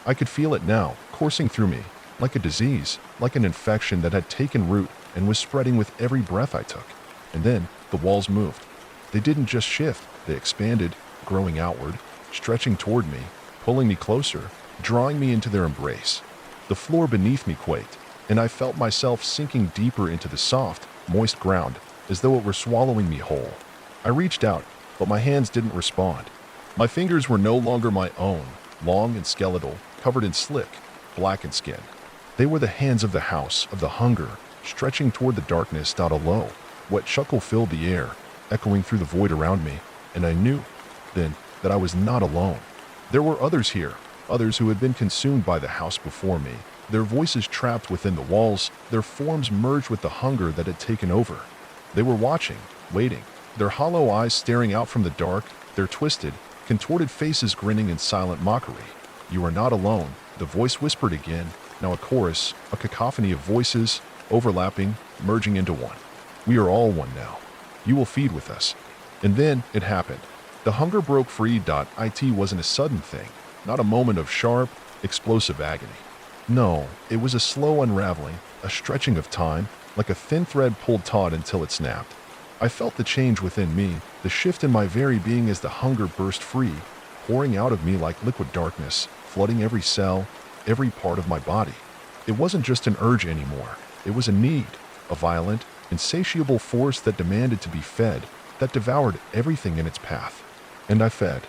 I could feel it now, coursing through me, like a disease, like an infection that had taken root and was spreading with every breath I took. And then the walls moved. They didn't just shift, they expanded, growing outward, stretching toward me, pulling me closer, drawing me into their embrace. The floor beneath me quaked, and I felt myself sinking deeper into the soft, moist ground, as though it were swallowing me whole. I reached out, but my hands didn't respond. My fingers were no longer my own, long and skeletal, covered in slick, blackened skin. They were the hands of the house, of the hunger, stretching toward the darkness. A low, wet chuckle filled the air, echoing through the void around me, and I knew, then, that I was not alone. There were others here, others who had been consumed by the house before me, their voices trapped within the walls, their forms merged with the hunger that had taken over. They were watching, waiting, their hollow eyes staring out from the dark, their twisted, contorted faces grinning in silent mockery. "You are not alone," the voice whispered again, now a chorus, a cacophony of voices, overlapping, merging into one. "We are all one now. You will feed with us." And then it happened. The hunger broke free. It wasn't a sudden thing, not a moment of sharp, explosive agony. No, it was a slow unraveling, a stretching of time, like a thin thread pulled taut until it snapped. I felt the change within me, the shift in my very being as the hunger burst free, pouring out of me like liquid darkness, flooding every cell, every part of my body. It wasn't just an urge anymore. It was a need, a violent, insatiable force that demanded to be fed, that devoured everything in its path. And I fed.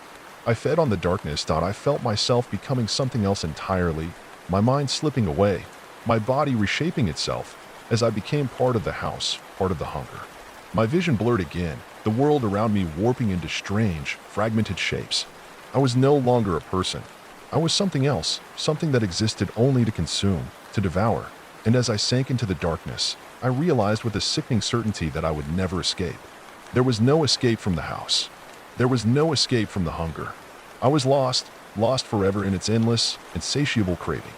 I fed on the darkness. I felt myself becoming something else entirely, my mind slipping away, my body reshaping itself as I became part of the house, part of the hunger. My vision blurred again, the world around me warping into strange, fragmented shapes. I was no longer a person. I was something else, something that existed only to consume, to devour. And as I sank into the darkness, I realized with a sickening certainty that I would never escape. There was no escape from the house. There was no escape from the hunger. I was lost, lost forever in its endless, insatiable craving.